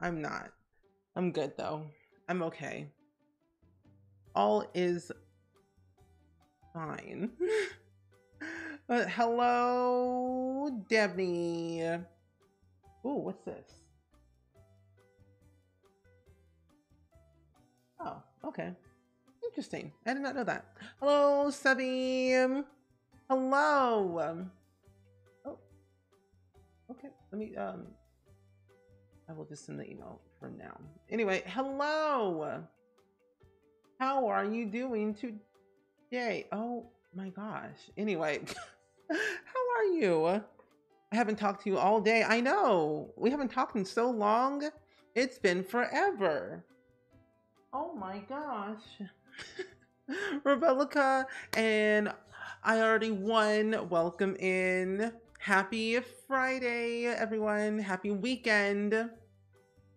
I'm not. I'm good though. I'm okay. All is fine. But hello, Debbie. Ooh, what's this? Oh, okay. Interesting. I did not know that. Hello, Sebby. Hello. Oh, okay. Let me I will just send the email for now. Anyway, hello. How are you doing today? Oh my gosh. Anyway, how are you? I haven't talked to you all day. I know. We haven't talked in so long. It's been forever. Oh my gosh. Rebecca, and I already won. Welcome in. Happy Friday, everyone. Happy weekend.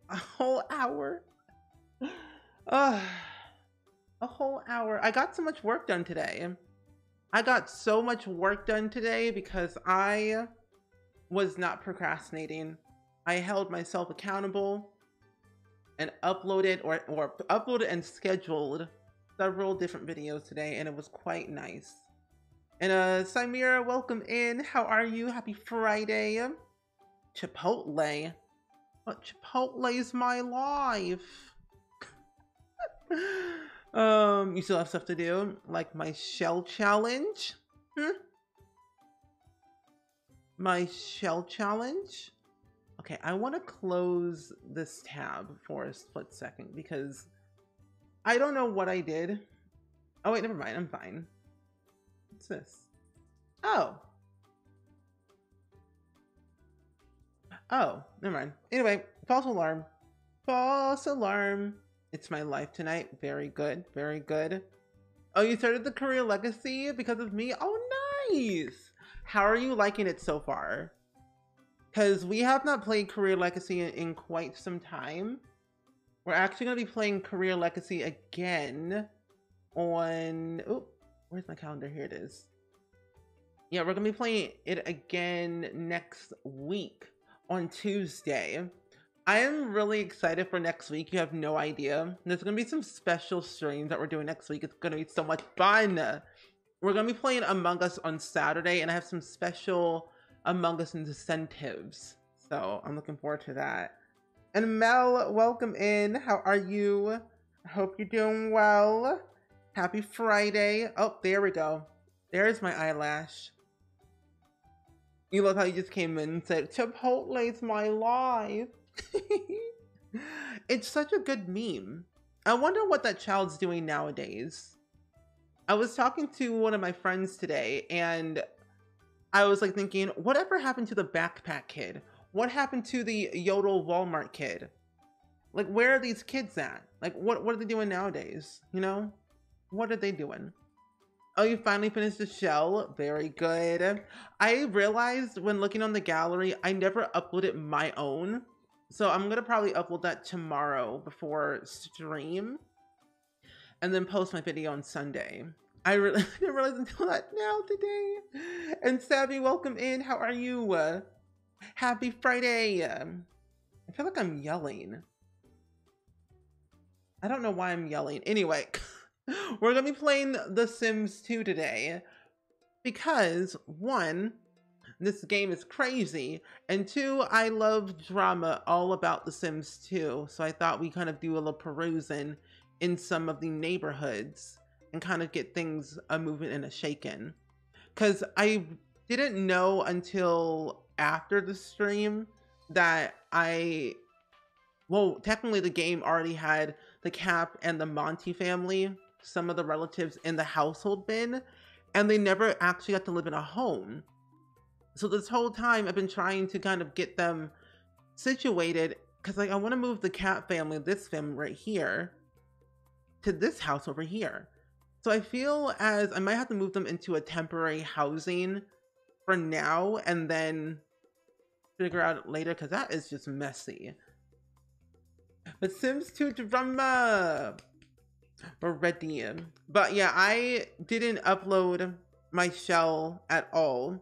A whole hour. Uh, a whole hour. I got so much work done today. I got so much work done today because I was not procrastinating. I held myself accountable and uploaded or uploaded and scheduled several different videos today, and it was quite nice. And Samira, welcome in. How are you? Happy Friday. Chipotle. But Chipotle's my life. You still have stuff to do, like my shell challenge. My shell challenge. Okay, I want to close this tab for a split second because I don't know what I did. Oh wait, never mind. I'm fine. What's this? Oh. Oh, never mind. Anyway, false alarm. False alarm. It's my life tonight. Very good. Very good. Oh, you started the Career Legacy because of me? Oh, nice. How are you liking it so far? Because we have not played Career Legacy in quite some time. We're actually going to be playing Career Legacy again on... Oh, where's my calendar? Here it is. Yeah, we're going to be playing it again next week on Tuesday. I am really excited for next week. You have no idea. There's going to be some special streams that we're doing next week. It's going to be so much fun. We're going to be playing Among Us on Saturday, and I have some special Among Us incentives. So I'm looking forward to that. And Mel, welcome in. How are you? I hope you're doing well. Happy Friday. Oh, there we go. There's my eyelash. You love how you just came in and said, Chipotle's my life. It's such a good meme. I wonder what that child's doing nowadays. I was talking to one of my friends today and I was like thinking, whatever happened to the backpack kid? What happened to the Yodel Walmart kid? Like, where are these kids at? Like, what are they doing nowadays? You know? What are they doing? Oh, you finally finished the shell? Very good. I realized when looking on the gallery, I never uploaded my own. So I'm going to probably upload that tomorrow before stream. And then post my video on Sunday. I really didn't realize until that now today. And Savvy, welcome in. How are you? Happy Friday. I feel like I'm yelling. I don't know why I'm yelling. Anyway, we're going to be playing The Sims 2 today. Because, one, this game is crazy. And two, I love drama all about The Sims 2. So I thought we kind of do a little perusing in some of the neighborhoods and kind of get things a moving and a shaking. Because I didn't know until after the stream that well, technically the game already had the Cap and the Monty family, some of the relatives in the household bin, and they never actually got to live in a home. So this whole time I've been trying to kind of get them situated because like I want to move the Cat family, this family right here, to this house over here. So I feel as I might have to move them into a temporary housing for now and then figure out later because that is just messy. But Sims 2 drama! We're ready. But yeah, I didn't upload my shell at all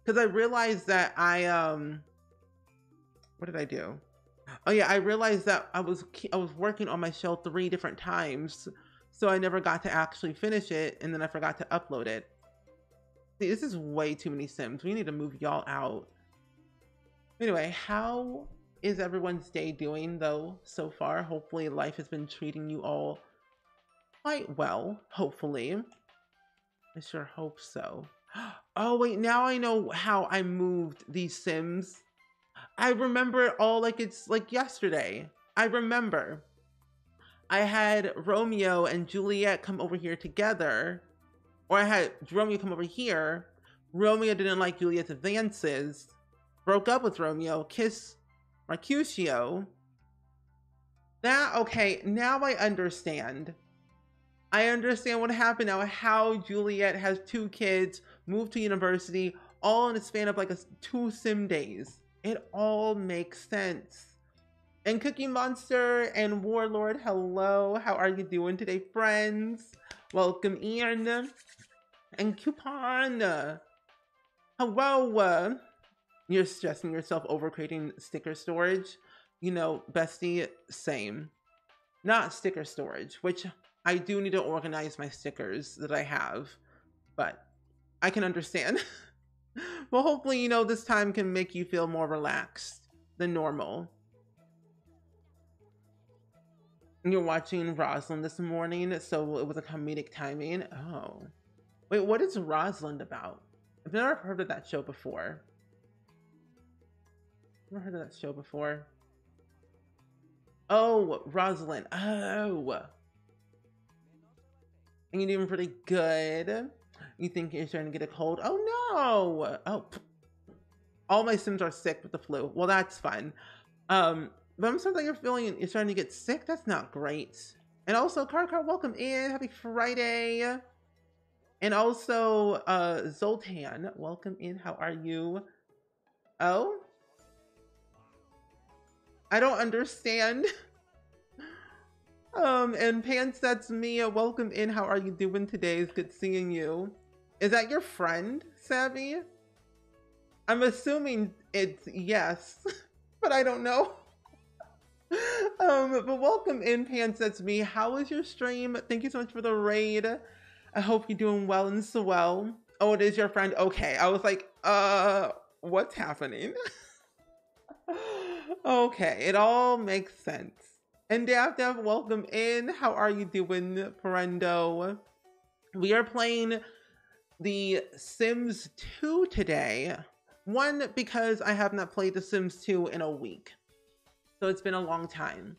because I realized that what did I do? Oh yeah, I realized that I was working on my show 3 different times, so I never got to actually finish it, and then I forgot to upload it. See, this is way too many Sims. We need to move y'all out. Anyway, how is everyone's day doing though so far? Hopefully life has been treating you all quite well, hopefully. I sure hope so. Oh wait, now I know how I moved these Sims. I remember it all like it's like yesterday. I remember. I had Romeo and Juliet come over here together, or I had Romeo come over here. Romeo didn't like Juliet's advances, broke up with Romeo, kissed Mercutio. That, okay, now I understand. I understand what happened now, how Juliet has 2 kids, moved to university, all in a span of like 2 sim days. It all makes sense. And Cookie Monster and Warlord, hello. How are you doing today, friends? Welcome in. And Coupon, hello. You're stressing yourself over creating sticker storage. You know, bestie, same. Not sticker storage, which I do need to organize my stickers that I have, but I can understand. Well, hopefully, you know, this time can make you feel more relaxed than normal. You're watching Rosalind this morning, so it was a comedic timing. Oh. Wait, what is Rosalind about? I've never heard of that show before. Never heard of that show before. Oh, Rosalind. Oh. And you're doing pretty good. You think you're starting to get a cold? Oh no! Oh, all my Sims are sick with the flu. Well, that's fun. But I'm starting you're starting to get sick. That's not great. And also, Car, welcome in. Happy Friday. And also, Zoltan, welcome in. How are you? Oh? I don't understand. And Pants, that's me. Welcome in. How are you doing today? It's good seeing you. Is that your friend, Savvy? I'm assuming it's yes, but I don't know. But welcome in, Pants, that's me. How was your stream? Thank you so much for the raid. I hope you're doing well and so well. Oh, it is your friend. Okay. I was like, what's happening? Okay, it all makes sense. And Dev, welcome in. How are you doing, friendo? We are playing The Sims 2 today. One, because I have not played The Sims 2 in a week. So it's been a long time.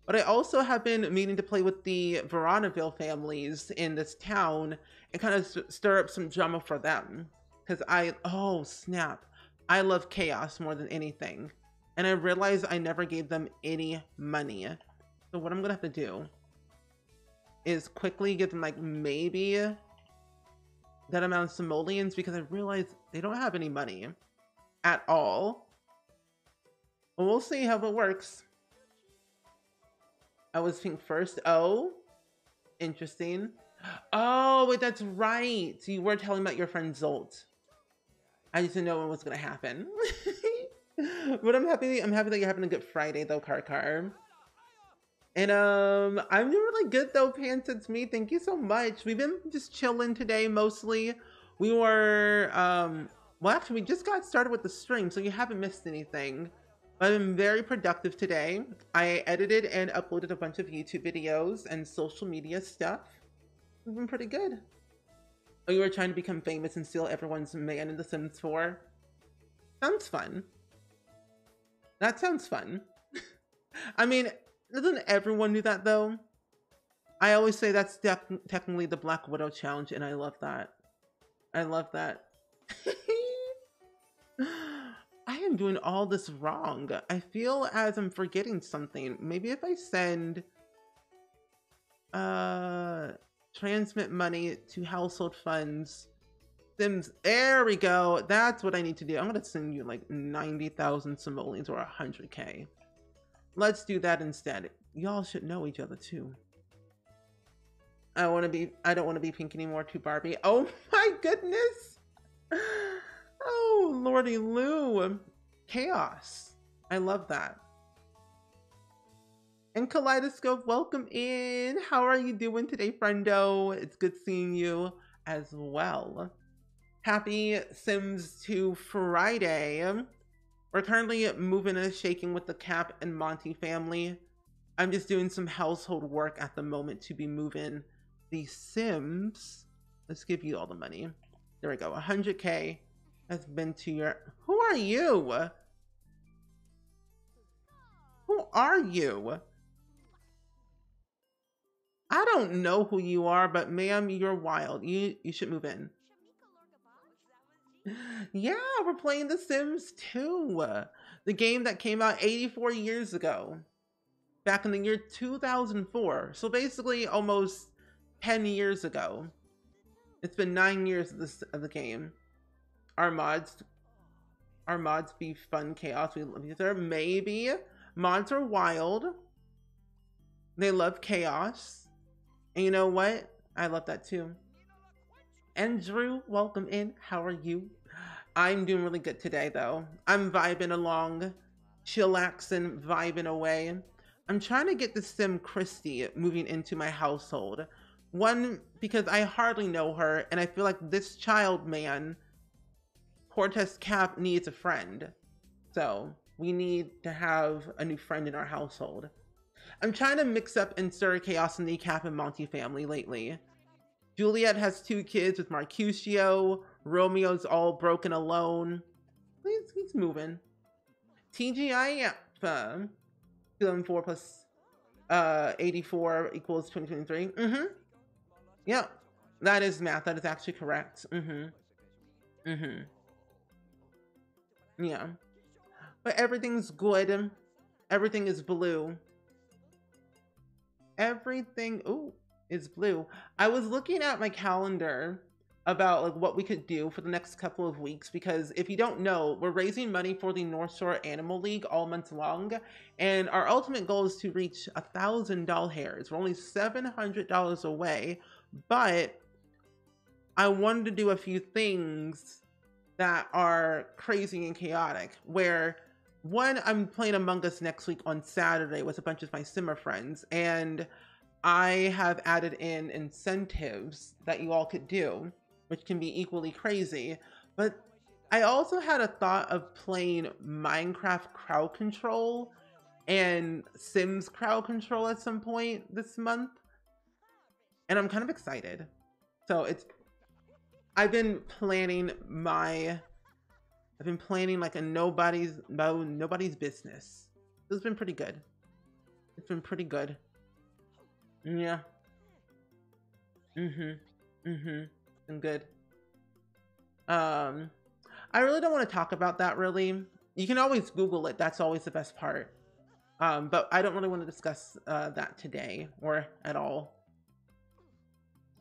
But I also have been meaning to play with the Veronaville families in this town and kind of stir up some drama for them. Because oh snap, I love chaos more than anything. And I realized I never gave them any money. So what I'm gonna have to do is quickly give them like maybe that amount of simoleons, because I realized they don't have any money at all. Well, we'll see how it works. I was pink first. Oh, interesting. Oh, wait, that's right. You were telling about your friend Zolt. I just didn't know what was gonna happen. But I'm happy that you're having a good Friday though, Car. And I'm doing really good though, Pants. It's me. Thank you so much. We've been just chilling today mostly. We were well, actually we just got started with the stream, so you haven't missed anything. I've been very productive today. I edited and uploaded a bunch of YouTube videos and social media stuff. It's been pretty good. Oh, you were trying to become famous and steal everyone's man in The Sims 4? Sounds fun. That sounds fun. I mean, doesn't everyone do that though? I always say that's technically the Black Widow challenge, and I love that. I love that. I am doing all this wrong. I feel as I'm forgetting something. Maybe if I send transmit money to household funds, Sims, there we go. That's what I need to do. I'm gonna send you like 90,000 simoleons or 100k. Let's do that instead. Y'all should know each other too. I don't want to be pink anymore too, Barbie. Oh my goodness. Oh, Lordy Lou. Chaos. I love that. And Kaleidoscope, welcome in. How are you doing today, friendo? It's good seeing you as well. Happy Sims 2 Friday. We're currently moving and shaking with the Cap and Monty family. I'm just doing some household work at the moment to be moving the Sims. Let's give you all the money. There we go. 100K has been to your... Who are you? Who are you? I don't know who you are, but ma'am, you're wild. You should move in. Yeah, we're playing The Sims 2, the game that came out 84 years ago, back in the year 2004. So basically almost 10 years ago. It's been 9 years of the game. Our mods be fun chaos. We love these. Maybe mods are wild. They love chaos. And you know what? I love that too. And Drew, welcome in. How are you? I'm doing really good today though. I'm vibing along, chillaxing, vibing away. I'm trying to get the Sim Christy moving into my household. One, because I hardly know her, and I feel like this child man, Cortez Cap, needs a friend. So we need to have a new friend in our household. I'm trying to mix up and stir chaos in the Cap and Monty family lately. Juliet has 2 kids with Mercutio. Romeo's all broken alone. He's moving. TGI, 2004 plus 84 equals 2023. Yeah, that is math. That is actually correct. Yeah. But everything's good. Everything is blue. Everything is blue. I was looking at my calendar about like what we could do for the next couple of weeks, because if you don't know, we're raising money for the North Shore Animal League all month long, and our ultimate goal is to reach 1,000 doll hairs. We're only $700 away, but I wanted to do a few things that are crazy and chaotic, where one, I'm playing Among Us next week on Saturday with a bunch of my Simmer friends, and I have added in incentives that you all could do, which can be equally crazy. But I also had a thought of playing Minecraft crowd control and Sims crowd control at some point this month, and I'm kind of excited. So I've been planning like a nobody's business. It's been pretty good. It's been pretty good. Yeah. Been good. I really don't want to talk about that really. You can always Google it. That's always the best part. But I don't really want to discuss that today or at all.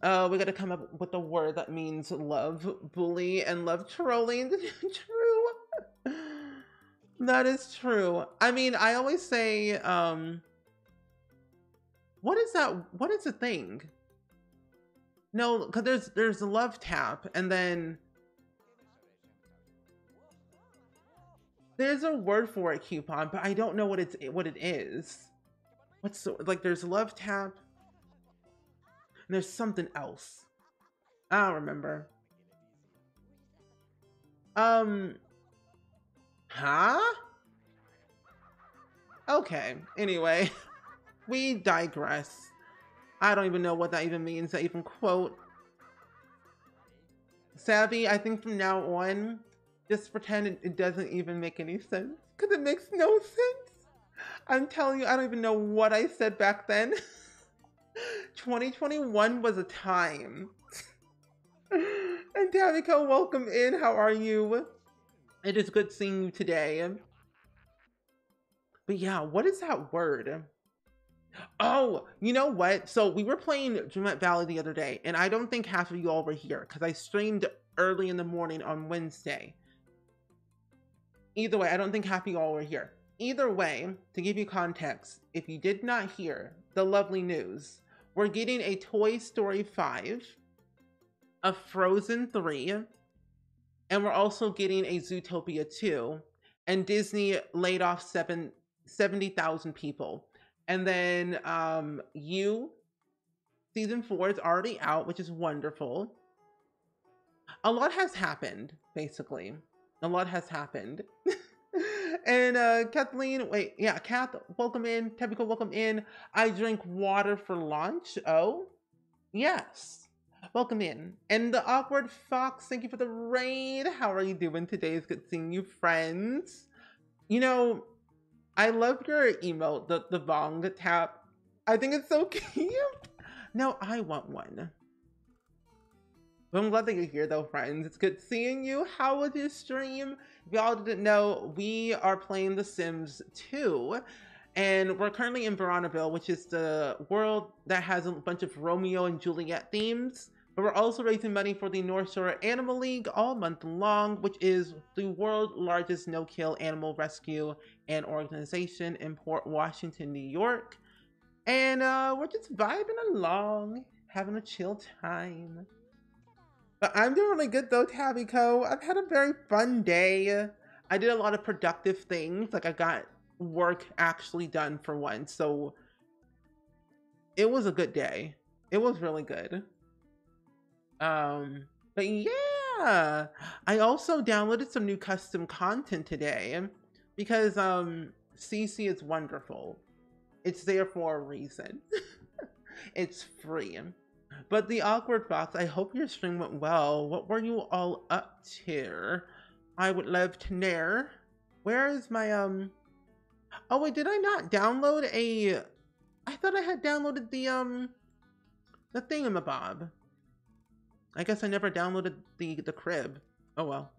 We gotta come up with a word that means love bully and love trolling. True. That is true. I mean, I always say, what is that? What is the thing? No, because there's a love tap, and then there's a word for it, Coupon, but I don't know what it is. Like there's love tap. And there's something else. I don't remember. Huh? Okay, anyway. We digress. I don't even know what that even means, that even quote. Savvy, I think from now on, just pretend it doesn't even make any sense. Because it makes no sense. I'm telling you, I don't even know what I said back then. 2021 was a time. And Tamiko, welcome in. How are you? It is good seeing you today. But yeah, what is that word? Oh, you know what? So we were playing Dreamette Valley the other day, and I don't think half of you all were here because I streamed early in the morning on Wednesday. Either way, I don't think half of you all were here. Either way, to give you context, if you did not hear the lovely news, we're getting a Toy Story 5, a Frozen 3, and we're also getting a Zootopia 2, and Disney laid off 70,000 people. And then You season 4 is already out, which is wonderful. A lot has happened, basically. A lot has happened. And Kathleen, wait, yeah, Kath, welcome in. Tepiko, welcome in. I drink water for lunch. Oh, yes. Welcome in. And the Awkward Fox, thank you for the raid. How are you doing today? It's good seeing you, friends. You know, I love your emote, the Vong tap. I think it's so cute. Now I want one. But I'm glad that you're here though, friends. It's good seeing you. How was your stream? If y'all didn't know, we are playing The Sims 2. And we're currently in Veronaville, which is the world that has a bunch of Romeo and Juliet themes. But we're also raising money for the North Shore Animal League all month long, which is the world's largest no-kill animal rescue and organization in Port Washington, New York. And we're just vibing along, having a chill time. But I'm doing really good though, Tabbyco. I've had a very fun day. I did a lot of productive things. Like I got work actually done for once. So it was a good day. It was really good. But yeah, I also downloaded some new custom content today because CC is wonderful. It's there for a reason. It's free. But the Awkward Fox, I hope your stream went well. What were you all up to? I would love to know. Where is my oh wait, did I not download a I thought I had downloaded the thingamabob. I guess I never downloaded the crib. Oh well.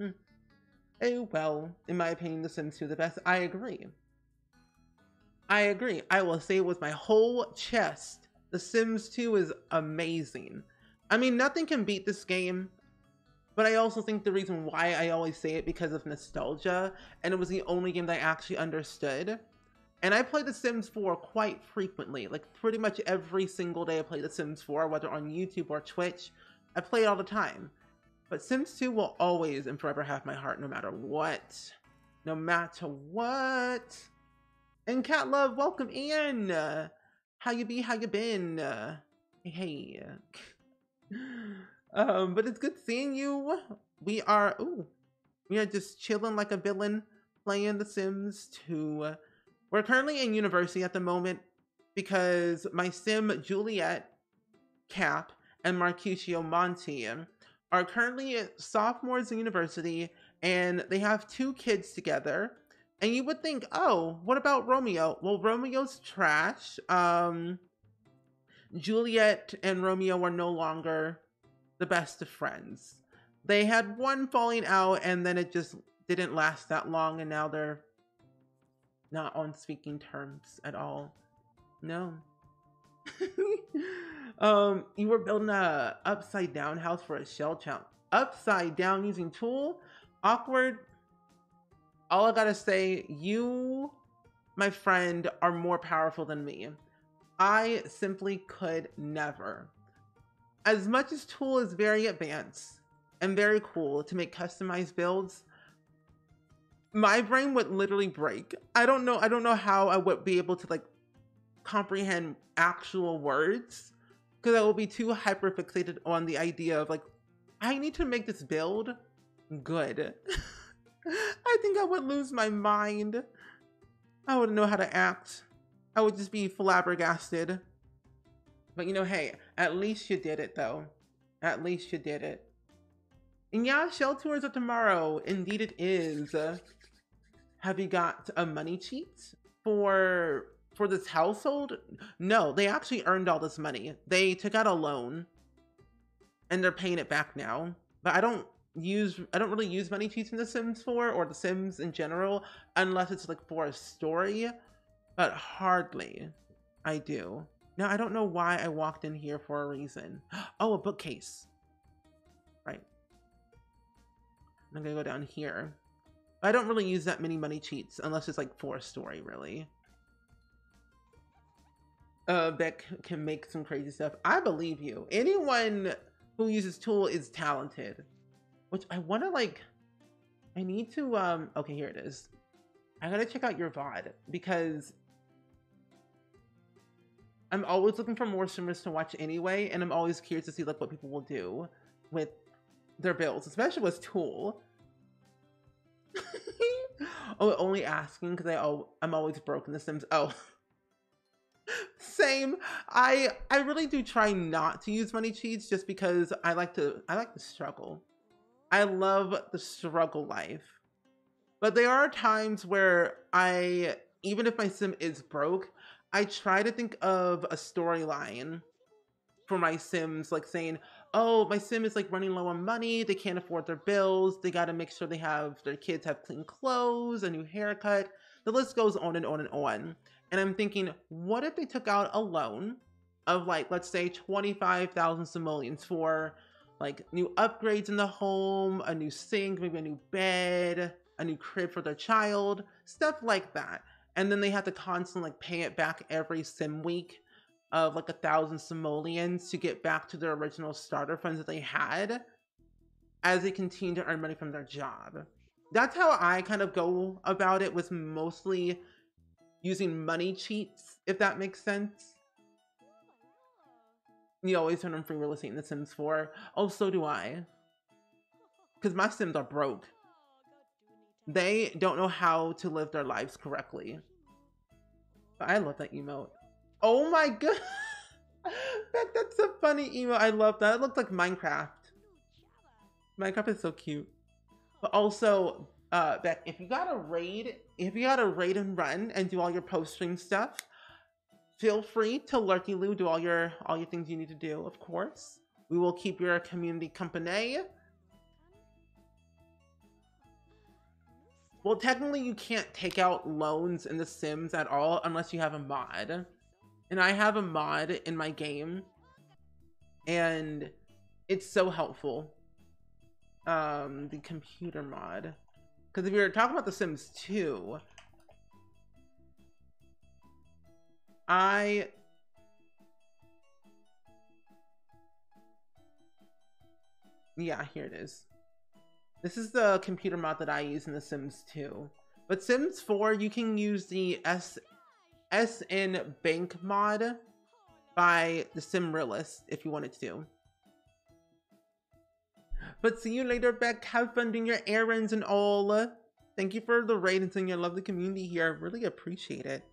Oh well. In my opinion, The Sims 2 the best. I agree. I agree. I will say it was my whole chest. The Sims 2 is amazing. I mean, nothing can beat this game, but I also think the reason why I always say it because of nostalgia, and it was the only game that I actually understood. And I play The Sims 4 quite frequently, like pretty much every single day I play The Sims 4, whether on YouTube or Twitch. I play it all the time. But Sims 2 will always and forever have my heart no matter what. No matter what. And Cat Love, welcome in. How you be? How you been? Hey. But it's good seeing you. We are just chilling like a villain, playing The Sims 2. We're currently in university at the moment because my sim Juliet, Cap, and Mercutio Monty are currently sophomores in university, and they have 2 kids together. And you would think, oh, what about Romeo? Well, Romeo's trash. Juliet and Romeo are no longer the best of friends. They had one falling out, and then it just didn't last that long, and now they're not on speaking terms at all. No. You were building a upside down house for a shell challenge. Upside down using tool? Awkward. All I gotta say, you, my friend, are more powerful than me. I simply could never. As much as Tool is very advanced and very cool to make customized builds, my brain would literally break. I don't know how I would be able to like comprehend actual words because I will be too hyper fixated on the idea of like, I need to make this build good. I think I would lose my mind. I wouldn't know how to act. I would just be flabbergasted. But you know, hey, at least you did it though. At least you did it. And yeah, shell tours are tomorrow. Indeed it is. Have you got a money cheat for this household? No, they actually earned all this money. They took out a loan and they're paying it back now. But I don't really use money cheats in The Sims 4 or The Sims in general unless it's like for a story, but hardly I do. Now I don't know why I walked in here for a reason. Oh, a bookcase. Right. I'm gonna go down here. I don't really use that many money cheats unless it's like for a story, really. Beck can make some crazy stuff. I believe you. Anyone who uses Tool is talented. Which I want to like, I need to, okay, here it is. I gotta check out your VOD because I'm always looking for more streamers to watch anyway, and I'm always curious to see like what people will do with their builds, especially with Tool. Oh, only asking because I'm always broke in The Sims. Oh, same. I really do try not to use money cheats just because I like to struggle. I love the struggle life. But there are times where even if my sim is broke, I try to think of a storyline for my sims, like saying, oh, my sim is like running low on money, they can't afford their bills, they got to make sure their kids have clean clothes, a new haircut. The list goes on and on and on. And I'm thinking, what if they took out a loan of like, let's say 25,000 simoleons for like new upgrades in the home, a new sink, maybe a new bed, a new crib for their child, stuff like that. And then they have to constantly like pay it back every sim week of like 1,000 simoleons to get back to their original starter funds that they had as they continue to earn money from their job. That's how I kind of go about it, was mostly using money cheats, if that makes sense. You always turn on free real estate in The Sims 4. Oh, so do I. Because my Sims are broke. They don't know how to live their lives correctly. But I love that emote. Oh my god. That's a funny emote. I love that. It looks like Minecraft. Minecraft is so cute. But also, Beck, if you got a raid and run and do all your post-stream stuff, feel free to Lurky Lou, do all your things you need to do, of course. We will keep your community company. Well, technically you can't take out loans in The Sims at all unless you have a mod. And I have a mod in my game. And it's so helpful. The computer mod. Because if you're talking about The Sims 2, yeah, here it is. This is the computer mod that I use in The Sims 2. But Sims 4, you can use the SN Bank mod by the Sim Realist if you wanted to. But see you later, Beck. Have fun doing your errands and all. Thank you for the ratings and your lovely community here. I really appreciate it.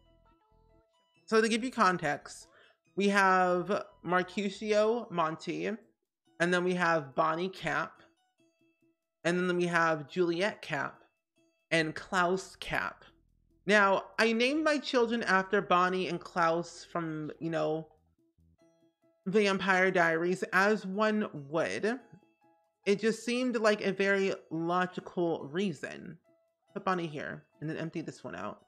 So to give you context, we have Marcusio Monty, and then we have Bonnie Cap, and then we have Juliet Cap, and Klaus Cap. Now, I named my children after Bonnie and Klaus from, you know, Vampire Diaries, as one would. It just seemed like a very logical reason. Put Bonnie here, and then empty this one out.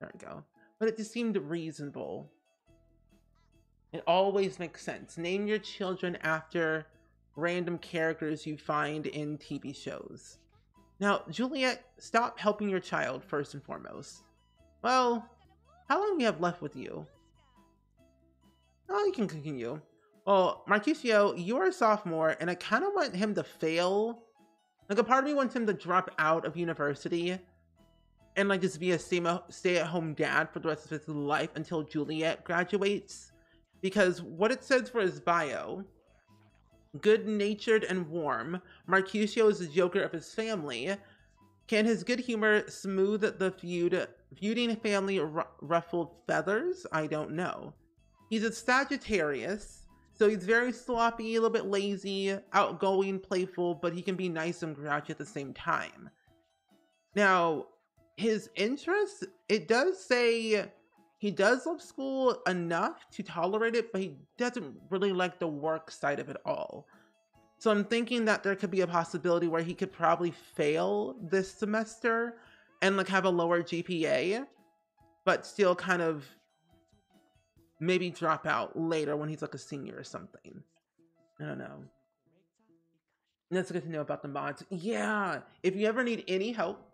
There we go. But it just seemed reasonable. It always makes sense. Name your children after random characters you find in TV shows. Now, Juliet, stop helping your child first and foremost. Well, how long do we have left with you? Oh, you can continue. Well, Marcusio, you're a sophomore, and I kind of want him to fail. Like, a part of me wants him to drop out of university and, like, just be a stay-at-home dad for the rest of his life until Juliet graduates. Because what it says for his bio, good-natured and warm, Marcusio is the joker of his family. Can his good humor smooth the feuding family ruffled feathers? I don't know. He's a Sagittarius, so he's very sloppy, a little bit lazy, outgoing, playful, but he can be nice and grouchy at the same time. Now, his interests, it does say he does love school enough to tolerate it, but he doesn't really like the work side of it all. So I'm thinking that there could be a possibility where he could probably fail this semester and like have a lower GPA, but still kind of maybe drop out later when he's like a senior or something. I don't know. That's good to know about the mods. Yeah, if you ever need any help,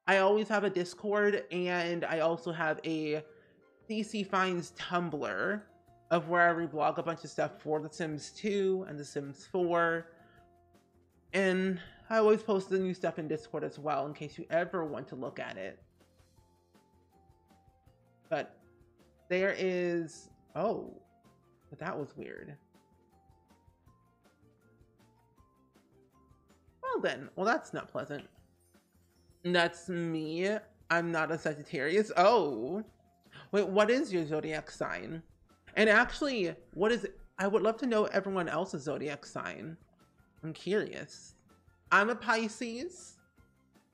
I always have a Discord, and I also have a CC Finds Tumblr of where I reblog a bunch of stuff for The Sims 2 and The Sims 4. And I always post the new stuff in Discord as well in case you ever want to look at it. But there is... Oh, but that was weird. Well then, well that's not pleasant. That's me. I'm not a Sagittarius. Oh, wait, what is your zodiac sign? And actually, what is it? I would love to know everyone else's zodiac sign. I'm curious. I'm a Pisces,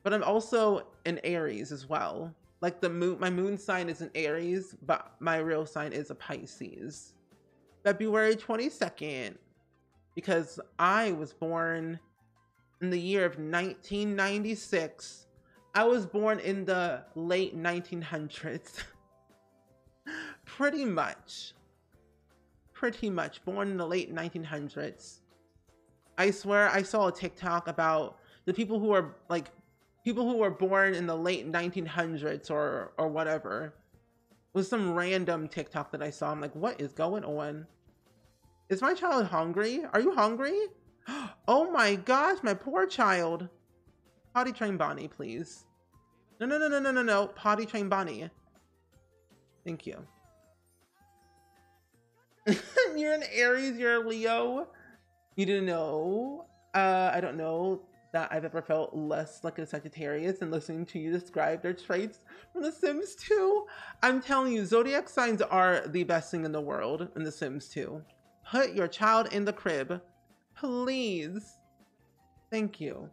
but I'm also an Aries as well. Like the moon, my moon sign is an Aries, but my real sign is a Pisces. February 22nd, because I was born in the year of 1996. I was born in the late 1900s. Pretty much born in the late 1900s. I swear I saw a TikTok about the people who are like people who were born in the late 1900s or whatever. It was some random TikTok that I saw. I'm like, what is going on? Is my child hungry? Are you hungry? Oh my gosh, my poor child. Potty train Bonnie, please. No. Potty train Bonnie. Thank you. You're an Aries, you're a Leo. You didn't know. I don't know that I've ever felt less like a Sagittarius than listening to you describe their traits from The Sims 2. I'm telling you, zodiac signs are the best thing in the world in The Sims 2. Put your child in the crib, please. Thank you.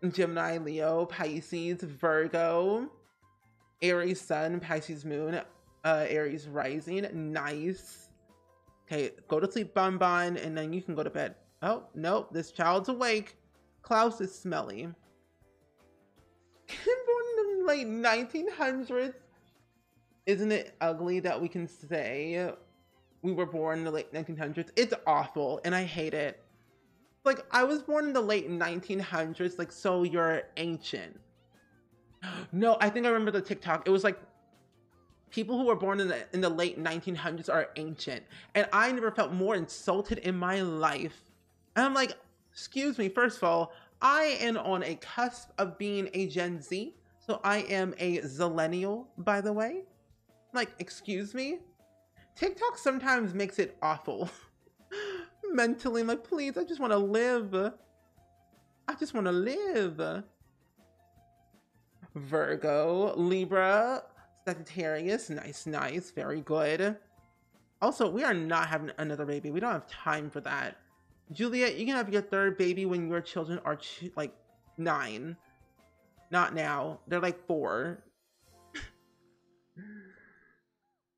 Gemini, Leo, Pisces, Virgo, Aries Sun, Pisces Moon, Aries Rising. Nice. Okay, go to sleep, Bonbon, and then you can go to bed. Oh, nope, this child's awake. Klaus is smelly. Born in the late 1900s. Isn't it ugly that we can say we were born in the late 1900s? It's awful, and I hate it. Like, I was born in the late 1900s, like, so you're ancient. No, I think I remember the TikTok. It was like, people who were born in the late 1900s are ancient. And I never felt more insulted in my life. And I'm like, excuse me, first of all, I am on a cusp of being a Gen Z. So I am a Zillennial, by the way. Like, excuse me? TikTok sometimes makes it awful. Mentally, I'm like, please, I just want to live. I just want to live. Virgo, Libra, Sagittarius, nice, very good. Also, we are not having another baby. We don't have time for that. Juliet, you can have your third baby when your children are like 9. Not now. They're like 4.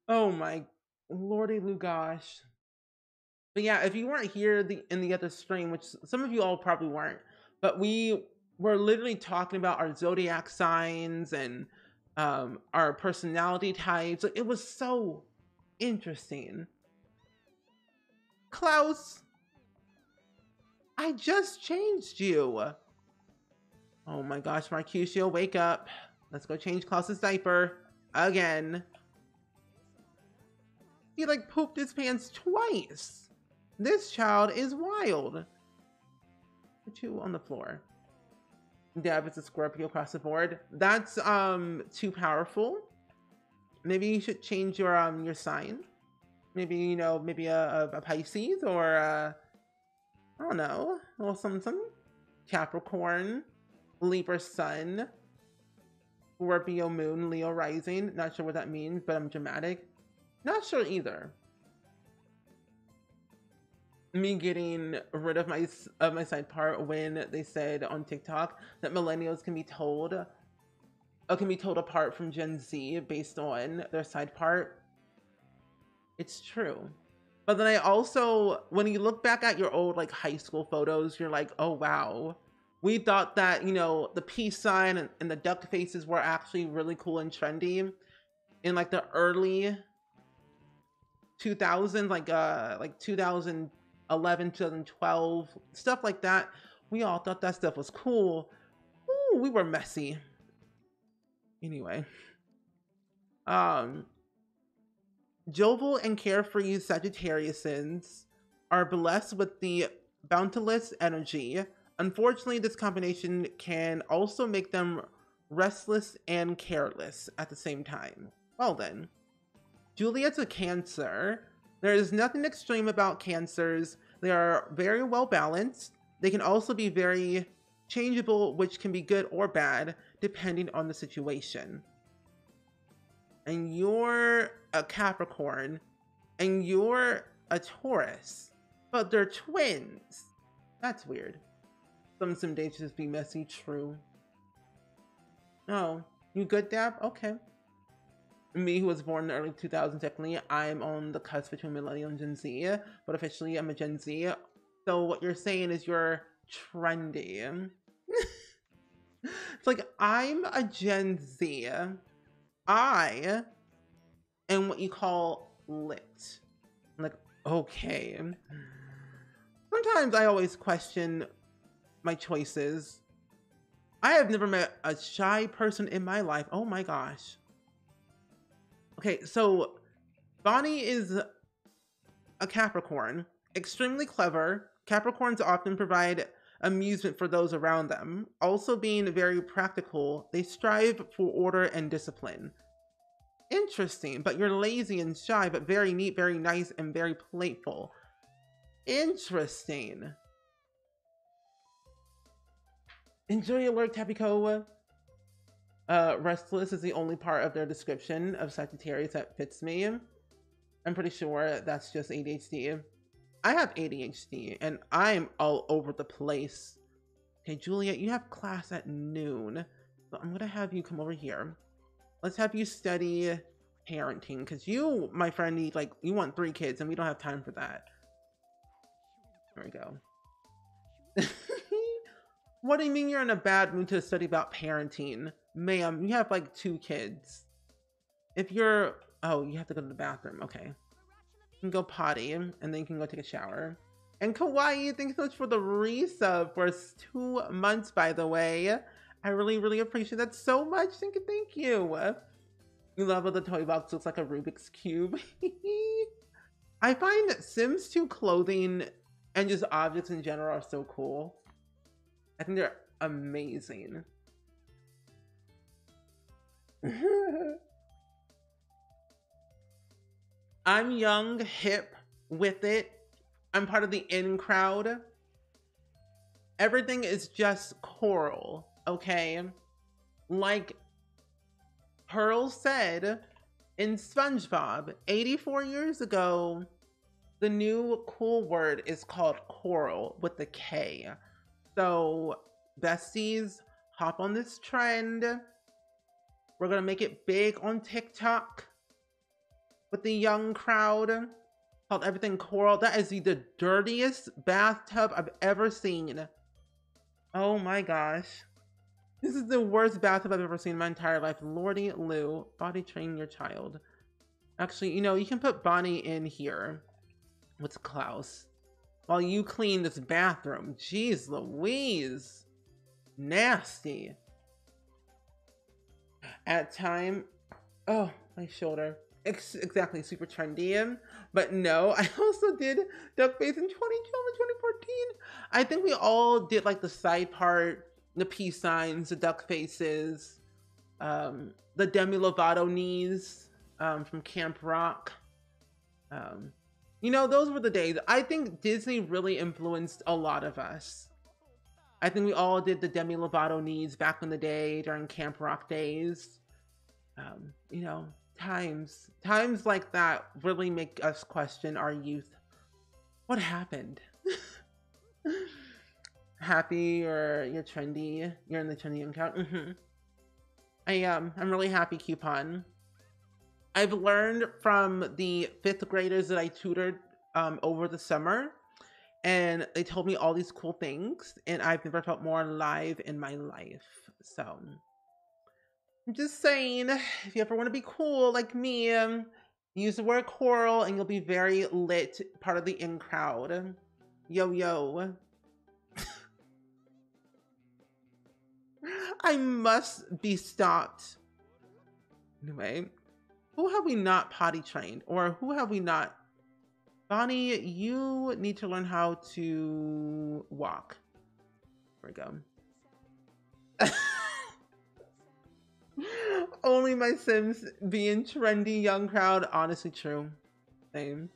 Oh my lordy Lugosh. But yeah, if you weren't here in the other stream, which some of you all probably weren't, but we were literally talking about our zodiac signs and our personality types. It was so interesting. Klaus, I just changed you. Oh my gosh, Mercutio, wake up. Let's go change Klaus's diaper again. He like pooped his pants twice. This child is wild. 2 on the floor. Deb is a Scorpio across the board. That's too powerful. Maybe you should change your sign. Maybe, you know, maybe a Pisces or I don't know, well, some Capricorn, Libra Sun, Scorpio Moon, Leo Rising. Not sure what that means, but I'm dramatic. Not sure either. Me getting rid of my side part when they said on TikTok that millennials can be told apart from Gen Z based on their side part. It's true. But then I also, when you look back at your old like high school photos, you're like, oh wow, we thought that, you know, the peace sign and the duck faces were actually really cool and trendy in like the early 2000s, like 2011, 2012, stuff like that. We all thought that stuff was cool. Ooh, we were messy. Anyway, jovial and carefree Sagittariusins are blessed with the boundless energy. Unfortunately, this combination can also make them restless and careless at the same time. Well then, Juliet's a Cancer. There is nothing extreme about Cancers. They are very well balanced. They can also be very changeable, which can be good or bad, depending on the situation. And you're a Capricorn, and you're a Taurus, but they're twins. That's weird. Some days just be messy, true. Oh, you good, Dab? Okay. Me, who was born in the early 2000s, technically, I'm on the cusp between Millennial and Gen Z, but officially I'm a Gen Z. So what you're saying is you're trendy. It's like, I'm a Gen Z. I am what you call lit. I'm like, okay. Sometimes I always question my choices. I have never met a shy person in my life. Oh my gosh. Okay, so Bonnie is a Capricorn, extremely clever. Capricorns often provide amusement for those around them. Also being very practical, they strive for order and discipline. Interesting, but you're lazy and shy, but very neat, very nice, and very playful. Interesting. Enjoy your work, Tapico. Restless is the only part of their description of Sagittarius that fits me. I'm pretty sure that's just ADHD. I have ADHD and I'm all over the place. Okay, Juliet, you have class at noon. So I'm gonna have you come over here. Let's have you study parenting, because you, my friend, need you want 3 kids and we don't have time for that. There we go. What do you mean you're in a bad mood to study about parenting? Ma'am, you have 2 kids. If you're... Oh, you have to go to the bathroom. Okay. You can go potty, and then you can go take a shower. And Kawaii, thanks so much for the resub for 2 months, by the way. I really, really appreciate that so much. Thank you, thank you. You love how the toy box looks like a Rubik's Cube. I find Sims 2 clothing and just objects in general are so cool. I think they're amazing. I'm young, hip, with it. I'm part of the in crowd. Everything is just coral, okay? Like Pearl said in SpongeBob 84 years ago, the new cool word is called coral with the K. So, besties, hop on this trend. We're gonna make it big on TikTok with the young crowd. Called everything coral. That is the dirtiest bathtub I've ever seen. Oh my gosh. This is the worst bathtub I've ever seen in my entire life. Lordy Lou, body train your child. Actually, you can put Bonnie in here with Klaus while you clean this bathroom. Jeez Louise. Nasty. At time, oh, my shoulder. Exactly, super trendy. But no, I also did Duckface in 2012 and 2014. I think we all did the side part, the peace signs, the duck faces, the Demi Lovato knees from Camp Rock. Those were the days. I think Disney really influenced a lot of us. I think we all did the Demi Lovato knees back in the day during Camp Rock days. Times like that really make us question our youth. What happened? Happy or you're trendy? You're in the trendy account? I'm really happy, Coupon. I've learned from the 5th graders that I tutored over the summer, and they told me all these cool things, and I've never felt more alive in my life. So I'm just saying, if you ever want to be cool like me, use the word coral and you'll be very lit, part of the in crowd. Yo, yo. I must be stopped. Anyway, who have we not potty trained? Or who have we not? Bonnie, you need to learn how to walk. There we go. Only my Sims being trendy, young crowd. Honestly, true. Same.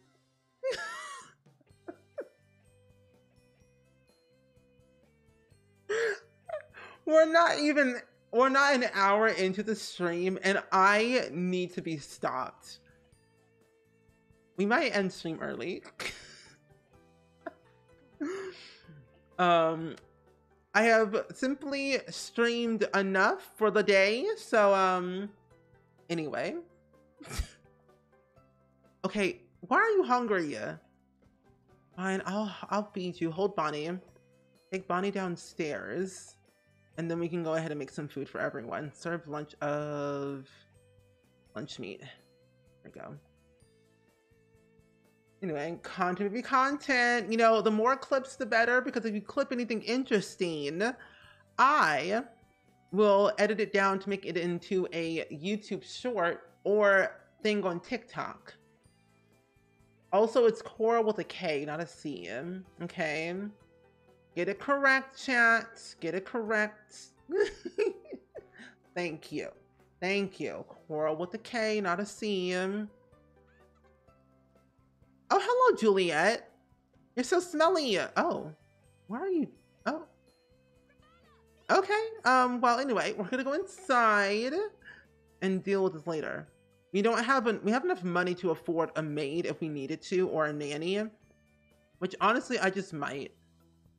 We're not an hour into the stream and I need to be stopped. We might end stream early. I have simply streamed enough for the day, so anyway. Okay, why are you hungry? Fine, I'll feed you. Hold Bonnie. Take Bonnie downstairs. And then we can go ahead and make some food for everyone. Serve lunch meat. There we go. Anyway, content will be content. You know, the more clips, the better, because if you clip anything interesting, I will edit it down to make it into a YouTube short or thing on TikTok. Also, it's Coral with a K, not a C. Okay? Get it correct, chat. Get it correct. Thank you. Thank you. Coral with a K, not a C. Oh, hello, Juliet. You're so smelly. Oh, where are you? Oh. Okay. Well, anyway, we're gonna go inside and deal with this later. We have enough money to afford a maid if we needed to, or a nanny, which honestly, I just might.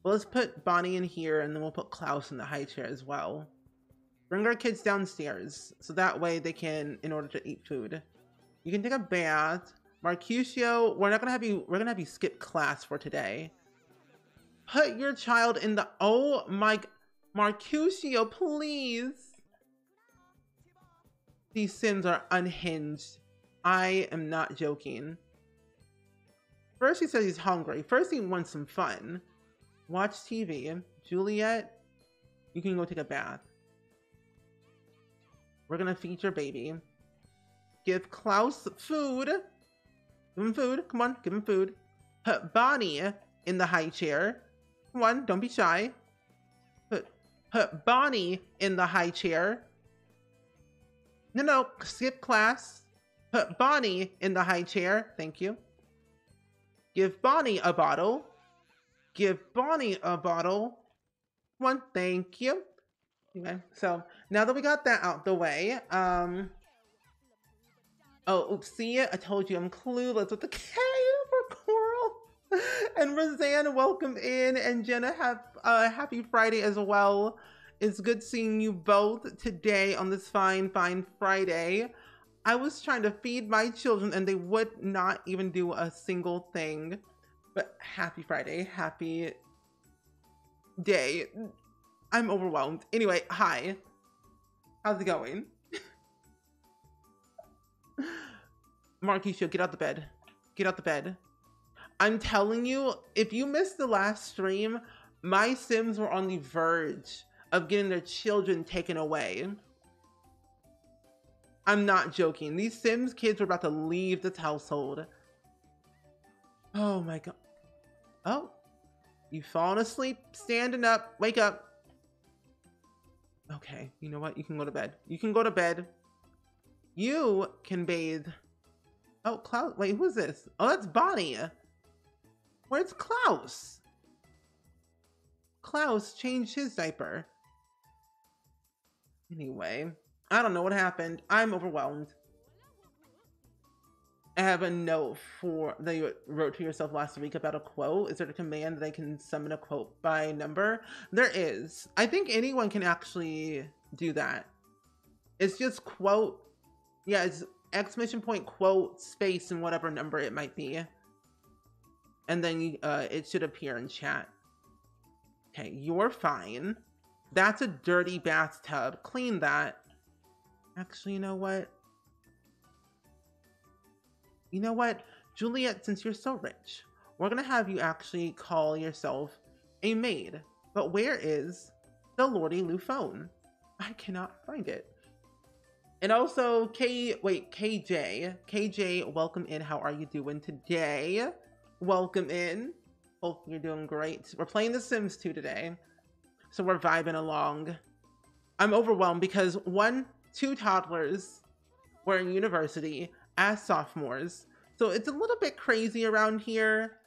Well, let's put Bonnie in here and then we'll put Klaus in the high chair as well. Bring our kids downstairs so that way they can, in order to eat food. You can take a bath. Marcusio, we're gonna have you skip class for today. Put your child in the, oh my, Marcusio, please. These Sims are unhinged. I am not joking. First he says he's hungry. First he wants some fun. Watch TV. Juliet, you can go take a bath. We're gonna feed your baby. Give Klaus food. Give him food. Come on, give him food. Put Bonnie in the high chair. Come on, don't be shy. Put Bonnie in the high chair. No, skip class. Put Bonnie in the high chair. Thank you. Give Bonnie a bottle. Give Bonnie a bottle. One, thank you. Okay, so now that we got that out the way, oh, oopsie, I told you I'm clueless with the K for Coral. And Roseanne, welcome in, and Jenna, happy Friday as well. It's good seeing you both today on this fine Friday. I was trying to feed my children and they would not even do a single thing. But happy Friday, happy day. I'm overwhelmed. Anyway, hi. How's it going? Marquisha, get out the bed. Get out the bed. I'm telling you, if you missed the last stream, my Sims were on the verge of getting their children taken away. I'm not joking. These Sims kids were about to leave this household. Oh my god. Oh, you've fallen asleep, standing up, wake up. Okay, you know what? You can go to bed. You can go to bed. You can bathe. Oh, Klaus, wait, who's this? Oh, that's Bonnie. Where's Klaus? Klaus changed his diaper. Anyway, I don't know what happened. I'm overwhelmed. I have a note that you wrote to yourself last week about a quote. Is there a command that I can summon a quote by number? There is. I think anyone can actually do that. It's just quote. Yeah, it's exclamation point quote space and whatever number it might be. And then it should appear in chat. Okay, you're fine. That's a dirty bathtub. Clean that. Actually, you know what? You know what, Juliet, since you're so rich, we're gonna have you actually call yourself a maid. But where is the Lordy Lou phone? I cannot find it. And also, KJ, welcome in. How are you doing today? Welcome in. Hope you're doing great. We're playing The Sims 2 today, so we're vibing along. I'm overwhelmed because one, 2 toddlers were in university as sophomores. So it's a little bit crazy around here,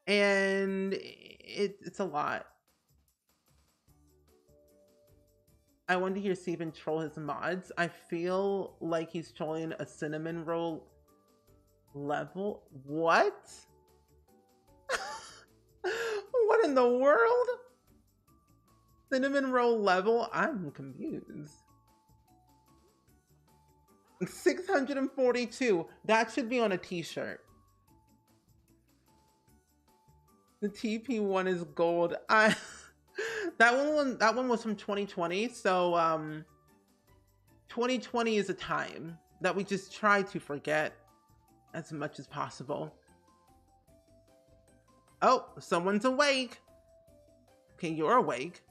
and it's a lot. I want to hear Steven troll his mods. I feel like he's trolling a cinnamon roll level. What? What in the world? Cinnamon roll level? I'm confused. 642. That should be on a t-shirt. The TP1 is gold. That one was from 2020. So 2020 is a time that we just try to forget as much as possible. Oh, someone's awake. Okay, you're awake.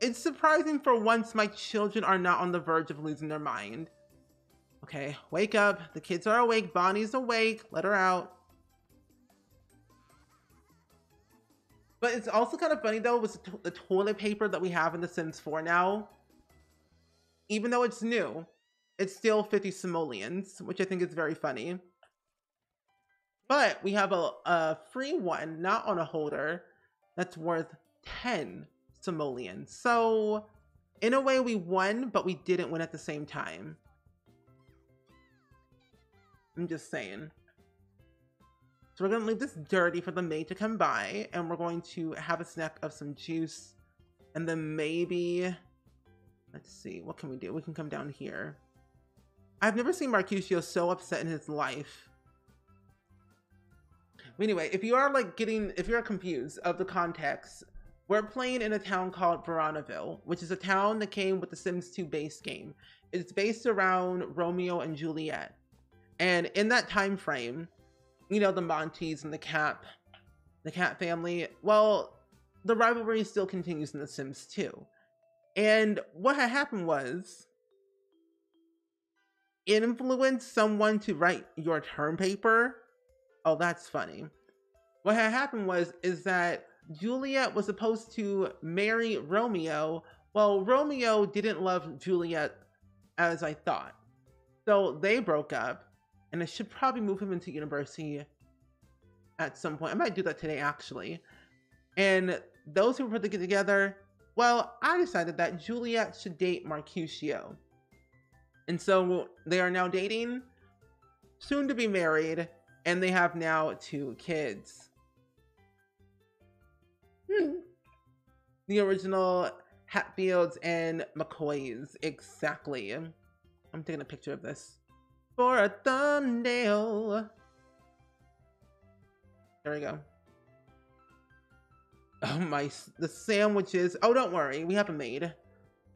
It's surprising for once my children are not on the verge of losing their mind. Okay, wake up. The kids are awake. Bonnie's awake. Let her out. But it's also kind of funny though, with the toilet paper that we have in The Sims 4 now. Even though it's new, it's still 50 simoleons, which I think is very funny. But we have a free one, not on a holder, that's worth 10 simoleons. So in a way we won, but we didn't win at the same time. I'm just saying. So we're gonna leave this dirty for the maid to come by, and we're going to have a snack of some juice, and then maybe, let's see, what can we do? We can come down here. I've never seen Mercutio so upset in his life. Anyway, if you are if you're confused of the context, we're playing in a town called Veronaville, which is a town that came with the Sims 2 base game. It's based around Romeo and Juliet. And in that time frame, you know, the Montes and the Cat family, well, the rivalry still continues in The Sims 2. And what had happened was, it influenced someone to write your term paper. Oh, that's funny. What had happened is that Juliet was supposed to marry Romeo. Well, Romeo didn't love Juliet as I thought. So they broke up, and I should probably move him into university at some point. I might do that today, actually. And those who put together, well, I decided that Juliet should date Mercutio. And so they are now dating, soon to be married, and they have now 2 kids. The original Hatfields and McCoys, exactly. I'm taking a picture of this for a thumbnail. There we go. Oh the sandwiches. Oh, don't worry, we have a maid.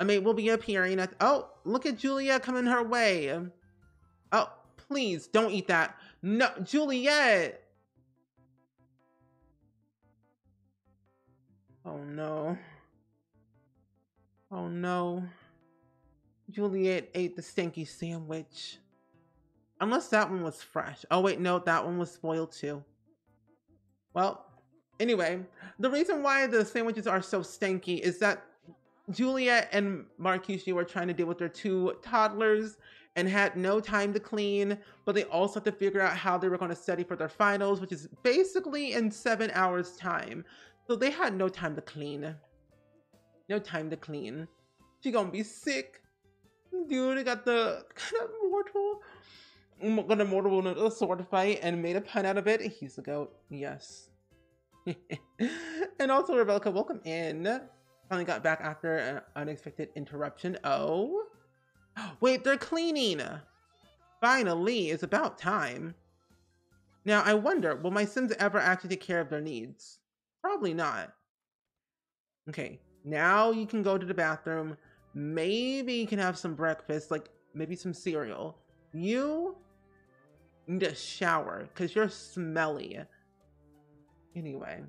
A maid will be appearing at, oh, look at Juliet coming her way. Oh, please don't eat that. No, Juliet. Oh no. Oh no. Juliet ate the stinky sandwich. Unless that one was fresh. Oh wait, no, that one was spoiled too. Well, anyway, the reason why the sandwiches are so stinky is that Juliet and Mercutio were trying to deal with their 2 toddlers and had no time to clean, but they also had to figure out how they were going to study for their finals, which is basically in 7 hours time. So they had no time to clean. No time to clean. She gonna be sick. Dude, I got the mortal in a sword fight and made a pun out of it. He's the goat. Yes. And also, Rebecca, welcome in. Finally got back after an unexpected interruption. Oh. Wait, they're cleaning. Finally, it's about time. Now, I wonder, will my Sims ever actually take care of their needs? Probably not. Okay, now you can go to the bathroom. Maybe you can have some breakfast, like maybe some cereal. You need a shower because you're smelly. Anyway.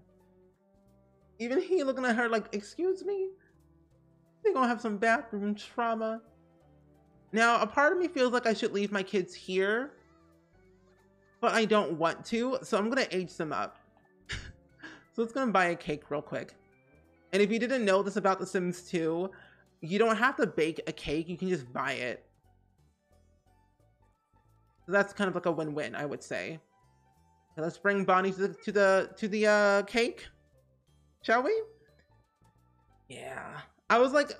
Even he looking at her like, excuse me? They're gonna have some bathroom trauma. Now, a part of me feels like I should leave my kids here, but I don't want to, so I'm gonna age them up. So let's go and buy a cake real quick. And if you didn't know this about The Sims 2, you don't have to bake a cake, you can just buy it. So that's kind of like a win-win, I would say. So let's bring Bonnie to the cake, shall we? Yeah. I was like,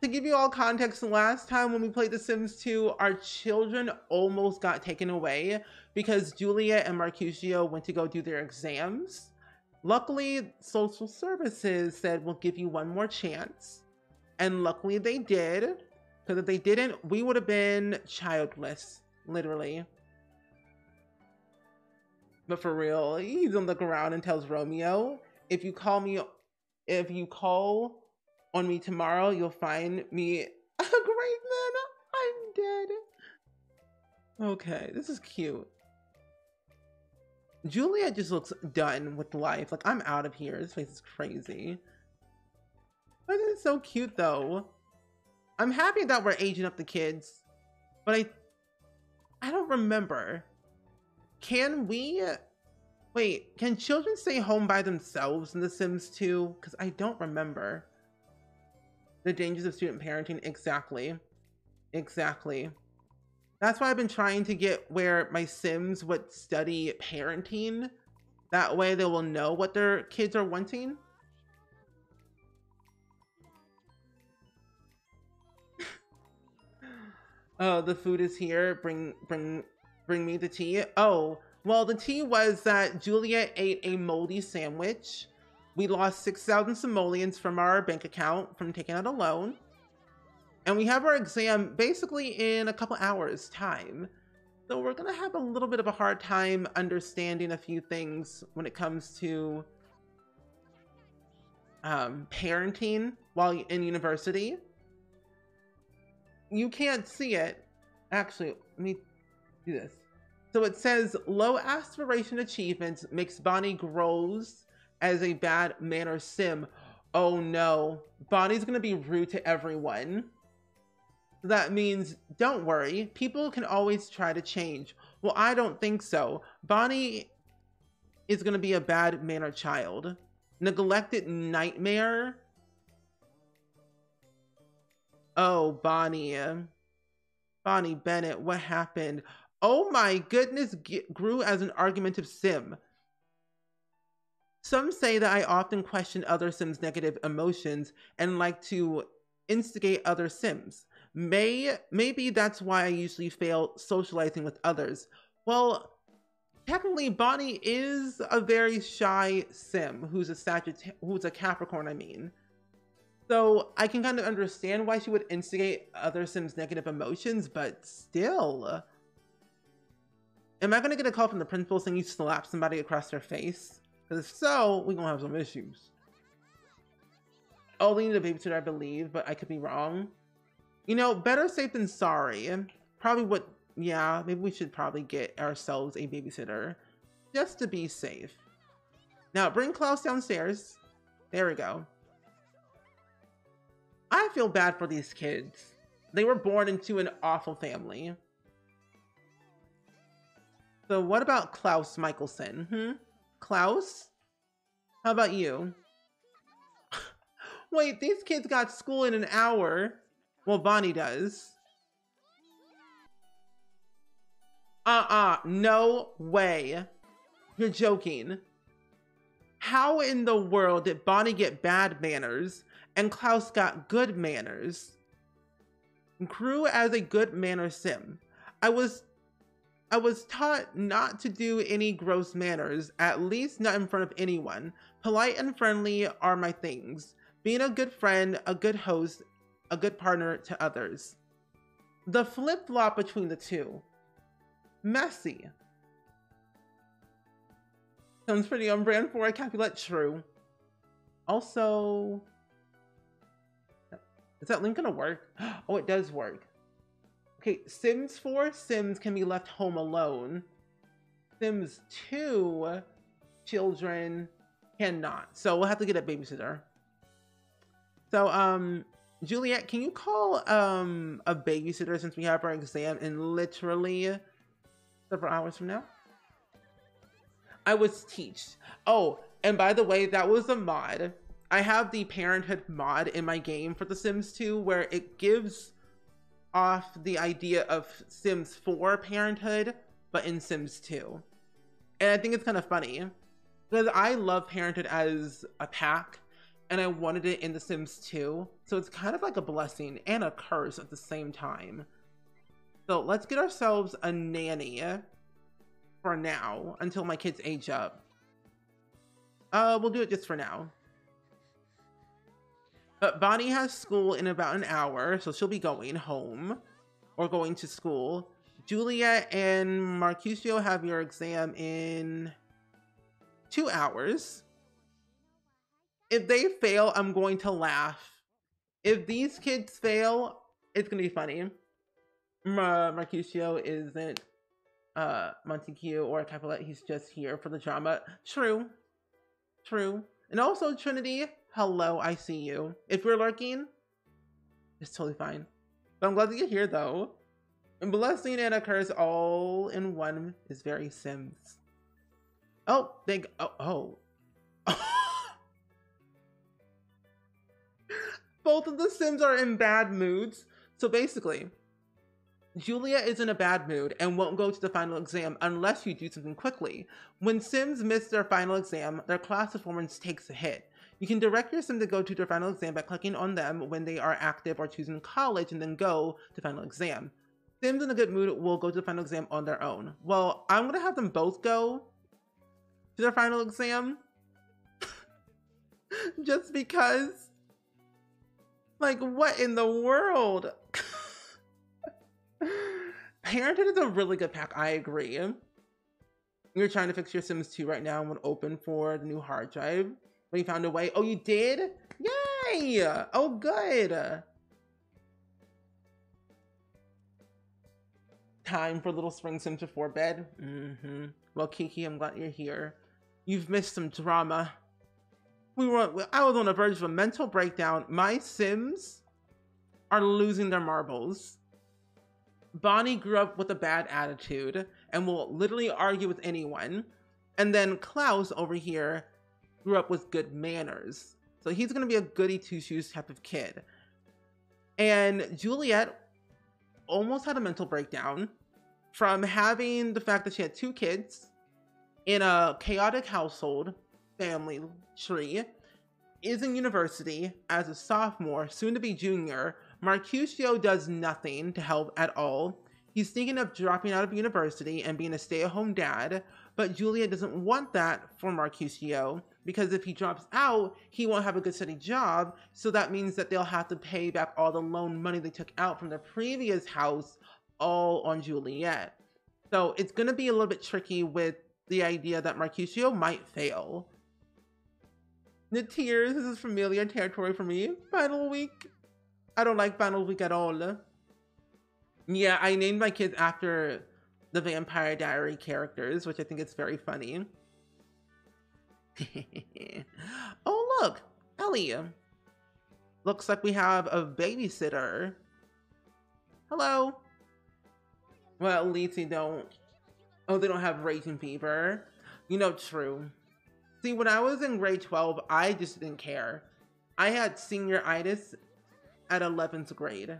to give you all context, the last time when we played The Sims 2, our children almost got taken away because Juliet and Mercutio went to go do their exams. Luckily, social services said, we'll give you one more chance. And luckily they did, because if they didn't, we would have been childless, literally. But for real, he doesn't look around and tells Romeo, if you call on me tomorrow, you'll find me a great man. I'm dead. Okay, this is cute. Juliet just looks done with life. Like, I'm out of here. This face is crazy. But it's so cute, though. I'm happy that we're aging up the kids, but I don't remember. Can we... Wait, can children stay home by themselves in The Sims 2? Because I don't remember. The dangers of student parenting. Exactly. Exactly. That's why I've been trying to get where my Sims would study parenting. That way they will know what their kids are wanting. Oh, the food is here. Bring me the tea. Oh, well, the tea was that Juliet ate a moldy sandwich. We lost 6,000 simoleons from our bank account from taking out a loan. And we have our exam basically in a couple hours time. So we're gonna have a little bit of a hard time understanding a few things when it comes to parenting while in university. You can't see it. Actually, let me do this. So it says low aspiration achievements makes Bonnie grows as a bad manner sim. Oh no, Bonnie's gonna be rude to everyone. That means, don't worry, people can always try to change. Well, I don't think so. Bonnie is gonna be a bad manner child. Neglected nightmare. Oh, Bonnie. Bonnie Bennett, what happened? Oh my goodness, grew as an argumentative sim. Some say that I often question other Sims' negative emotions and like to instigate other Sims. Maybe that's why I usually fail socializing with others. Well, technically Bonnie is a very shy Sim who's a Capricorn, I mean. So I can kind of understand why she would instigate other Sims' negative emotions, but still. Am I gonna get a call from the principal saying you slapped somebody across their face? Because if so, we're gonna have some issues. Oh, they need a babysitter, I believe, but I could be wrong. You know, better safe than sorry. Probably what, yeah, maybe we should probably get ourselves a babysitter just to be safe. Now, bring Klaus downstairs. There we go. I feel bad for these kids. They were born into an awful family. So what about Klaus Michelson? Klaus? How about you? Wait, these kids got school in an hour. Well, Bonnie does. No way. You're joking. How in the world did Bonnie get bad manners and Klaus got good manners? Grew as a good manner sim. I was taught not to do any gross manners, at least not in front of anyone. Polite and friendly are my things. Being a good friend, a good host, a good partner to others. The flip-flop between the two. Messy. Sounds pretty on brand for a Capulet, true. Also, is that link gonna work? Oh, it does work. Okay, Sims 4, Sims can be left home alone. Sims 2, children cannot. So we'll have to get a babysitter. So, Juliet, can you call a babysitter since we have our exam in literally several hours from now? I was teached. Oh, and by the way, that was a mod. I have the Parenthood mod in my game for The Sims 2 where it gives off the idea of Sims 4 Parenthood, but in Sims 2. And I think it's kind of funny because I love Parenthood as a pack and I wanted it in The Sims 2. So it's kind of like a blessing and a curse at the same time. So let's get ourselves a nanny for now until my kids age up. We'll do it just for now. But Bonnie has school in about an hour, so she'll be going home or going to school. Juliet and Marcusio have your exam in 2 hours. If they fail, I'm going to laugh. If these kids fail, it's going to be funny. Marcusio isn't Montague or Capulet. He's just here for the drama. True. And also, Trinity, hello, I see you. If you're lurking, it's totally fine. But I'm glad that you're here, though. And blessing and a curse all in one is very Sims. Oh, oh. Both of the Sims are in bad moods. So basically, Julia is in a bad mood and won't go to the final exam unless you do something quickly. When Sims miss their final exam, their class performance takes a hit. You can direct your Sim to go to their final exam by clicking on them when they are active or choosing college and then go to final exam. Sims in a good mood will go to the final exam on their own. Well, I'm going to have them both go to their final exam. Just because. Like, what in the world? Parenthood is a really good pack, I agree. You're trying to fix your Sims 2 right now and would open for the new hard drive. But you found a way. Oh, you did? Yay! Oh, good. Time for little spring Sims before bed. Well, Kiki, I'm glad you're here. You've missed some drama. I was on the verge of a mental breakdown. My Sims are losing their marbles. Bonnie grew up with a bad attitude and will literally argue with anyone. And then Klaus over here grew up with good manners. So he's going to be a goody two-shoes type of kid. And Juliet almost had a mental breakdown from having the fact that she had 2 kids in a chaotic household, family tree, is in university as a sophomore, soon to be junior. Marcusio does nothing to help at all. He's thinking of dropping out of university and being a stay-at-home dad, but Julia doesn't want that for Marcusio because if he drops out, he won't have a good steady job, so that means that they'll have to pay back all the loan money they took out from their previous house all on Juliet. So it's going to be a little bit tricky with the idea that Marcusio might fail. The tears, this is familiar territory for me. Final week. I don't like final week at all. Yeah, I named my kids after the Vampire Diary characters, which I think is very funny. Oh, look, Ellie. Looks like we have a babysitter. Hello. Well, at least they don't. Oh, they don't have raging fever. You know, true. See, when I was in grade 12, I just didn't care. I had senioritis at 11th grade.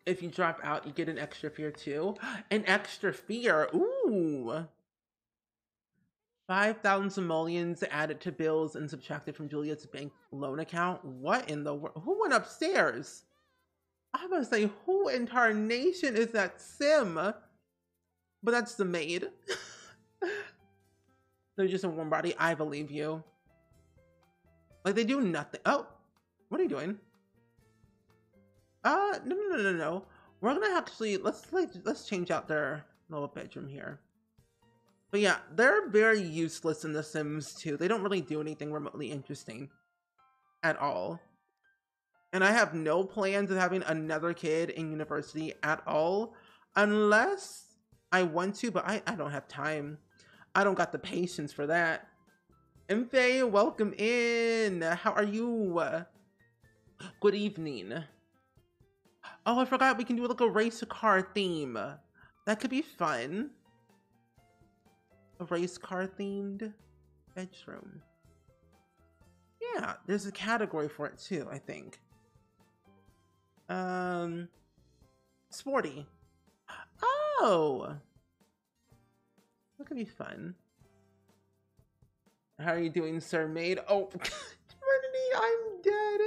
If you drop out, you get an extra fear too. An extra fear, ooh. 5,000 simoleons added to bills and subtracted from Juliet's bank loan account. What in the world? Who went upstairs? I was gonna say, who in tarnation is that Sim? But that's the maid. They're just a warm body. I believe you. Like, they do nothing. Oh, what are you doing? No. We're gonna actually, let's change out their little bedroom here. But yeah, they're very useless in The Sims 2. They don't really do anything remotely interesting at all. And I have no plans of having another kid in university at all, unless I want to, but I don't have time. I don't got the patience for that. Mfaye, welcome in. How are you? Good evening. Oh, I forgot we can do like a race car theme. That could be fun. A race car themed bedroom. Yeah, there's a category for it too, I think. Sporty. Oh, that could be fun. How are you doing, Sir Maid? Oh, Trinity, I'm dead.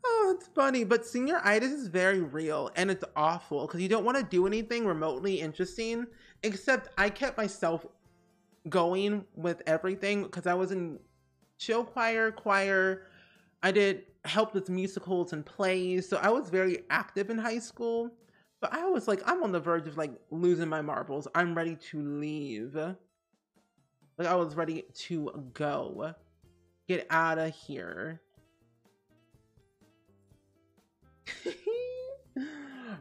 Oh, it's funny, but senioritis is very real and it's awful because you don't want to do anything remotely interesting, except I kept myself going with everything because I was in show choir. I did help with musicals and plays, so I was very active in high school. But I was like, I'm on the verge of like losing my marbles. I'm ready to leave. Like I was ready to go. Get out of here.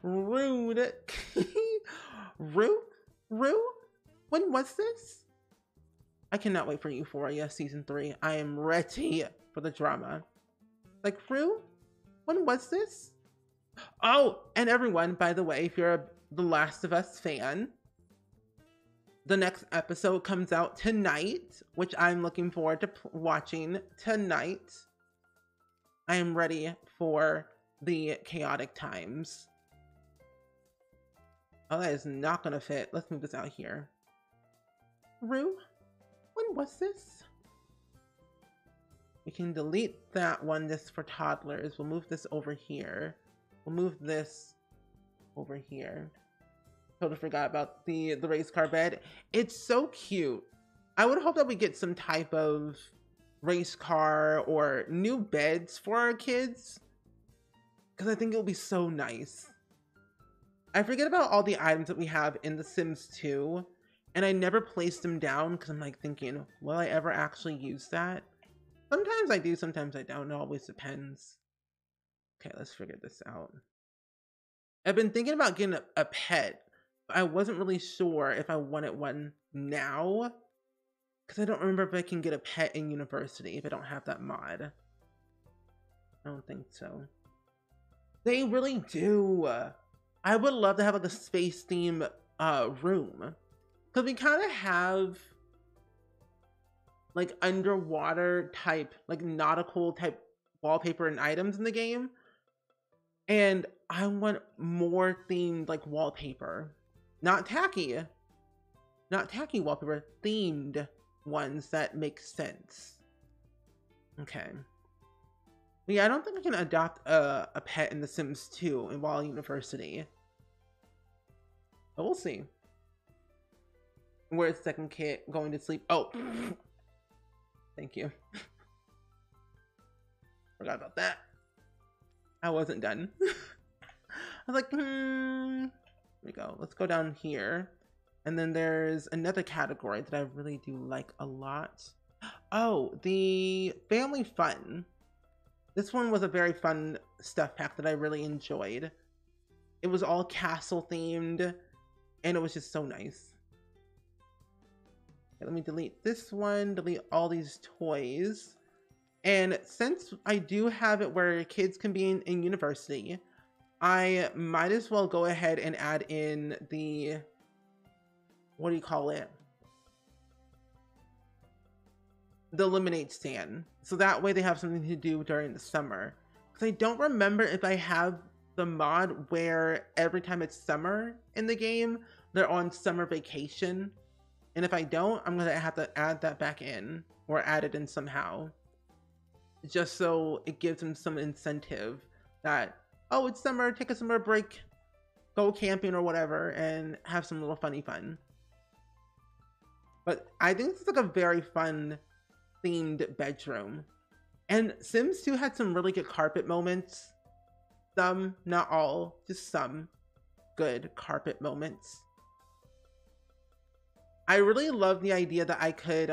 Rude. Rue? When was this? I cannot wait for Euphoria season 3. I am ready for the drama. Like, Rue? When was this? Oh, and everyone, by the way, if you're a The Last of Us fan, the next episode comes out tonight, which I'm looking forward to watching tonight. I am ready for the chaotic times. Oh, that is not gonna fit. Let's move this out here. Rue, when was this? We can delete that one just for toddlers. We'll move this over here. We'll move this over here. Totally forgot about the race car bed. It's so cute. I would hope that we get some type of race car or new beds for our kids, because I think it'll be so nice. I forget about all the items that we have in The Sims 2, and I never placed them down because I'm like thinking, will I ever actually use that? Sometimes I do, sometimes I don't. It always depends. Okay, let's figure this out. I've been thinking about getting a pet, but I wasn't really sure if I wanted one now, because I don't remember if I can get a pet in university if I don't have that mod. I don't think so. They really do. I would love to have like a space theme room, because we kind of have like underwater type, like nautical type wallpaper and items in the game, and I want more themed like wallpaper, not tacky wallpaper, themed ones that make sense. Okay. But yeah, I don't think I can adopt a pet in The Sims 2 while university. But we'll see. Where's second kid going to sleep? Oh, thank you. Forgot about that. I wasn't done. I was like, Here we go. Let's go down here. And then there's another category that I really do like a lot. Oh, the family fun. This one was a very fun stuff pack that I really enjoyed. It was all castle themed, and it was just so nice. Okay, let me delete this one, delete all these toys. And since I do have it where kids can be in university, I might as well go ahead and add in the, what do you call it? The lemonade stand. So that way they have something to do during the summer. Because I don't remember if I have the mod where every time it's summer in the game, they're on summer vacation. And if I don't, I'm going to have to add that back in, or add it in somehow. Just so it gives them some incentive that, oh, it's summer, take a summer break, go camping or whatever, and have some little funny fun. But I think it's like a very fun themed bedroom. And Sims 2 had some really good carpet moments. Some, not all, just some good carpet moments. I really love the idea that I could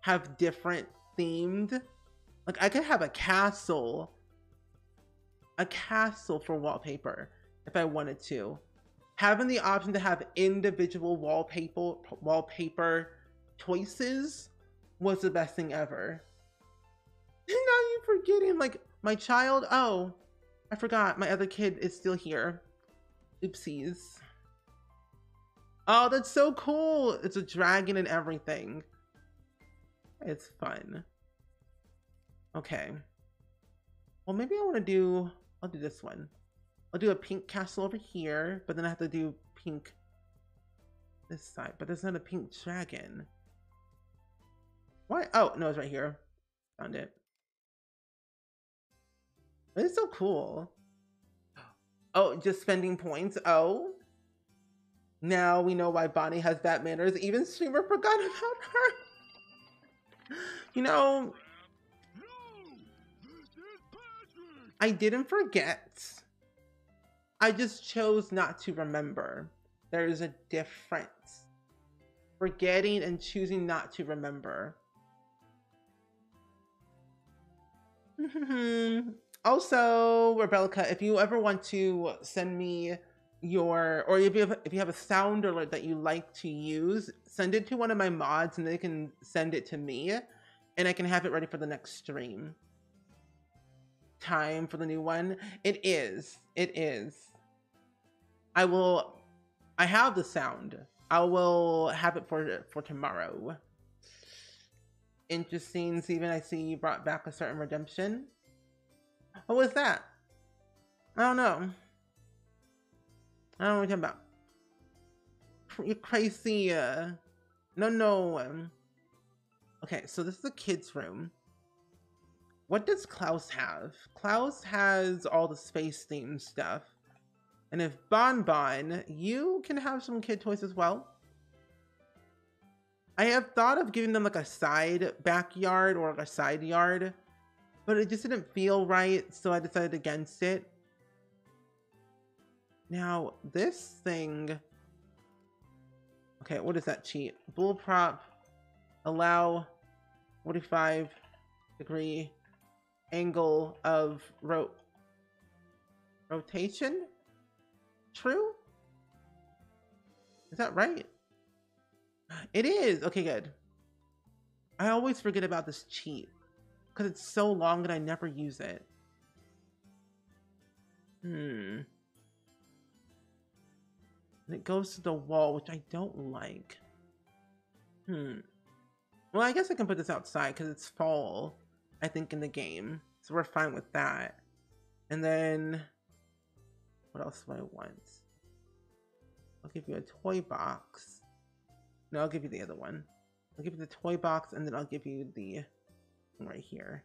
have different themed, like I could have a castle for wallpaper if I wanted to. Having the option to have individual wallpaper choices was the best thing ever. Now you're forgetting, like, my child. Oh, I forgot my other kid is still here. Oopsies. Oh, that's so cool. It's a dragon and everything. It's fun. Okay. Well, maybe I want to do, I'll do this one. I'll do a pink castle over here, but then I have to do pink this side, but there's not a pink dragon. Why? Oh, no, it's right here. Found it. It's so cool. Oh, just spending points. Oh. Now we know why Bonnie has bad manners. Even Streamer forgot about her. You know, I didn't forget. I just chose not to remember. There is a difference. Forgetting and choosing not to remember. Also, Rebellica, if you ever want to send me your, or if you have a sound alert that you like to use, send it to one of my mods and they can send it to me and I can have it ready for the next stream. Time for the new one. It is. I have the sound. I will have it for tomorrow. Interesting, Steven. I see you brought back a certain redemption. What was that? I don't know. I don't know what you're talking about. You're crazy. No. Okay, so this is the kids' room. What does Klaus have? Klaus has all the space themed stuff. And if Bonbon, you can have some kid toys as well. I have thought of giving them like a side backyard or like a side yard, but it just didn't feel right, so I decided against it. Now, this thing... Okay, what is that cheat? Bull prop, allow 45-degree angle of rotation? True? Is that right? It is! Okay, good. I always forget about this cheat because it's so long and I never use it. And it goes to the wall, which I don't like. Well, I guess I can put this outside because it's fall, I think, in the game. So we're fine with that. And then, what else do I want? I'll give you a toy box. No, I'll give you the other one. I'll give you the toy box and then I'll give you the one right here.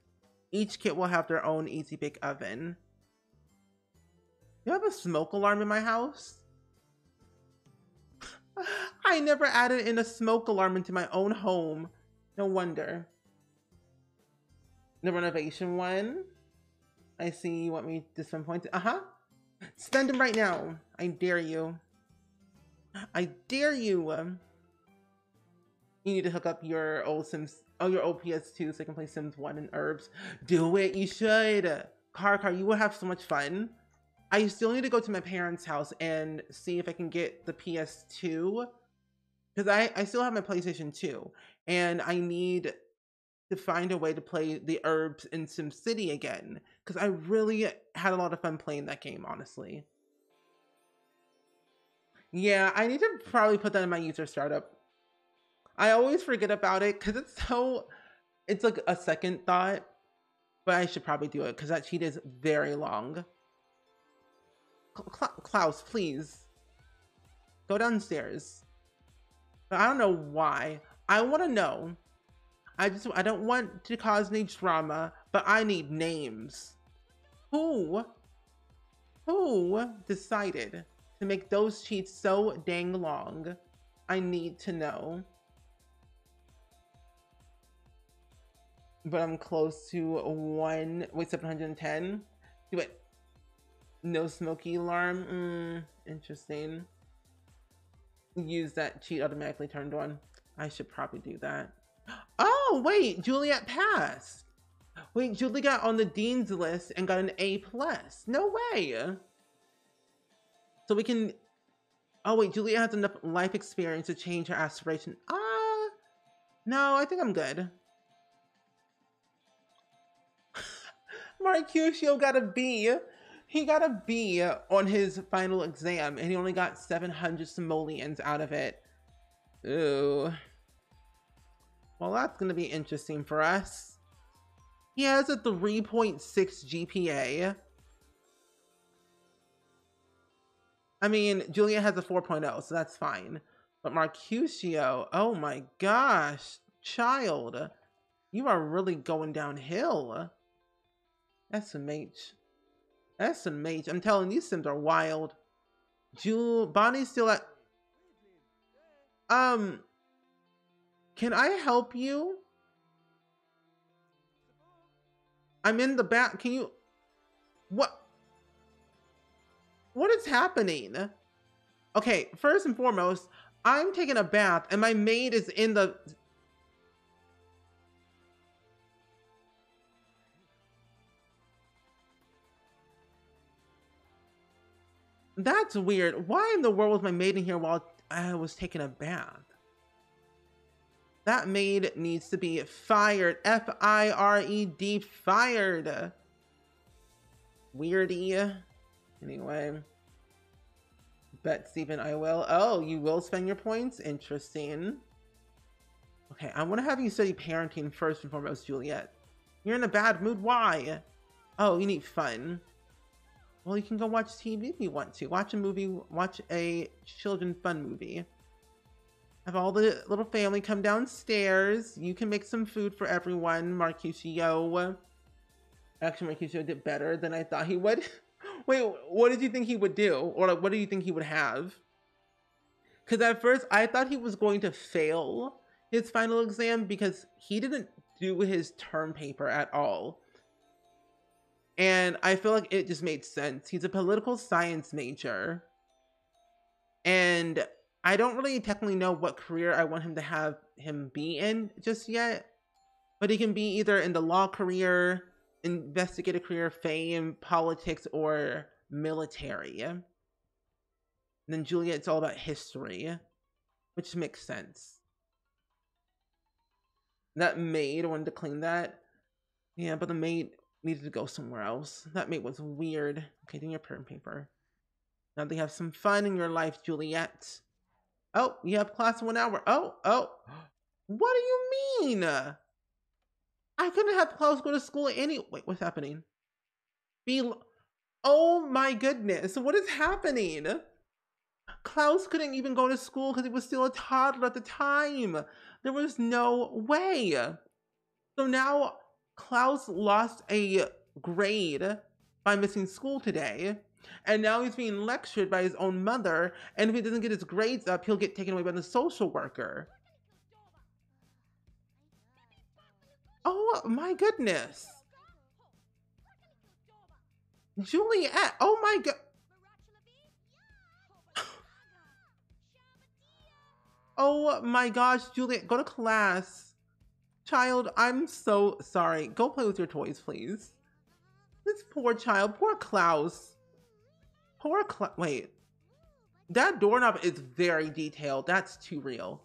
Each kit will have their own Easy Bake Oven. You have a smoke alarm in my house? I never added in a smoke alarm into my own home. No wonder. The renovation one. I see you want me to spend points. Spend them right now. I dare you. I dare you. You need to hook up your old Sims, your old PS2 so I can play Sims 1 and Herbs. Do it, you should. Car, you will have so much fun. I still need to go to my parents' house and see if I can get the PS2. Because I still have my PlayStation 2. And I need to find a way to play the Herbs in SimCity again. Because I really had a lot of fun playing that game, honestly. Yeah, I need to probably put that in my user startup. I always forget about it because it's like a second thought, but I should probably do it because that cheat is very long. Klaus, please go downstairs. But I don't know why. I want to know. I don't want to cause any drama, but I need names. Who decided to make those cheats so dang long? I need to know. But I'm close to 710. Do it. No smoky alarm. Interesting. Use that cheat automatically turned on. I should probably do that. Oh, wait, Juliet passed. Wait, Julie got on the dean's list and got an A+. No way. So we can... Oh, wait, Juliet has enough life experience to change her aspiration. No, I think I'm good. Marcusio got a B. He got a B on his final exam, and he only got 700 simoleons out of it. Ooh. Well, that's going to be interesting for us. He has a 3.6 GPA. I mean, Juliet has a 4.0, so that's fine. But Mercutio, oh my gosh, child, you are really going downhill. SMH. SMH. I'm telling you, these Sims are wild. Bonnie's still at... Can I help you? I'm in the back. Can you... What is happening? Okay, first and foremost, I'm taking a bath and my maid is in the... That's weird. Why in the world was my maid in here while I was taking a bath? That maid needs to be fired. F-I-R-E-D, fired. Weirdy. Anyway. Bet Stephen, I will. Oh, you will spend your points? Interesting. Okay, I want to have you study parenting first and foremost, Juliet. You're in a bad mood. Why? Oh, you need fun. Well, you can go watch TV if you want to. Watch a movie. Watch a children fun movie. Have all the little family come downstairs. You can make some food for everyone, Mercutio. Actually, Mercutio did better than I thought he would. Wait, what did you think he would do? Or like, what do you think he would have? Because at first, I thought he was going to fail his final exam because he didn't do his term paper at all. And I feel like it just made sense. He's a political science major. And I don't really technically know what career I want him to have him be in just yet. But he can be either in the law career, investigative career, fame, politics, or military. And then Juliet's all about history, which makes sense. That maid wanted to clean that. Yeah, but the maid needed to go somewhere else. That maid was weird. Okay, doing your term paper. Now they have some fun in your life, Juliet. Oh, you have class in 1 hour. Oh. What do you mean? I couldn't have Klaus go to school any... Wait, what's happening? Oh my goodness, what is happening? Klaus couldn't even go to school because he was still a toddler at the time. There was no way. So now Klaus lost a grade by missing school today. And now he's being lectured by his own mother. And if he doesn't get his grades up, he'll get taken away by the social worker. Oh my goodness. Juliet, oh my god. Oh my gosh, Juliet, go to class. Child, I'm so sorry. Go play with your toys, please. This poor child, poor Klaus. Wait. That doorknob is very detailed. That's too real.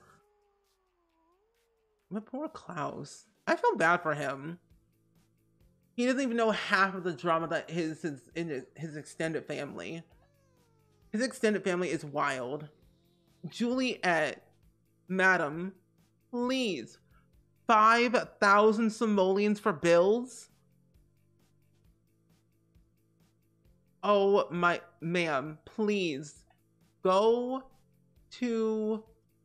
But poor Klaus. I feel bad for him. He doesn't even know half of the drama that is in his extended family. His extended family is wild. Juliet, madam, please. 5,000 simoleons for bills? Oh my, ma'am, please. Go to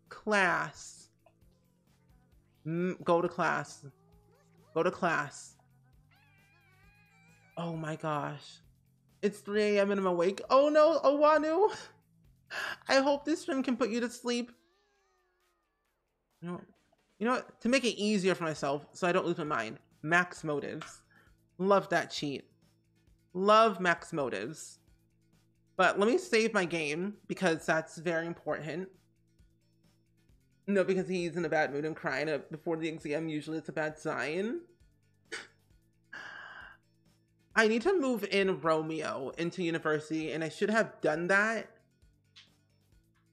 class. Go to class. Go to class. Oh my gosh. It's 3 a.m. and I'm awake. Oh no, Owanu. I hope this stream can put you to sleep. You know what? To make it easier for myself so I don't lose my mind. Max motives. Love that cheat. Love max motives. But let me save my game because that's very important. No, because he's in a bad mood and crying before the exam. Usually it's a bad sign. I need to move in Romeo into university, and I should have done that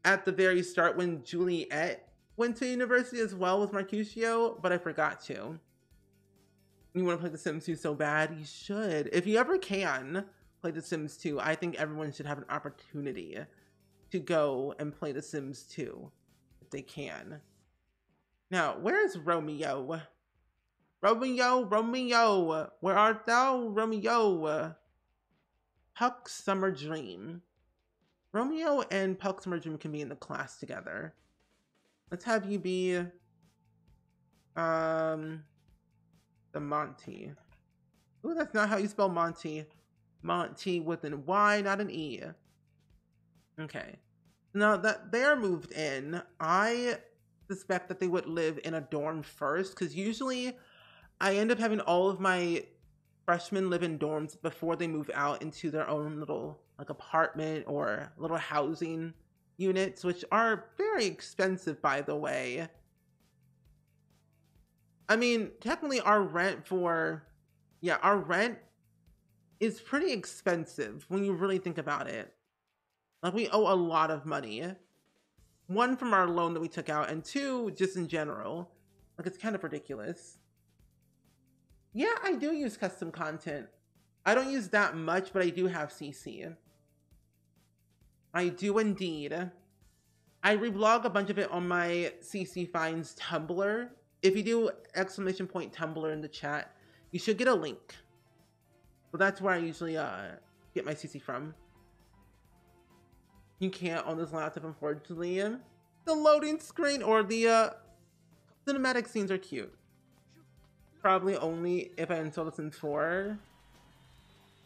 at the very start when Juliet went to university as well with Mercutio, but I forgot to. You want to play The Sims 2 so bad? You should. If you ever can, play The Sims 2. I think everyone should have an opportunity to go and play The Sims 2 if they can. Now, where is Romeo? Romeo, where art thou, Romeo? Puck Summer Dream. Romeo and Puck Summer Dream can be in the class together. Let's have you be the Monty. Ooh, that's not how you spell Monty. Monty with an Y, not an E. Okay. Now that they're moved in, I suspect that they would live in a dorm first, because usually I end up having all of my freshmen live in dorms before they move out into their own little like apartment or little housing units, which are very expensive, by the way. I mean, technically our rent is pretty expensive when you really think about it. Like, we owe a lot of money. One, from our loan that we took out, and two, just in general. Like, it's kind of ridiculous. Yeah, I do use custom content. I don't use that much, but I do have CC. I do indeed. I reblog a bunch of it on my CC Finds Tumblr. If you do !Tumblr in the chat, you should get a link. So that's where I usually get my CC from. You can't on this laptop, unfortunately. The loading screen or the cinematic scenes are cute. Probably only if I install The Sims 4.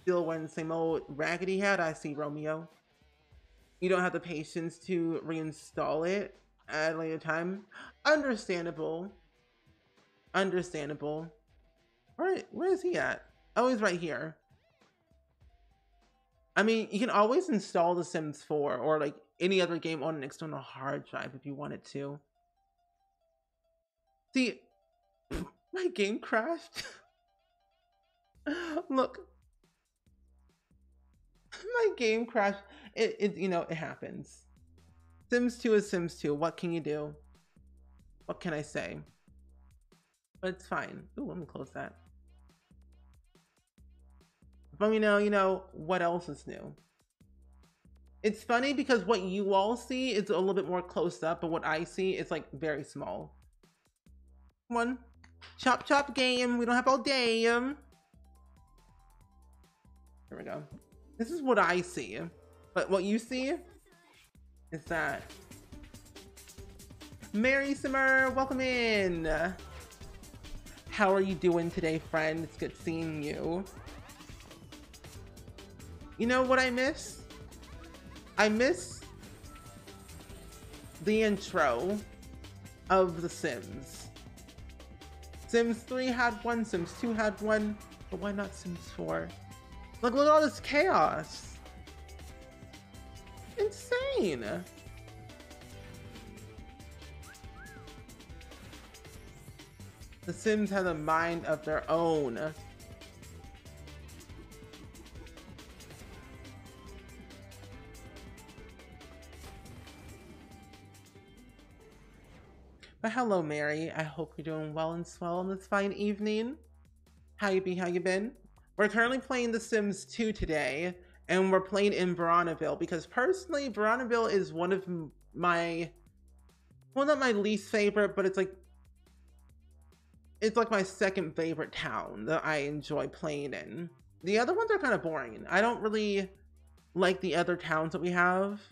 Still wearing the same old raggedy hat. I see, Romeo. You don't have the patience to reinstall it at a later time. Understandable. Understandable. Where is he at? Oh, he's right here. I mean, you can always install The Sims 4 or like any other game on an external hard drive if you wanted to. See, my game crashed. Look. My game crashed. It you know, it happens. Sims 2 is Sims 2. What can you do? What can I say? But it's fine. Ooh, let me close that. But you know, what else is new? It's funny because what you all see is a little bit more close up, but what I see is like very small. Come on. Chop chop game. We don't have all day. Here we go. This is what I see. But what you see is that. Mary Simmer, welcome in. How are you doing today, friend? It's good seeing you. You know what I miss? I miss the intro of The Sims. Sims 3 had one, Sims 2 had one, but why not Sims 4? Look at all this chaos. Insane. The Sims have a mind of their own. But hello, Mary. I hope you're doing well and swell on this fine evening. How you been? We're currently playing The Sims 2 today, and we're playing in Veronaville because personally, Veronaville is one of my, well, not my least favorite, but it's like my second favorite town that I enjoy playing in. The other ones are kind of boring. I don't really like the other towns that we have.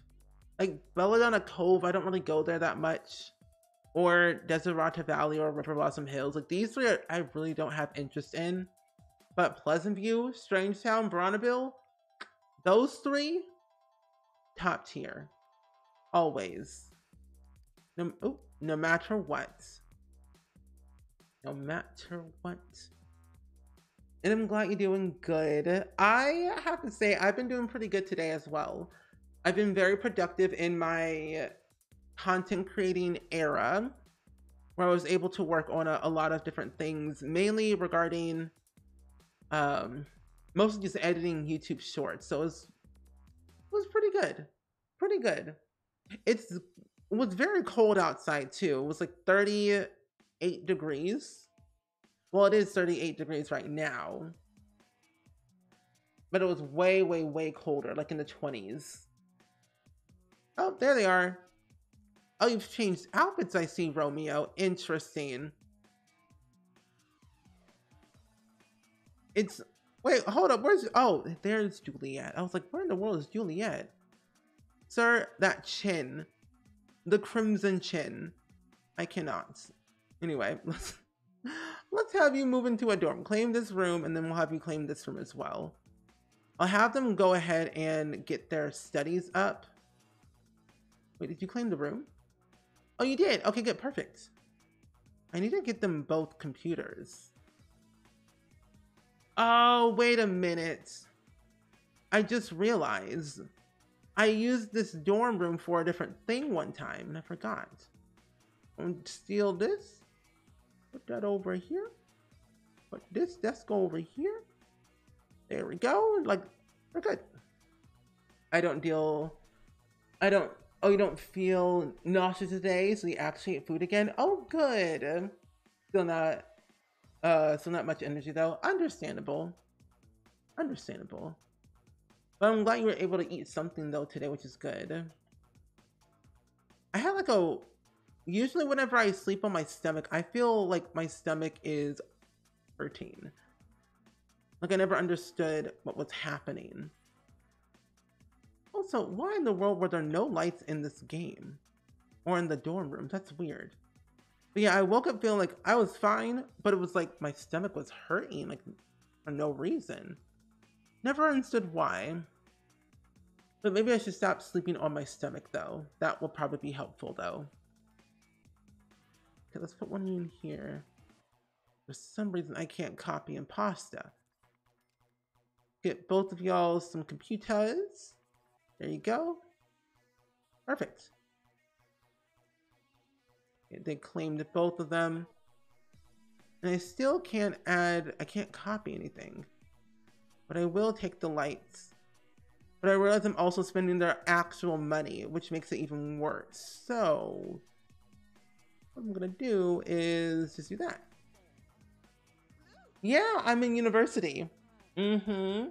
Like Belladonna Cove, I don't really go there that much. Or Desirata Valley or River Blossom Hills. Like these three I really don't have interest in. But Pleasant View, Strangetown, Veronaville, those three, top tier. Always. No matter what. No matter what. And I'm glad you're doing good. I have to say, I've been doing pretty good today as well. I've been very productive in my content creating era, where I was able to work on a lot of different things, mainly regarding mostly just editing YouTube shorts. So it was pretty good. It was very cold outside too. It was like 38 degrees. Well, it is 38 degrees right now. but it was way, way, way colder, like in the 20s. Oh, there they are. Oh, you've changed outfits, I see, Romeo. Interesting. It's... Wait, hold up. Where's... Oh, there's Juliet. I was like, where in the world is Juliet? Sir, that chin. The crimson chin. I cannot. Anyway, let's have you move into a dorm. Claim this room, and then we'll have you claim this room as well. I'll have them go ahead and get their studies up. Wait, did you claim the room? Oh, you did? Okay, good, perfect. I need to get them both computers. Oh, wait a minute. I just realized I used this dorm room for a different thing one time, and I forgot. I'm gonna steal this. Put that over here. Put this desk over here. There we go. Like, we're good. Oh, you don't feel nauseous today, so you actually eat food again? Oh, good. Still not much energy though. Understandable. Understandable. But I'm glad you were able to eat something though today, which is good. I had like usually whenever I sleep on my stomach, I feel like my stomach is hurting. Like I never understood what was happening. Also, why in the world were there no lights in this game? Or in the dorm room? That's weird. But yeah, I woke up feeling like I was fine, but it was like my stomach was hurting, like for no reason. Never understood why. But maybe I should stop sleeping on my stomach though. That will probably be helpful though. Okay, let's put one in here. For some reason I can't copy Impasta. Get both of y'all some computers. There you go. Perfect. Okay, they claimed both of them. And I still can't I can't copy anything. But I will take the lights. But I realize I'm also spending their actual money, which makes it even worse. So, what I'm gonna do is just do that. Yeah, I'm in university. I'm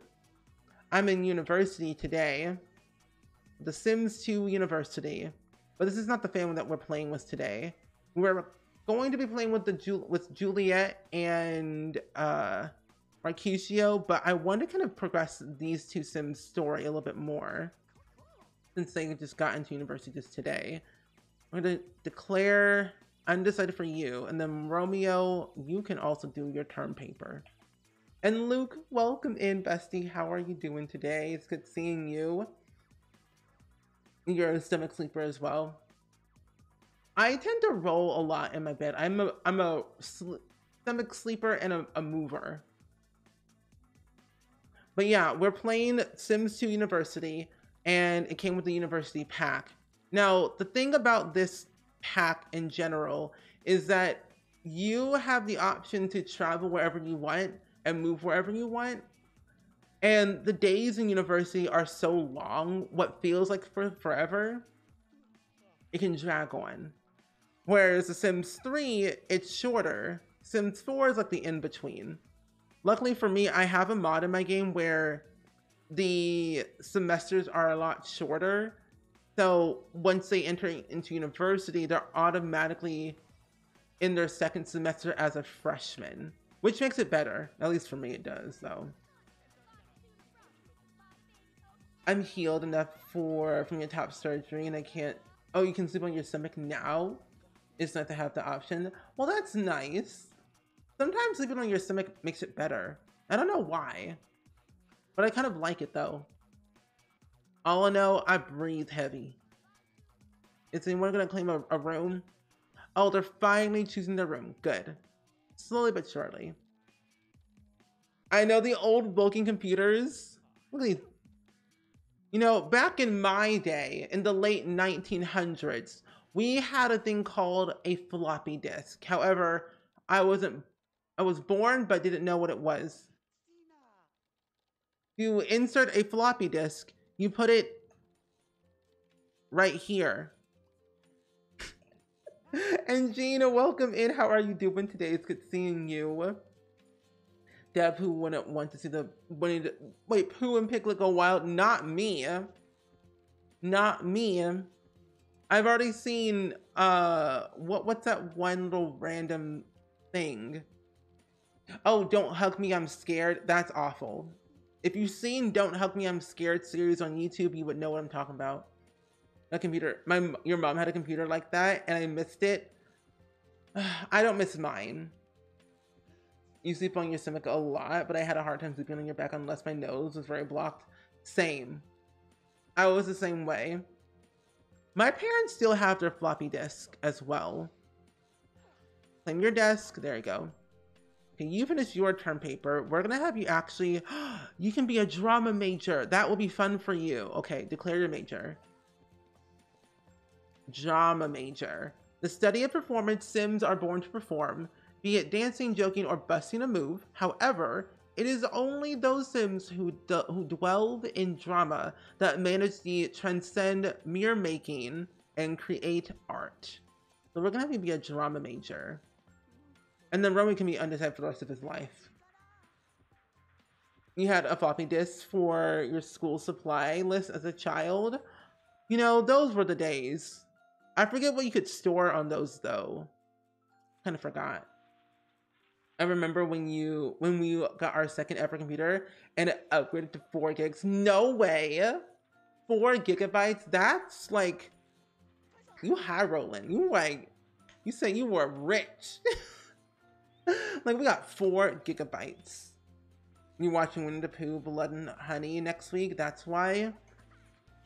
in university today. The Sims 2 University. But this is not the family that we're playing with today. We're going to be playing with Juliet and Mercutio, but I want to kind of progress these two Sims' story a little bit more since they just got into university just today. I'm going to declare undecided for you, and then Romeo, you can also do your term paper. And Luke, welcome in, bestie. How are you doing today? It's good seeing you. You're a stomach sleeper as well. I tend to roll a lot in my bed. I'm a stomach sleeper and a mover. But yeah, we're playing Sims 2 University, and it came with the University pack. Now, the thing about this pack in general is that you have the option to travel wherever you want and move wherever you want. And the days in university are so long, what feels like forever, it can drag on. Whereas the Sims 3, it's shorter. Sims 4 is like the in-between. Luckily for me, I have a mod in my game where the semesters are a lot shorter. So once they enter into university, they're automatically in their second semester as a freshman, which makes it better. At least for me, it does, though. I'm healed enough from your top surgery, and I can't... Oh, you can sleep on your stomach now? It's nice to have the option. Well, that's nice. Sometimes sleeping on your stomach makes it better. I don't know why, but I kind of like it though. All I know, I breathe heavy. Is anyone gonna claim a room? Oh, they're finally choosing their room. Good. Slowly but surely. I know the old bulking computers. Look at these. You know, back in my day, in the late 1900s, we had a thing called a floppy disk. However, I was born but didn't know what it was. You insert a floppy disk, you put it right here. And Gina, welcome in. How are you doing today? It's good seeing you. Deb, who wouldn't want to see the wait, Pooh and Piglet go wild? Not me. Not me. I've already seen what's that one little random thing? Oh, Don't Hug Me, I'm Scared. That's awful. If you've seen Don't Hug Me, I'm Scared series on YouTube, you would know what I'm talking about. A computer, your mom had a computer like that and I missed it. I don't miss mine. You sleep on your stomach a lot, but I had a hard time sleeping on your back unless my nose was very blocked. Same. I was the same way. My parents still have their floppy disk as well. Claim your desk. There you go. Okay, you finish your term paper. We're gonna have you actually, you can be a drama major. That will be fun for you. Okay, declare your major. Drama major. The study of performance. Sims are born to perform, be it dancing, joking, or busting a move. However, it is only those Sims who dwell in drama that manage to transcend mere making and create art. So we're gonna have you be a drama major. And then Roman can be undecided for the rest of his life. You had a floppy disk for your school supply list as a child. You know, those were the days. I forget what you could store on those though. Kind of forgot. I remember when we got our second ever computer and it upgraded to 4 gigs. No way. 4 gigabytes? That's like, you high rolling. You say you were rich. Like, we got 4 gigabytes. You're watching Winnie the Pooh, Blood and Honey next week. That's why.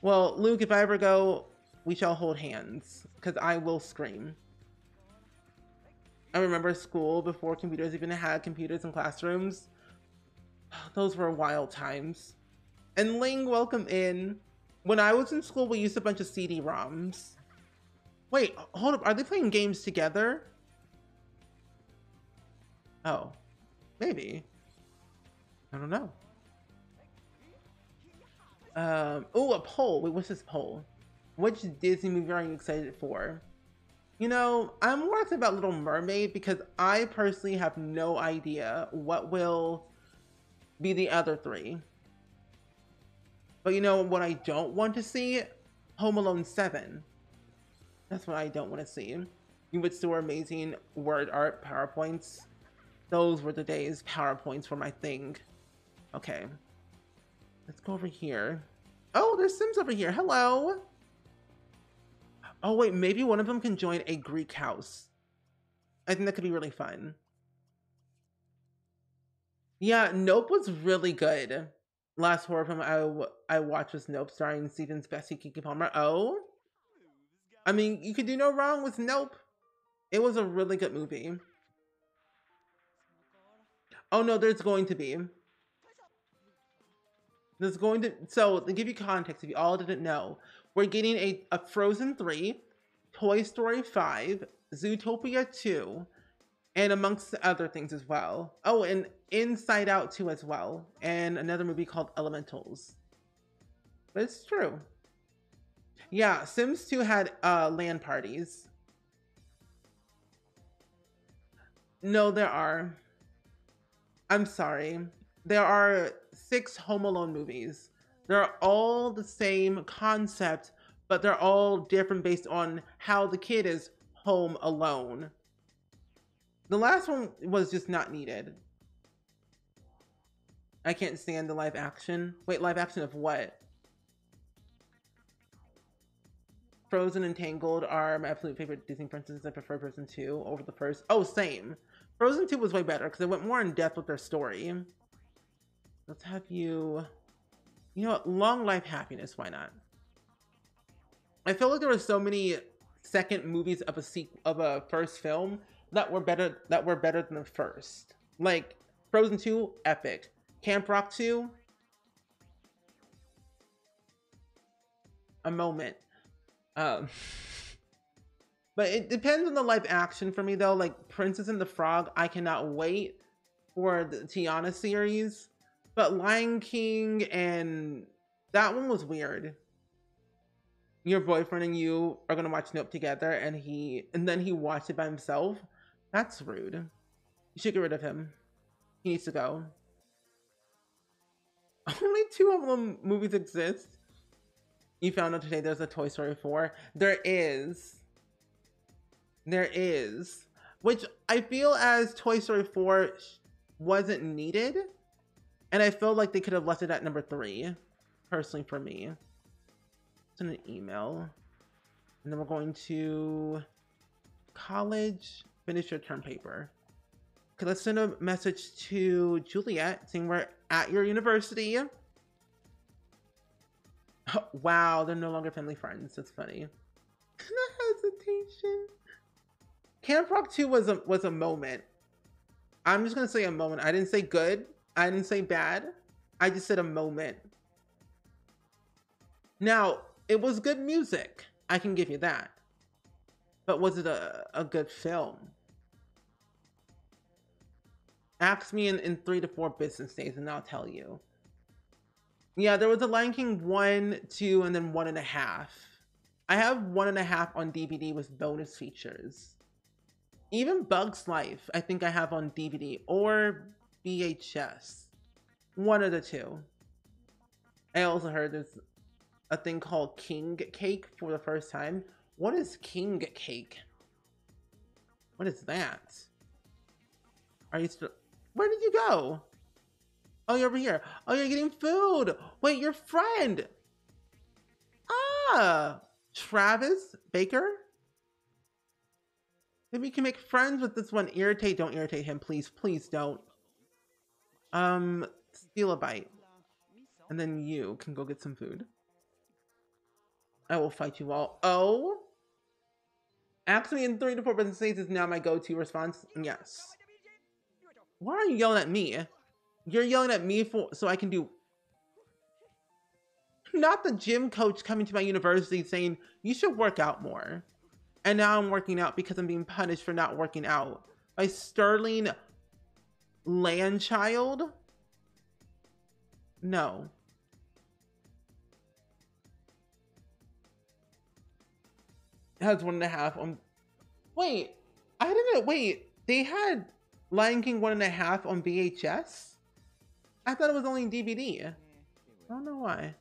Well, Luke, if I ever go, we shall hold hands, because I will scream. I remember school before computers even had computers in classrooms. Those were wild times. And Ling, welcome in. When I was in school, we used a bunch of CD-ROMs. Wait, hold up. Are they playing games together? Oh, maybe. I don't know. Oh, a poll. Wait, what's this poll? Which Disney movie are you excited for? You know, I'm more excited about Little Mermaid because I personally have no idea what will be the other 3. But you know what I don't want to see? Home Alone 7. That's what I don't want to see. You would store amazing word art PowerPoints. Those were the days. PowerPoints were my thing. Okay. Let's go over here. Oh, there's Sims over here. Hello. Oh, wait. Maybe one of them can join a Greek house. I think that could be really fun. Yeah, Nope was really good. Last horror film I watched was Nope, starring Stephen Spacey, Keke Palmer. Oh? I mean, you could do no wrong with Nope. It was a really good movie. Oh no, there's going to be. So to give you context, if you all didn't know, we're getting a Frozen 3, Toy Story 5, Zootopia 2, and amongst other things as well. Oh, and Inside Out 2 as well, and another movie called Elementals. But it's true. Yeah, Sims 2 had LAN parties. No, there are. I'm sorry. There are 6 Home Alone movies. They're all the same concept, but they're all different based on how the kid is home alone. The last one was just not needed. I can't stand the live action. Wait, live action of what? Frozen and Tangled are my absolute favorite Disney princesses. I prefer Frozen 2 over the first. Oh, same. Frozen 2 was way better because it went more in depth with their story. Let's have you... You know what? Long Life Happiness, why not? I feel like there were so many second movies of a first film that were better than the first. Like Frozen 2, epic. Camp Rock 2, a moment. But it depends on the live action for me though. Like Princess and the Frog, I cannot wait for the Tiana series. But Lion King, and that one was weird. Your boyfriend and you are gonna watch Nope together, and then he watched it by himself. That's rude. You should get rid of him. He needs to go. Only 2 of them movies exist. You found out today there's a Toy Story 4. There is. There is. Which I feel as Toy Story 4 wasn't needed. And I feel like they could have left it at number 3. Personally for me. Send an email. And then we're going to college. Finish your term paper. Okay, let's send a message to Juliet saying we're at your university. Oh, wow, they're no longer family friends. That's funny. The hesitation. Camp Rock 2 was a moment. I'm just gonna say a moment. I didn't say good. I didn't say bad. I just said a moment. Now, it was good music. I can give you that. But was it a good film? Ask me in 3 to 4 business days and I'll tell you. Yeah, there was a Lion King 1, 2, and then 1.5. I have 1.5 on DVD with bonus features. Even Bug's Life, I think I have on DVD or VHS. One of the two. I also heard there's a thing called King Cake for the first time. What is King Cake? What is that? Are you still... Where did you go? Oh, you're over here. Oh, you're getting food. Wait, your friend. Ah, Travis Baker. Maybe you can make friends with this one. Irritate, don't irritate him, please. Please don't. Steal a bite. And then you can go get some food. I will fight you all. Oh? Ask me in 3 to 4 business days is now my go-to response. Yes. Why are you yelling at me? You're yelling at me so I can do... Not the gym coach coming to my university saying, you should work out more. And now I'm working out because I'm being punished for not working out. By Sterling Landchild? No. It has 1.5 on... Wait, I didn't... Wait, they had Lion King 1.5 on VHS? I thought it was only DVD. I don't know why.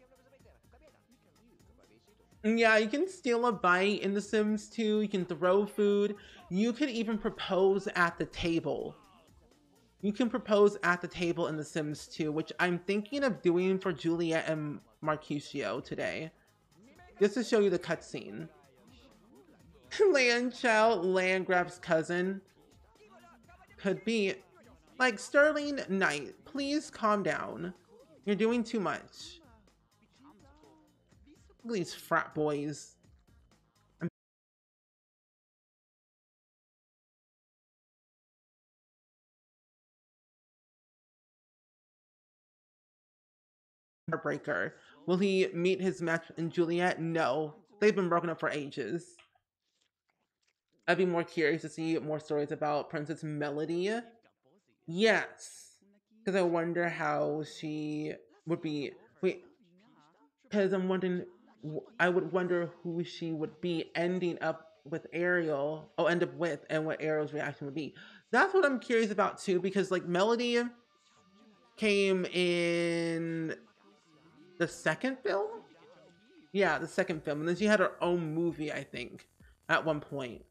Yeah, you can steal a bite in The Sims 2. You can throw food. You could even propose at the table. You can propose at the table in The Sims 2, which I'm thinking of doing for Juliet and Mercutio today. Just to show you the cutscene. Landchild, Landgrab's cousin. Could be. Like, Sterling Knight, please calm down. You're doing too much. Look at these frat boys. Heartbreaker. Will he meet his match in Juliet? No. They've been broken up for ages. I'd be more curious to see more stories about Princess Melody. Yes. Because I wonder how she would be... Wait. Because I'm wondering... I would wonder who she would be ending up with Ariel. Oh, end up with, and what Ariel's reaction would be. That's what I'm curious about too, because like Melody came in the second film? Yeah, the second film. And then she had her own movie, I think, at one point.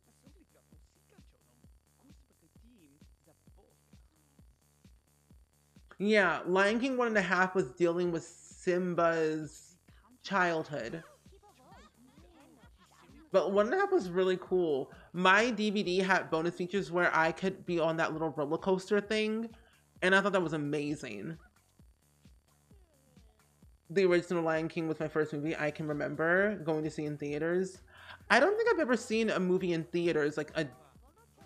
Yeah, Lion King 1.5 was dealing with Simba's childhood. But 1.5 was really cool. My DVD had bonus features where I could be on that little roller coaster thing. And I thought that was amazing. The original Lion King was my first movie I can remember going to see in theaters. I don't think I've ever seen a movie in theaters, like an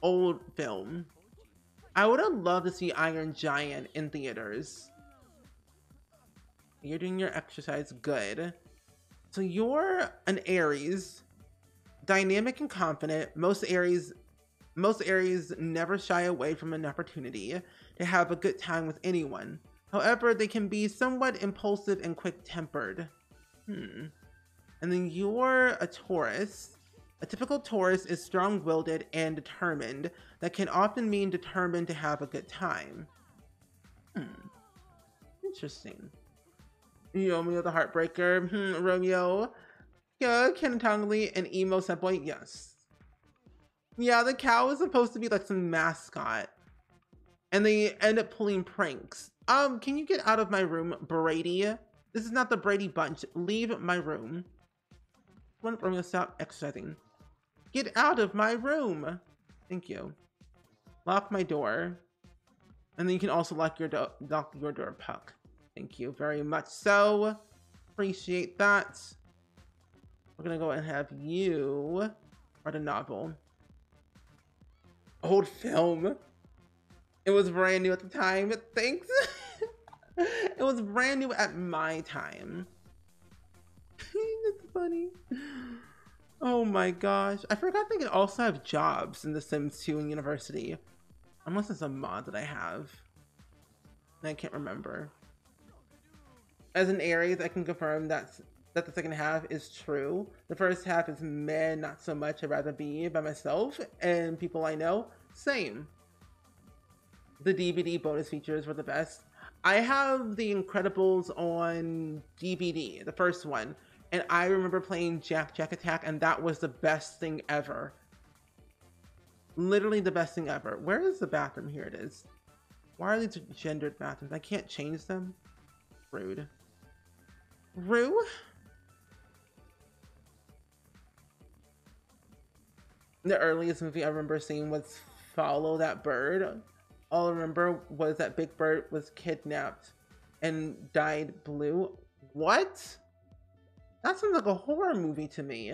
old film. I would have loved to see Iron Giant in theaters. You're doing your exercise, good. So you're an Aries, dynamic and confident. Most Aries never shy away from an opportunity to have a good time with anyone. However, they can be somewhat impulsive and quick-tempered. And then you're a Taurus. A typical Taurus is strong-willed and determined. That can often mean determined to have a good time. Interesting. Romeo the Heartbreaker. Romeo. Yeah, Ken Tongli and Emo Boy. Yes. Yeah, the cow is supposed to be like some mascot. And they end up pulling pranks. Can you get out of my room, Brady? This is not the Brady Bunch. Leave my room. When Romeo, stop exercising. Get out of my room. Thank you. Lock my door. And then you can also lock your door, Puck. Thank you very much. So, appreciate that. We're gonna go and have you write a novel. Old film. It was brand new at the time. Thanks. It was brand new at my time. That's funny. Oh my gosh. I forgot they can also have jobs in The Sims 2 in University. Unless it's a mod that I have. I can't remember. As an Aries, I can confirm that the second half is true. The first half is meh, not so much. I'd rather be by myself and people I know. Same. The DVD bonus features were the best. I have The Incredibles on DVD, the first one. And I remember playing Jack Attack, and that was the best thing ever. Literally the best thing ever. Where is the bathroom? Here it is. Why are these gendered bathrooms? I can't change them? Rude. Rue? The earliest movie I remember seeing was Follow That Bird. All I remember was that Big Bird was kidnapped and dyed blue. What? That sounds like a horror movie to me.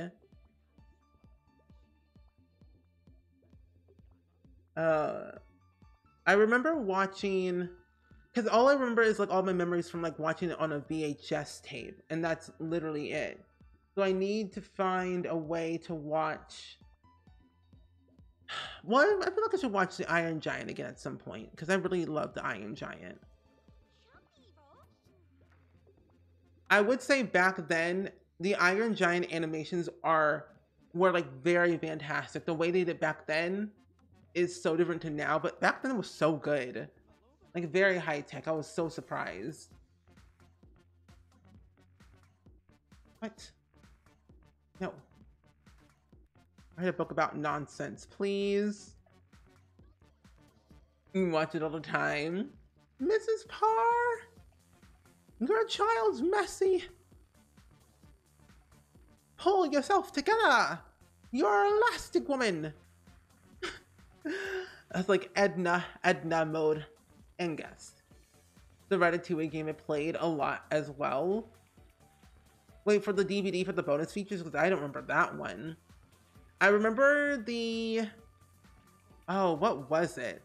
I remember watching, because all I remember is like all my memories from like watching it on a VHS tape, and that's literally it. So I need to find a way to watch. Well, I feel like I should watch The Iron Giant again at some point, because I really love The Iron Giant. I would say back then, the Iron Giant animations were like very fantastic. The way they did back then is so different to now, but back then it was so good. Like very high tech. I was so surprised. What? No. Write a book about nonsense, please. You watch it all the time. Mrs. Parr! Your child's messy. Pull yourself together. You're elastic woman. That's like Edna mode. And guess. The Ratatouille game I played a lot as well. Wait for the DVD for the bonus features, because I don't remember that one. I remember the... Oh, what was it?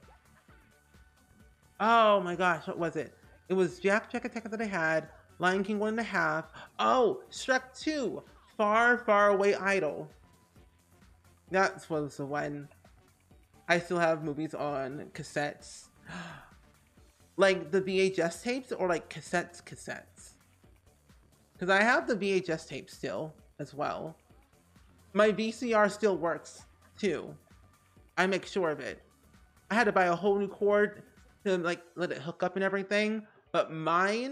Oh my gosh, what was it? It was Jack Attack that I had, Lion King 1.5. Oh, Shrek 2, Far, Far Away Idol. That was the one. I still have movies on cassettes. Like the VHS tapes or like cassettes? Because I have the VHS tape still as well. My VCR still works too. I make sure of it. I had to buy a whole new cord to like let it hook up and everything. But my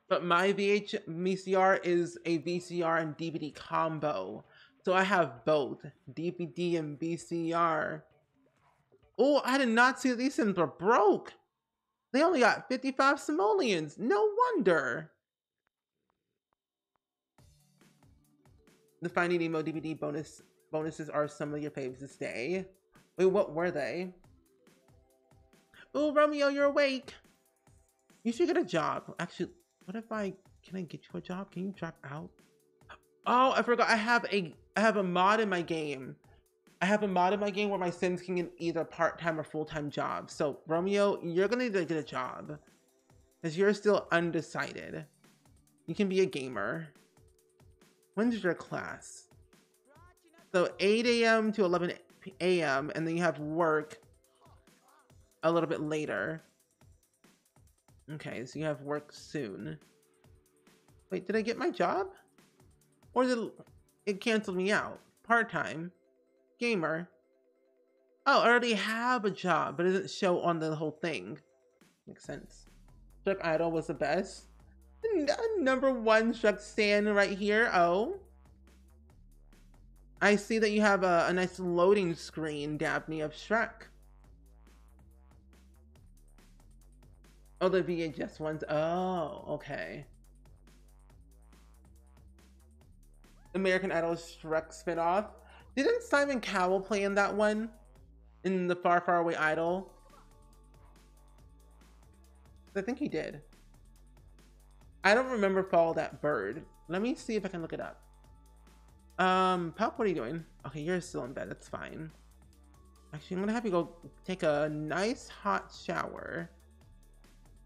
VCR is a VCR and DVD combo. So I have both DVD and VCR. Oh, I did not see that these Sims were broke. They only got 55 simoleons. No wonder. The Finding Nemo DVD bonuses are some of your faves to stay. Wait, what were they? Oh, Romeo, you're awake. You should get a job. Actually, what if can I get you a job? Can you drop out? Oh, I forgot. I have a mod in my game. I have a mod in my game where my Sims can get either part-time or full-time jobs. So, Romeo, you're gonna need to get a job. Because you're still undecided. You can be a gamer. When's your class? So 8 a.m. to 11 a.m. and then you have work a little bit later. Okay, so you have work soon. Wait, did I get my job? Or did it canceled me out? Part-time. Gamer. Oh, I already have a job, but it doesn't show on the whole thing. Makes sense. Shrek Idol was the best. Number one Shrek stan right here. Oh. I see that you have a nice loading screen, Dabney, of Shrek. Oh, the VHS ones. Oh, okay. American Idol Shrek spinoff. Didn't Simon Cowell play in that one? In the Far, Far Away Idol? I think he did. I don't remember Follow That Bird. Let me see if I can look it up. Pup, what are you doing? Okay, you're still in bed. That's fine. Actually, I'm gonna have you go take a nice hot shower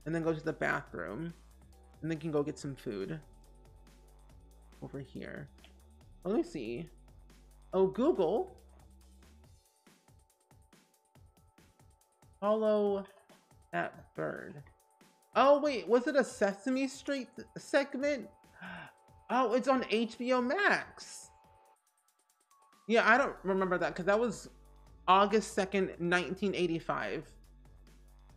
and then go to the bathroom and then you can go get some food over here. Let me see. Oh, Google. Follow That Bird. Oh, wait, was it a Sesame Street segment? Oh, it's on HBO Max. Yeah, I don't remember that because that was August 2nd, 1985.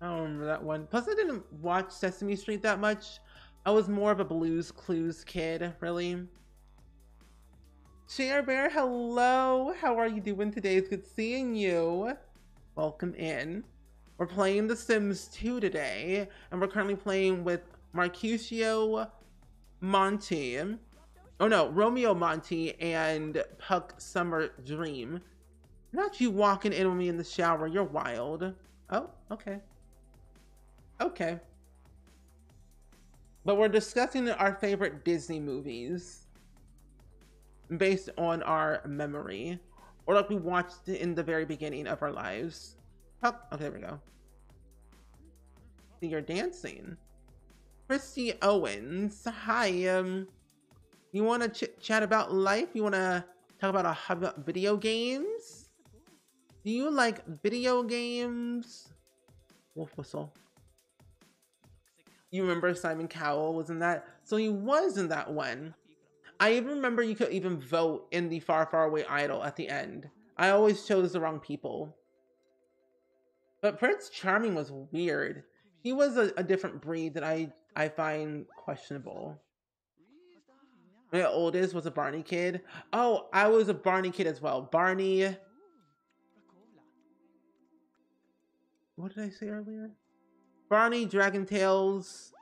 I don't remember that one. Plus, I didn't watch Sesame Street that much. I was more of a Blue's Clues kid, really. Share Bear, hello. How are you doing today? It's good seeing you. Welcome in. We're playing The Sims 2 today, and we're currently playing with Marcusio Monty. Oh no, Romeo Monty and Puck Summer Dream. Not you walking in with me in the shower. You're wild. Oh, okay. Okay. But we're discussing our favorite Disney movies based on our memory, or like we watched in the very beginning of our lives. Oh, okay, there we go. You're dancing. Christy Owens, hi. You want to chat about life? You want to talk about video games? Do you like video games? Wolf whistle. You remember Simon Cowell was in that? So he was in that one. I even remember you could even vote in the Far, Far Away Idol at the end. I always chose the wrong people. But Prince Charming was weird. He was a different breed that I find questionable. My oldest was a Barney kid. Oh, I was a Barney kid as well. Barney. What did I say earlier? Barney, Dragon Tales.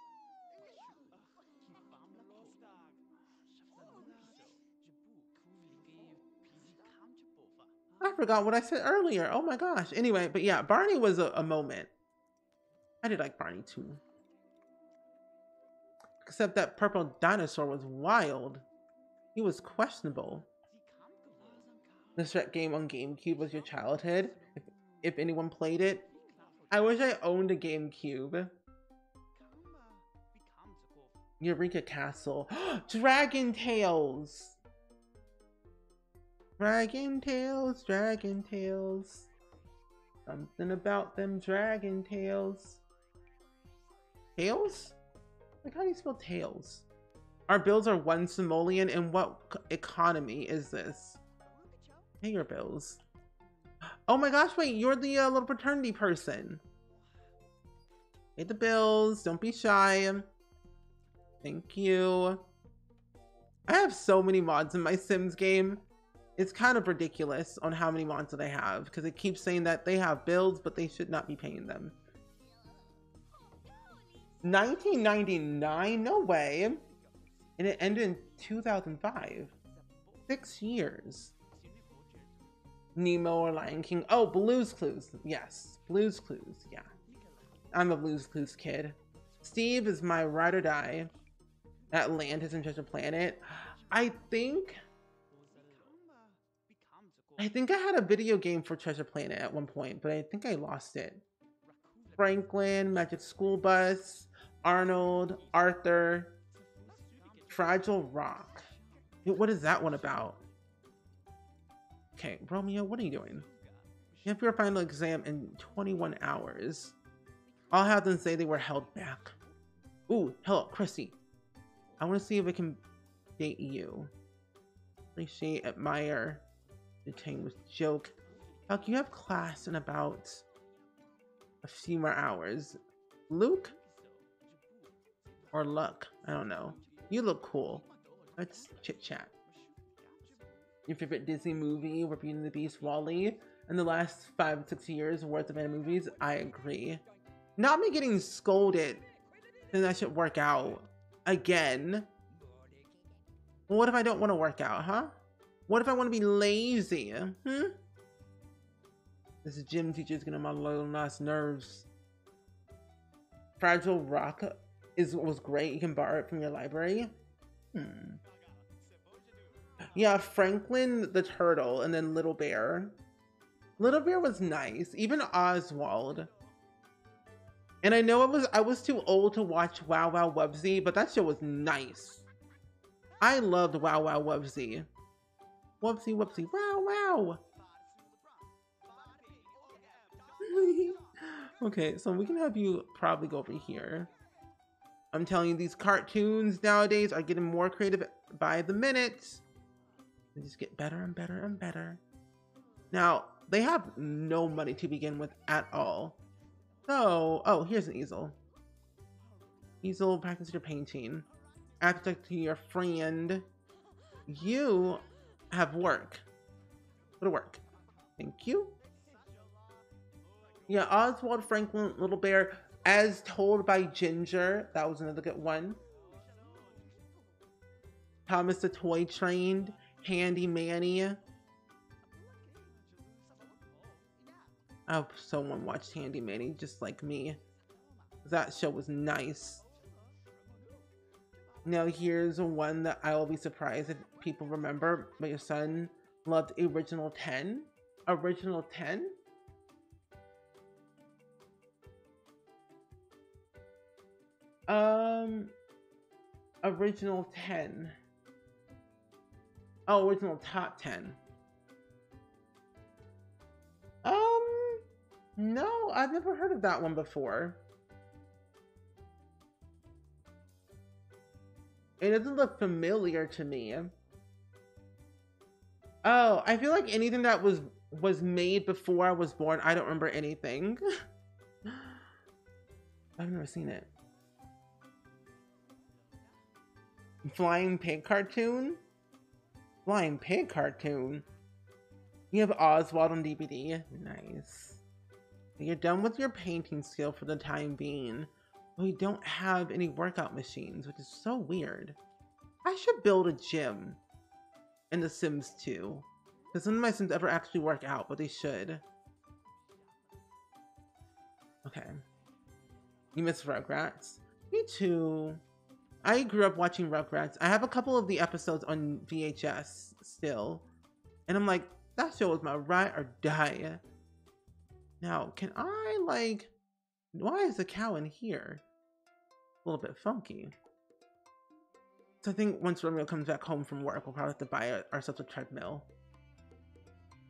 I forgot what I said earlier. Oh my gosh. Anyway, but yeah, Barney was a moment. I did like Barney too. Except that purple dinosaur was wild. He was questionable. The Shrek game on GameCube was your childhood, if anyone played it. I wish I owned a GameCube. Eureka Castle. Dragon Tales! Dragon Tales, Dragon Tales. Something about them Dragon Tales. Tails? Like, how do you spell tails? Our bills are 1 simoleon. And what economy is this? Pay your bills. Oh my gosh, wait, you're the little fraternity person. Pay the bills. Don't be shy. Thank you. I have so many mods in my Sims game. It's kind of ridiculous on how many mods that I have because it keeps saying that they have bills, but they should not be paying them. 1999? No way. And it ended in 2005. 6 years. Nemo or Lion King. Oh, Blue's Clues. Yes, Blue's Clues. Yeah. I'm a Blue's Clues kid. Steve is my ride or die. Atlantis and Treasure Planet. I think I had a video game for Treasure Planet at one point, but I think I lost it. Franklin, Magic School Bus, Arnold, Arthur, Fragile Rock. What is that one about? Okay, Romeo, what are you doing? You have your final exam in 21 hours. I'll have them say they were held back. Ooh, hello, Chrissy. I want to see if I can date you. Appreciate, admire, detain with joke. Huck, you have class in about a few more hours. Luke or Luck? I don't know. You look cool. Let's chit chat. Your favorite Disney movie were Beauty and the Beast, WALL-E, and the last 5-6 years worth of anime movies? I agree. Not me getting scolded, then that should work out. Again. Well, what if I don't want to work out, huh? What if I want to be lazy? This gym teacher's getting on my little nice nerves. Fragile Rock was great. You can borrow it from your library. Yeah, Franklin the Turtle and then Little Bear. Little Bear was nice. Even Oswald. And I know I was too old to watch Wow Wow Wubbzy, but that show was nice. I loved Wow Wow Wubbzy. Wubbzy Wubbzy Wow Wow. Okay, so we can have you probably go over here. I'm telling you, these cartoons nowadays are getting more creative by the minute. They just get better and better and better. Now, they have no money to begin with at all. So, oh, here's an easel. Easel, practice your painting. After talking to your friend, you have work. Go to work. Thank you. Yeah, Oswald, Franklin, Little Bear, as told by Ginger. That was another good one. Thomas the Toy Train, Handy Manny. I hope someone watched Handy Manny just like me. That show was nice. Now here's one that I will be surprised if people remember, but your son loved Original 10. Original 10? Original 10. Oh, Original Top 10. No, I've never heard of that one before. It doesn't look familiar to me. Oh, I feel like anything that was made before I was born, I don't remember anything. I've never seen it. Flying Pig cartoon? Flying Pig cartoon? You have Oswald on DVD? Nice. You're done with your painting skill for the time being. We don't have any workout machines, which is so weird. I should build a gym in The Sims 2. Because none of my Sims ever actually work out, but they should. Okay. You miss Rugrats? Me too. I grew up watching Rugrats. I have a couple of the episodes on VHS still. And I'm like, that show was my ride or die. Now, can I, like... Why is the cow in here? A little bit funky. So I think once Romeo comes back home from work, we'll probably have to buy ourselves a treadmill.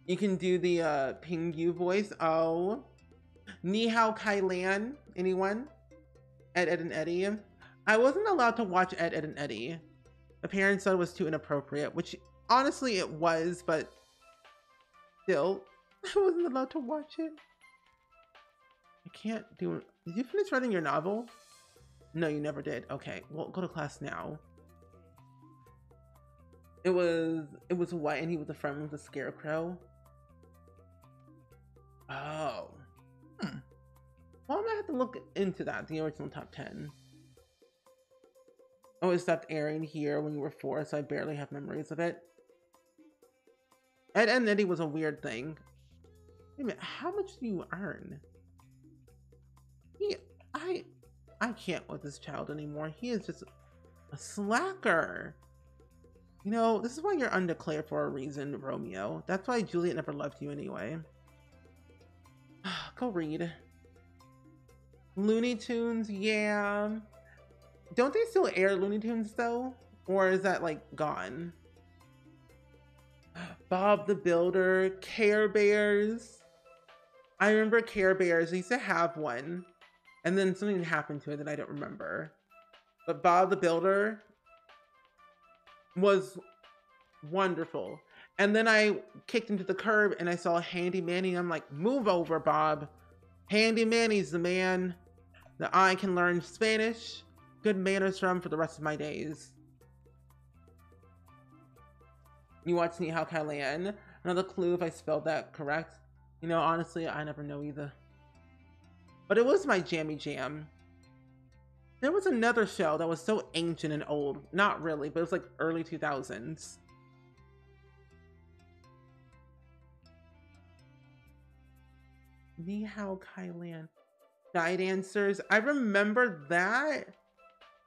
You can do the Ping Yu voice. Oh. Ni Hao Kai Lan. Anyone? Ed, Ed, and Eddie. I wasn't allowed to watch Ed, Ed, and Eddie. My parents said it was too inappropriate, which honestly it was, but still, I wasn't allowed to watch it. I can't do it. Did you finish writing your novel? No, you never did. Okay, well, go to class now. It was what, and he was a friend with the Scarecrow? Oh. Well, I'm gonna have to look into that, the original top 10. Oh, it stopped airing here when you were 4, so I barely have memories of it. Ed, Ed and Eddie was a weird thing. Wait a minute, how much do you earn? I can't with this child anymore. He is just a slacker. You know, this is why you're undeclared for a reason, Romeo. That's why Juliet never loved you anyway. Go read. Looney Tunes, yeah. Don't they still air Looney Tunes though? Or is that like gone? Bob the Builder, Care Bears. I remember Care Bears. I used to have one. And then something happened to it that I don't remember. But Bob the Builder was wonderful. And then I kicked him to the curb and I saw Handy Manny. And I'm like, move over, Bob. Handy Manny's the man. that I can learn Spanish good manners from for the rest of my days. You watch Ni Hao Kai Lan. Another clue if I spelled that correct. You know, honestly, I never know either. But it was my jammy jam. There was another show that was so ancient and old. Not really, but it was like early 2000s. Ni Hao Kai Lan. Sky Dancers. I remember that,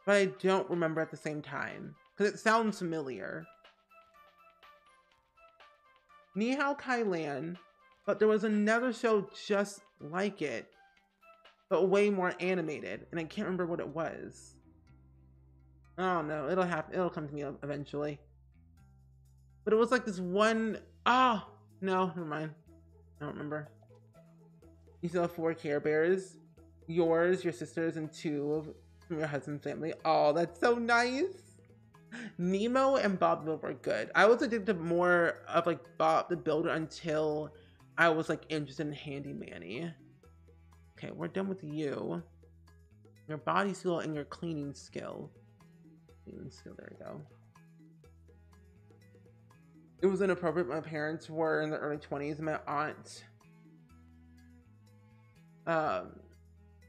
but I don't remember at the same time. Because it sounds familiar. Ni Hao Kai Lan. But there was another show just like it, but way more animated, and I can't remember what it was. I don't know. It'll happen. It'll come to me eventually. But it was like this one. Oh no, never mind. I don't remember. You still have 4 Care Bears. Yours, your sisters, and 2 from your husband's family. Oh, that's so nice. Nemo and Bob the Builder were good. I was addicted more of like Bob the Builder until I was like interested in Handy Manny. Okay, we're done with you. Your body skill and your cleaning skill. Cleaning skill, there we go. It was inappropriate. My parents were in the early 20s. My aunt,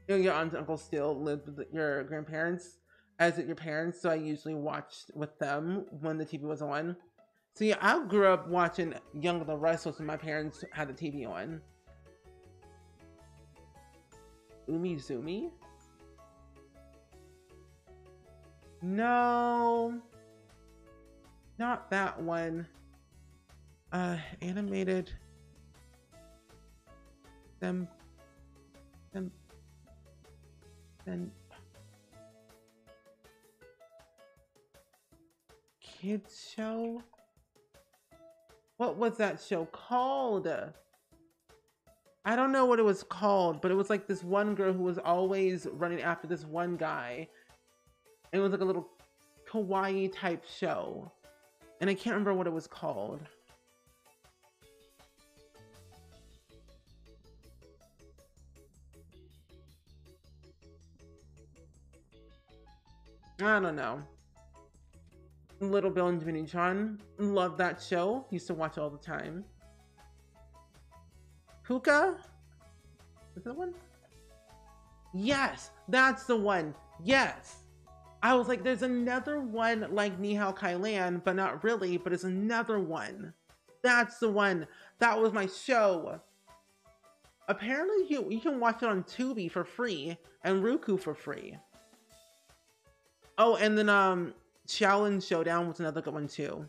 your aunt and uncle still lived with your grandparents, as did your parents. So I usually watched with them when the TV was on. So yeah, I grew up watching Young and the Restless when my parents had the TV on. Umi Zumi? No. Not that one. Animated. Then. Kids show? What was that show called? I don't know what it was called, but it was like this one girl who was always running after this one guy. It was like a little kawaii type show. And I can't remember what it was called. I don't know. Little Bill and Jiminy Neutron. Love that show. Used to watch it all the time. Puka? Is that the one? Yes, that's the one. Yes. I was like, there's another one like Ni Hao Kai Lan, but not really, but it's another one. That's the one. That was my show. Apparently you can watch it on Tubi for free and Roku for free. Oh, and then Shaolin Showdown was another good one too.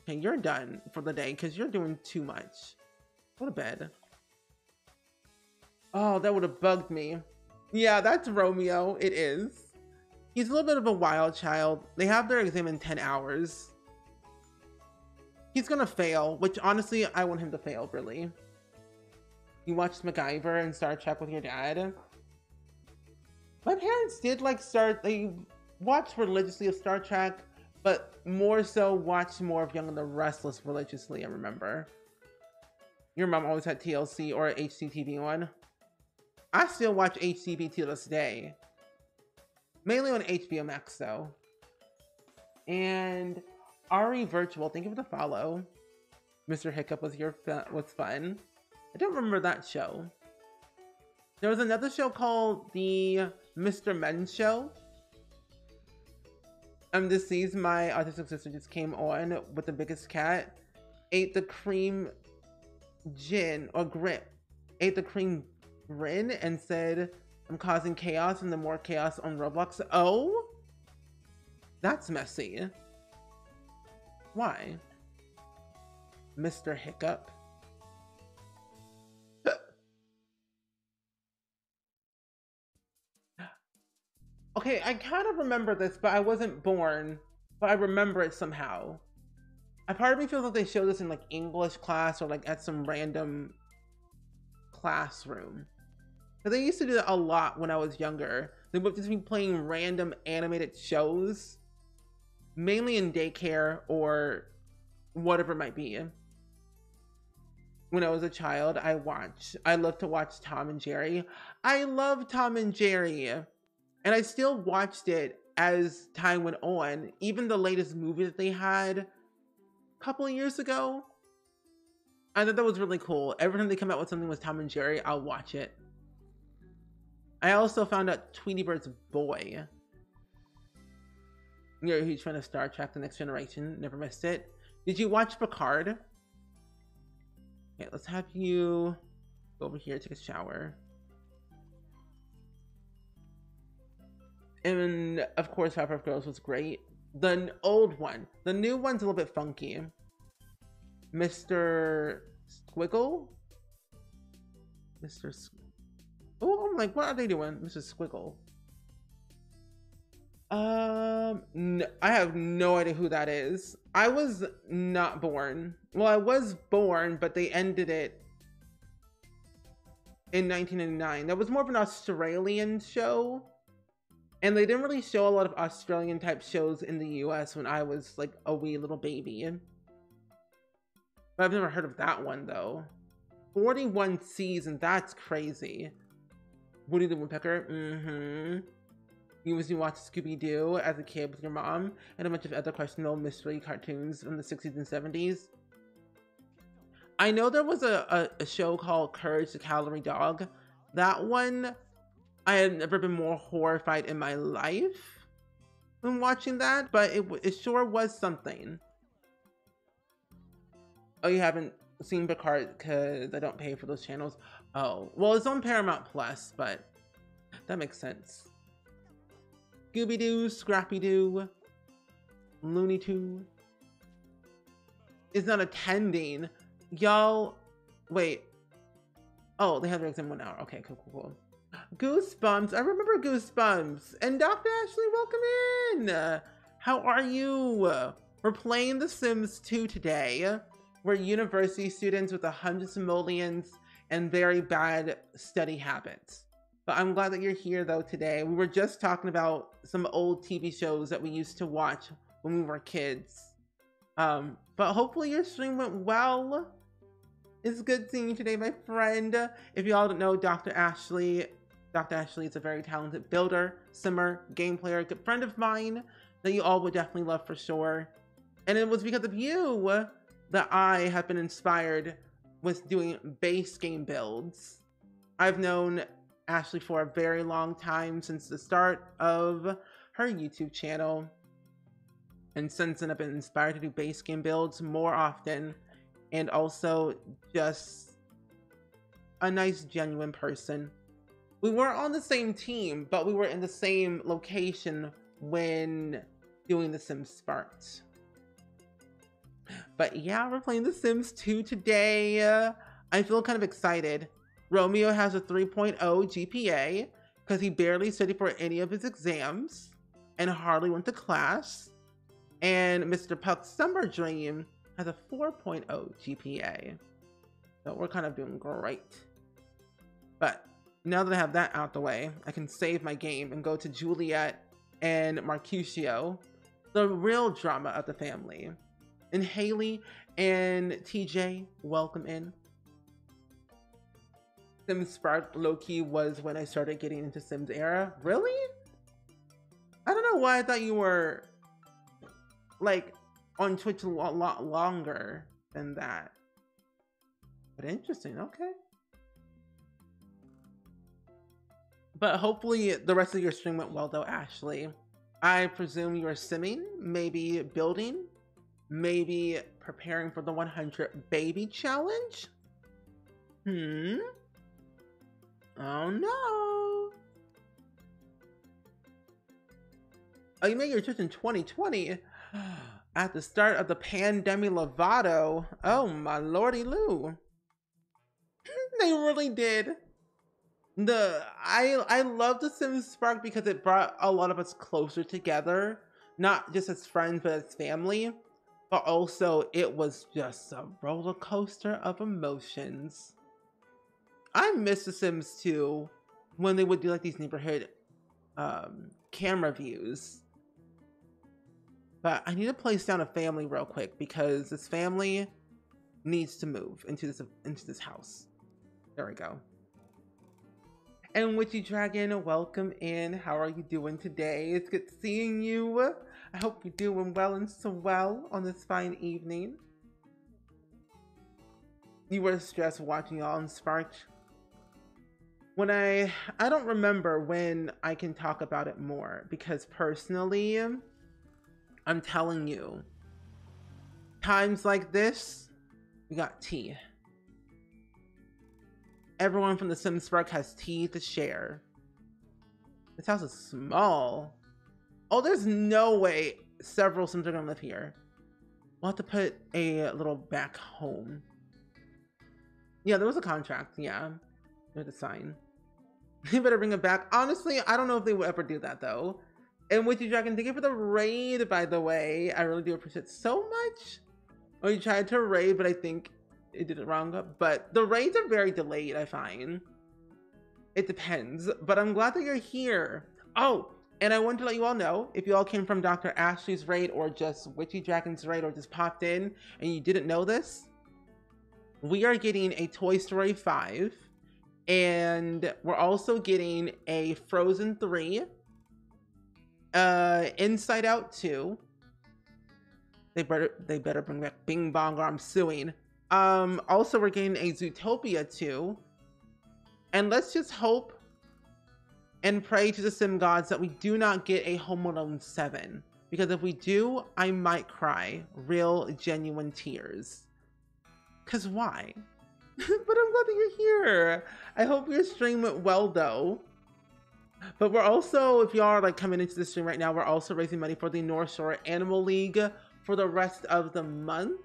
Okay, you're done for the day because you're doing too much. Go to bed. Oh, that would have bugged me. Yeah, that's Romeo. It is. He's a little bit of a wild child. They have their exam in 10 hours. He's gonna fail, which honestly, I want him to fail, really. You watched MacGyver and Star Trek with your dad? My parents did like they watched religiously of Star Trek, but more so watched more of Young and the Restless religiously, I remember. Your mom always had TLC or HGTV on. I still watch HGTV to this day. Mainly on HBO Max though. And Ari Virtual, thank you for the follow. Mr. Hiccup was fun. I don't remember that show. There was another show called the Mr. Men Show. This sees my autistic sister just came on with the biggest cat. Ate the cream gin or grit. Ate the cream grin and said, I'm causing chaos and the more chaos on Roblox. Oh? That's messy. Why? Mr. Hiccup. Okay, I kind of remember this, but I wasn't born. But I remember it somehow. A part of me feels like they showed this in like English class or like at some random classroom. But they used to do that a lot when I was younger. They would just be playing random animated shows. Mainly in daycare or whatever it might be. when I was a child, I loved to watch Tom and Jerry. I love Tom and Jerry. And I still watched it as time went on. Even the latest movie that they had a couple of years ago, I thought that was really cool. Every time they come out with something with Tom and Jerry, I'll watch it. I also found out Tweety Bird's boy. You're a huge fan of Star Trek: The Next Generation. Never missed it. Did you watch Picard? Okay, let's have you go over here, take a shower. And of course, Powerpuff Girls was great. The old one. The new one's a little bit funky. Mr. Squiggle? Oh, I'm like, what are they doing? Mr. Squiggle. No, I have no idea who that is. I was not born. Well, I was born, but they ended it in 1999. That was more of an Australian show. And they didn't really show a lot of Australian type shows in the US when I was like a wee little baby. But I've never heard of that one though. 41 seasons, that's crazy. Woody the Woodpecker, You was watch Scooby-Doo as a kid with your mom, and a bunch of other questionable mystery cartoons from the 60s and 70s. I know there was a show called Courage the Calorie Dog. That one, I had never been more horrified in my life when watching that, but it sure was something. Oh, you haven't seen Picard because I don't pay for those channels? Oh, well, it's on Paramount Plus, but that makes sense. Scooby-Doo, Scrappy-Doo, Looney Tunes is not attending. Y'all, wait. Oh, they have their exam in 1 hour. Okay, cool. Goosebumps. I remember Goosebumps. And Dr. Ashley, welcome in. How are you? We're playing The Sims 2 today. We're university students with hundreds of simoleons and very bad study habits. But I'm glad that you're here though today. We were just talking about some old TV shows that we used to watch when we were kids. But hopefully your stream went well. It's good seeing you today, my friend. If you all don't know Dr. Ashley is a very talented builder, simmer, game player, a good friend of mine that you all would definitely love for sure. And it was because of you that I have been inspired with doing base game builds. I've known Ashley for a very long time, since the start of her YouTube channel. And since then I've been inspired to do base game builds more often, and also just a nice, genuine person. We weren't on the same team, but we were in the same location when doing The Sims Sparked. But yeah, we're playing The Sims 2 today. I feel kind of excited. Romeo has a 3.0 GPA because he barely studied for any of his exams and hardly went to class. And Mr. Puck's Summer Dream has a 4.0 GPA. So we're kind of doing great. But now that I have that out the way, I can save my game and go to Juliet and Mercutio, the real drama of the family. And Haley and TJ, welcome in. Sims Spark low-key was when I started getting into Sims era. Really? I don't know why I thought you were like on Twitch a lot longer than that. But interesting, okay. But hopefully the rest of your stream went well though, Ashley. I presume you are simming, maybe building, maybe preparing for the 100 baby challenge? Oh no. Oh, you made your Twitch in 2020 at the start of the Pandemic Lovato. Oh my lordy Lou. They really did. I love The Sims Spark because it brought a lot of us closer together, not just as friends but as family, but also it was just a roller coaster of emotions. I miss The Sims 2 when they would do like these neighborhood camera views. But I need to place down a family real quick because this family needs to move into this house. There we go. And Witchy Dragon, welcome in. How are you doing today? It's good seeing you. I hope you're doing well and so well on this fine evening. You were stressed watching y'all and Sparked. When I don't remember when I can talk about it more, because personally, I'm telling you, times like this, we got tea. Everyone from the Sims Spark has tea to share. This house is small. Oh, there's no way several Sims are gonna live here. We'll have to put a little back home. Yeah, there was a contract, yeah. There's a sign. You better bring it back. Honestly, I don't know if they would ever do that though. And Witchy Dragon, thank you for the raid, by the way. I really do appreciate it so much. Oh, you tried to raid, but I think it did it wrong. But the raids are very delayed, I find. It depends, but I'm glad that you're here. Oh, and I want to let you all know, if you all came from Dr. Ashley's raid or just Witchy Dragon's raid or just popped in and you didn't know this, we are getting a Toy Story 5. And we're also getting a Frozen 3, Inside Out 2. They better bring back Bing Bong or I'm suing. Also we're getting a Zootopia 2. And let's just hope and pray to the Sim gods that we do not get a Home Alone 7. Because if we do, I might cry. Real, genuine tears. 'Cause why? But I'm glad that you're here. I hope your stream went well though. But we're also, if y'all are like coming into the stream right now, we're also raising money for the North Shore Animal League for the rest of the month.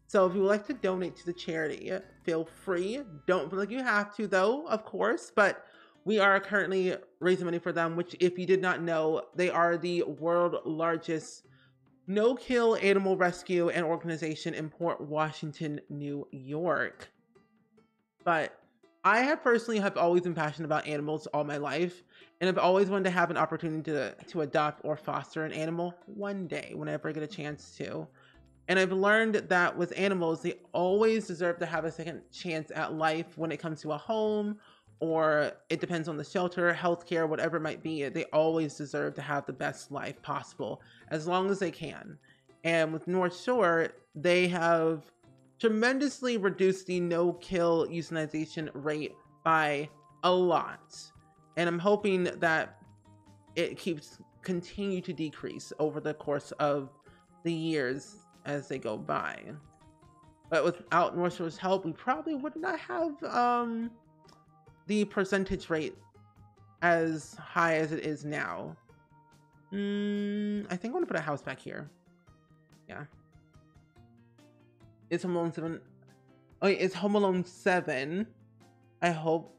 So if you would like to donate to the charity, feel free. Don't feel like you have to though, of course, but we are currently raising money for them, which if you did not know, they are the world's largest no-kill animal rescue and organization in Port Washington, New York. But I have personally always been passionate about animals all my life, and I've always wanted to have an opportunity to adopt or foster an animal one day whenever I get a chance to. And I've learned that with animals, they always deserve to have a second chance at life when it comes to a home, or it depends on the shelter, healthcare, whatever it might be. They always deserve to have the best life possible as long as they can. And with North Shore, they have tremendously reduced the no-kill euthanization rate by a lot. And I'm hoping that it continue to decrease over the course of the years as they go by. But without North Shore's help, we probably would not have the percentage rate as high as it is now. I think I'm gonna put a house back here. Yeah. It's Home Alone 7. Oh, it's Home Alone 7. I hope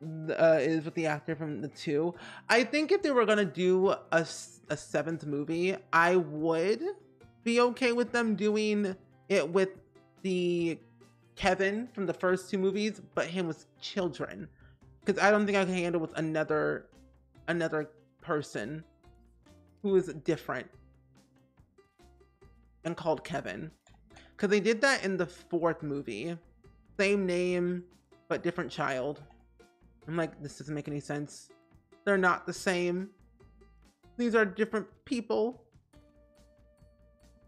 is with the actor from the 2. I think if they were gonna do a 7th movie, I would be okay with them doing it with the Kevin from the first 2 movies, but him with children, because I don't think I can handle with another person who is different and called Kevin. Because they did that in the 4th movie. Same name, but different child. I'm like, this doesn't make any sense. They're not the same. These are different people.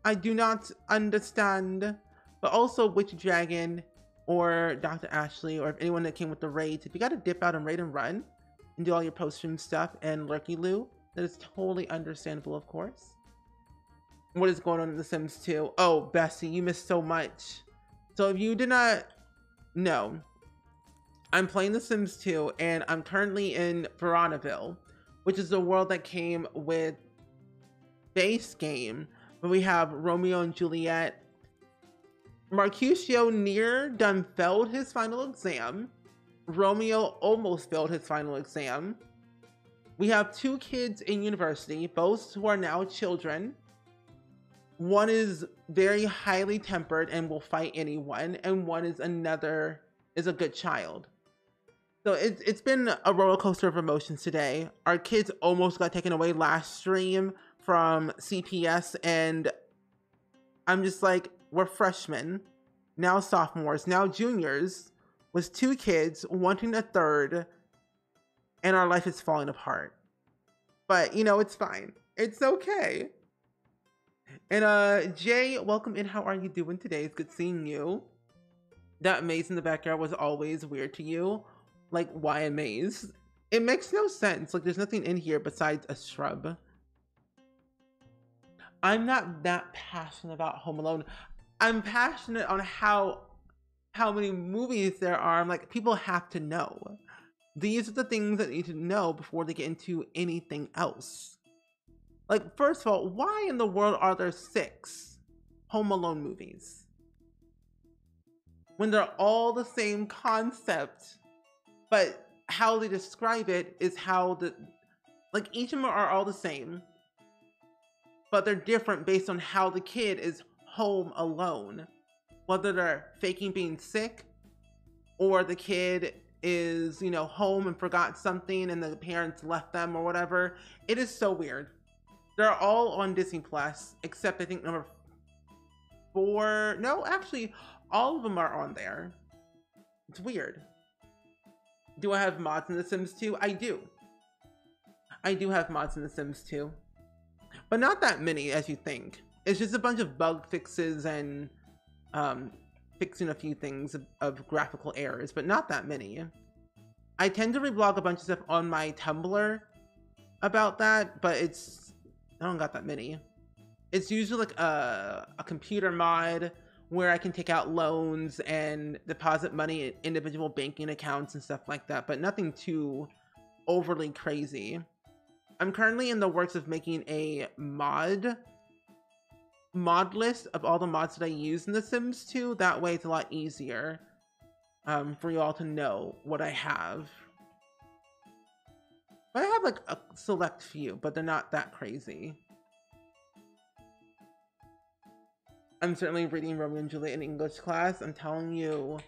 I do not understand. But also Witch Dragon or Dr. Ashley or anyone that came with the raids, if you gotta dip out and raid and run and do all your post-stream stuff and lurky loo, that is totally understandable, of course. What is going on in The Sims 2? Oh, Bessie, you missed so much. So if you did not know, I'm playing The Sims 2 and I'm currently in Veronaville, which is the world that came with base game, but we have Romeo and Juliet. Mercutio near done failed his final exam. Romeo almost failed his final exam. We have 2 kids in university, both who are now children. One is very highly tempered and will fight anyone, and one is a good child. So it's been a roller coaster of emotions today. Our kids almost got taken away last stream from CPS, and I'm just like, we're freshmen. now sophomores, now juniors, with 2 kids, wanting a third, and our life is falling apart. But, you know, it's fine. It's okay. And Jay, welcome in. How are you doing today? It's good seeing you. That maze in the backyard was always weird to you. Like, why a maze? It makes no sense. Like, there's nothing in here besides a shrub. I'm not that passionate about Home Alone. I'm passionate on how many movies there are. I'm like, people have to know. These are the things that they need to know before they get into anything else. Like, first of all, why in the world are there 6 Home Alone movies? When they're all the same concept, but how they describe it is how like, each of them are all the same, but they're different based on how the kid is home alone. Whether they're faking being sick, or the kid is, you know, home and forgot something and the parents left them or whatever. It is so weird. They're all on Disney Plus, except I think number 4. No, actually, all of them are on there. It's weird. Do I have mods in The Sims 2? I do. I do have mods in The Sims 2. But not that many as you think. It's just a bunch of bug fixes and fixing a few things of graphical errors, but not that many. I tend to reblog a bunch of stuff on my Tumblr about that, but I don't got that many. It's usually like a computer mod where I can take out loans and deposit money in individual banking accounts and stuff like that, but nothing too overly crazy. I'm currently in the works of making a mod list of all the mods that I use in The Sims 2. That way it's a lot easier for you all to know what I have. But I have like a select few, but they're not that crazy. I'm certainly reading Romeo and Juliet in English class. I'm telling you,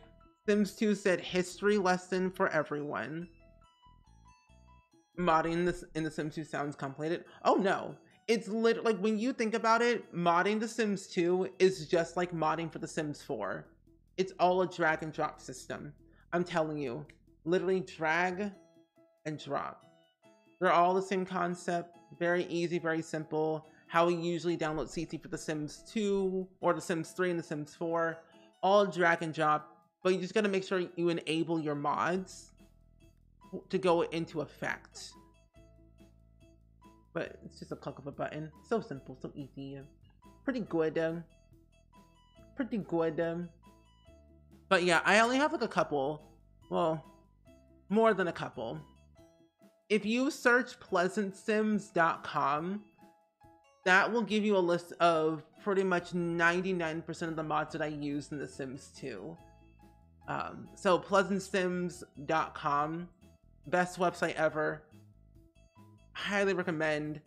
Sims 2 said history lesson for everyone. Modding this in The Sims 2 sounds complicated. Oh no. It's literally, like, when you think about it, modding The Sims 2 is just like modding for The Sims 4. It's all a drag and drop system. I'm telling you, literally drag and drop. They're all the same concept, very easy, very simple. How we usually download CC for The Sims 2 or The Sims 3 and The Sims 4, all drag and drop, but you just gotta make sure you enable your mods to go into effect. But it's just a click of a button. So simple, so easy. Pretty good. Pretty good. But yeah, I only have like a couple. Well, more than a couple. If you search pleasantsims.com, that will give you a list of pretty much 99% of the mods that I use in The Sims 2. So pleasantsims.com, best website ever. Highly recommend.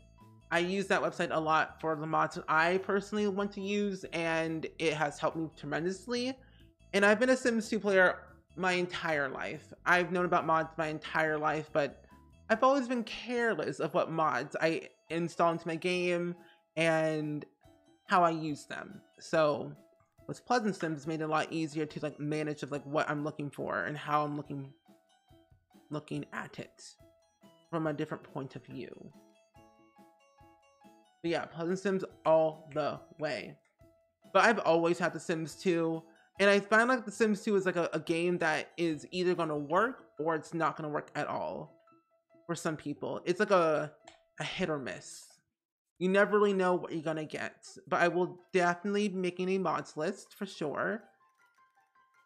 I use that website a lot for the mods that I personally want to use, and it has helped me tremendously. And I've been a Sims 2 player my entire life. I've known about mods my entire life, but I've always been careless of what mods I install into my game and how I use them. So with Pleasant Sims, it's made it a lot easier to like manage of like what I'm looking for and how I'm looking at it from a different point of view. But yeah, Pleasant Sims all the way. But I've always had The Sims 2, and I find like The Sims 2 is like a game that is either going to work or it's not going to work at all. For some people, it's like a hit or miss. You never really know what you're going to get. But I will definitely be making a mods list for sure.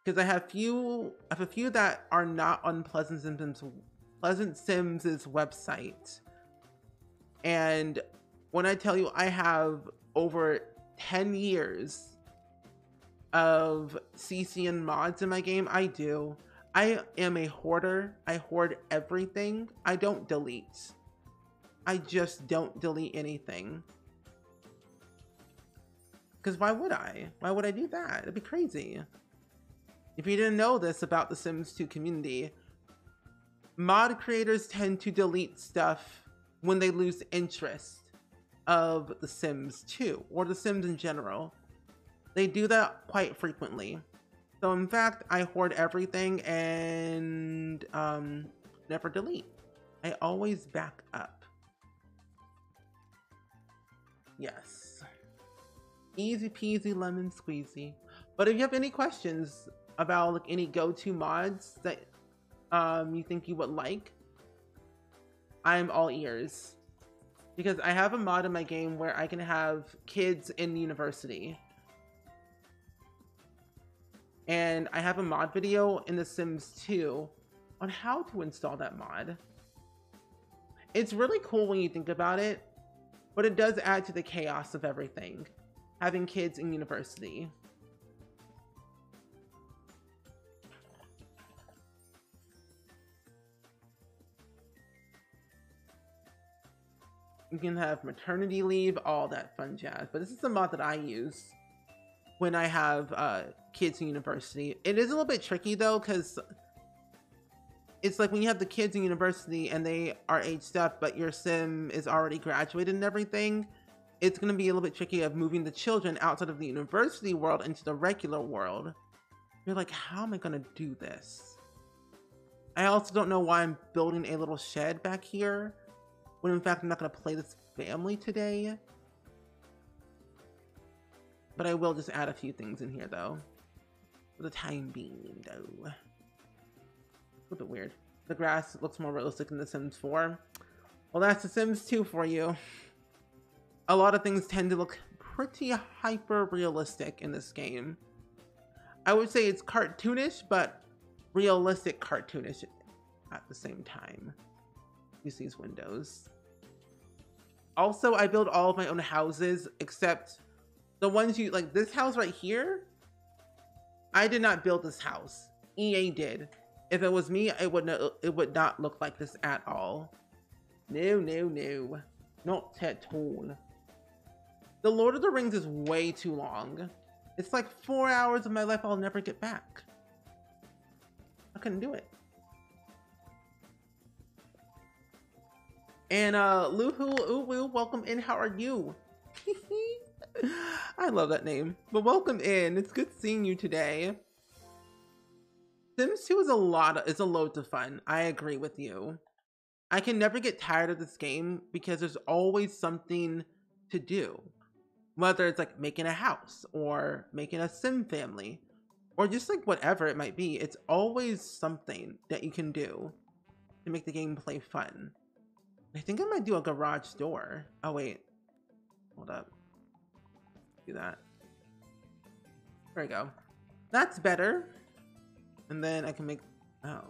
Because I have a few that are not on Pleasant Sims' website. And when I tell you I have over 10 years of CC and mods in my game, I do. I am a hoarder. I hoard everything. I don't delete. I just don't delete anything. Because why would I? Why would I do that? It'd be crazy. If you didn't know this about the Sims 2 community, mod creators tend to delete stuff when they lose interest of The Sims 2 or The Sims in general. They do that quite frequently. So in fact, I hoard everything and never delete. I always back up. Yes. Easy peasy lemon squeezy. But if you have any questions about like any go-to mods that you think you would like, I'm all ears. Because I have a mod in my game where I can have kids in university. And I have a mod video in The Sims 2 on how to install that mod. It's really cool when you think about it, but it does add to the chaos of everything, having kids in university. You can have maternity leave, all that fun jazz, but this is the mod that I use when I have kids in university. It is a little bit tricky though, because it's like when you have the kids in university and they are aged up, but your sim is already graduated and everything, it's going to be a little bit tricky of moving the children outside of the university world into the regular world. You're like, how am I going to do this? I also don't know why I'm building a little shed back here, when in fact I'm not going to play this family today. But I will just add a few things in here though, for the time being though. A little bit weird. The grass looks more realistic in The Sims 4. Well, that's The Sims 2 for you. A lot of things tend to look pretty hyper realistic in this game. I would say it's cartoonish, but realistic cartoonish at the same time. Use these windows. Also, I build all of my own houses except the ones you like. This house right here, I did not build this house. EA did. If it was me, it would not look like this at all. No, no, no. Not at all. The Lord of the Rings is way too long. It's like 4 hours of my life I'll never get back. I couldn't do it. And Luhu Uwu, welcome in. How are you? I love that name. But welcome in. It's good seeing you today. Sims 2 is a load of fun. I agree with you. I can never get tired of this game because there's always something to do. Whether it's like making a house or making a sim family or just like whatever it might be, it's always something that you can do to make the gameplay fun. I think I might do a garage door. Oh wait, hold up. Do that. There we go. That's better. And then I can make, oh.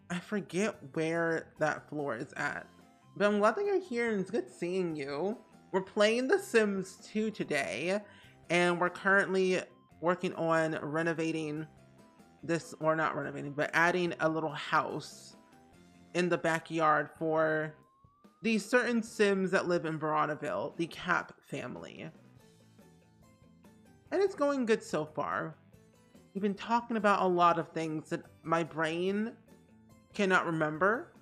I forget where that floor is at. But I'm glad that you're here and it's good seeing you. We're playing The Sims 2 today. And we're currently working on renovating this, or not renovating, but adding a little house in the backyard for these certain Sims that live in Veronaville, the Cap family. And it's going good so far. We've been talking about a lot of things that my brain cannot remember,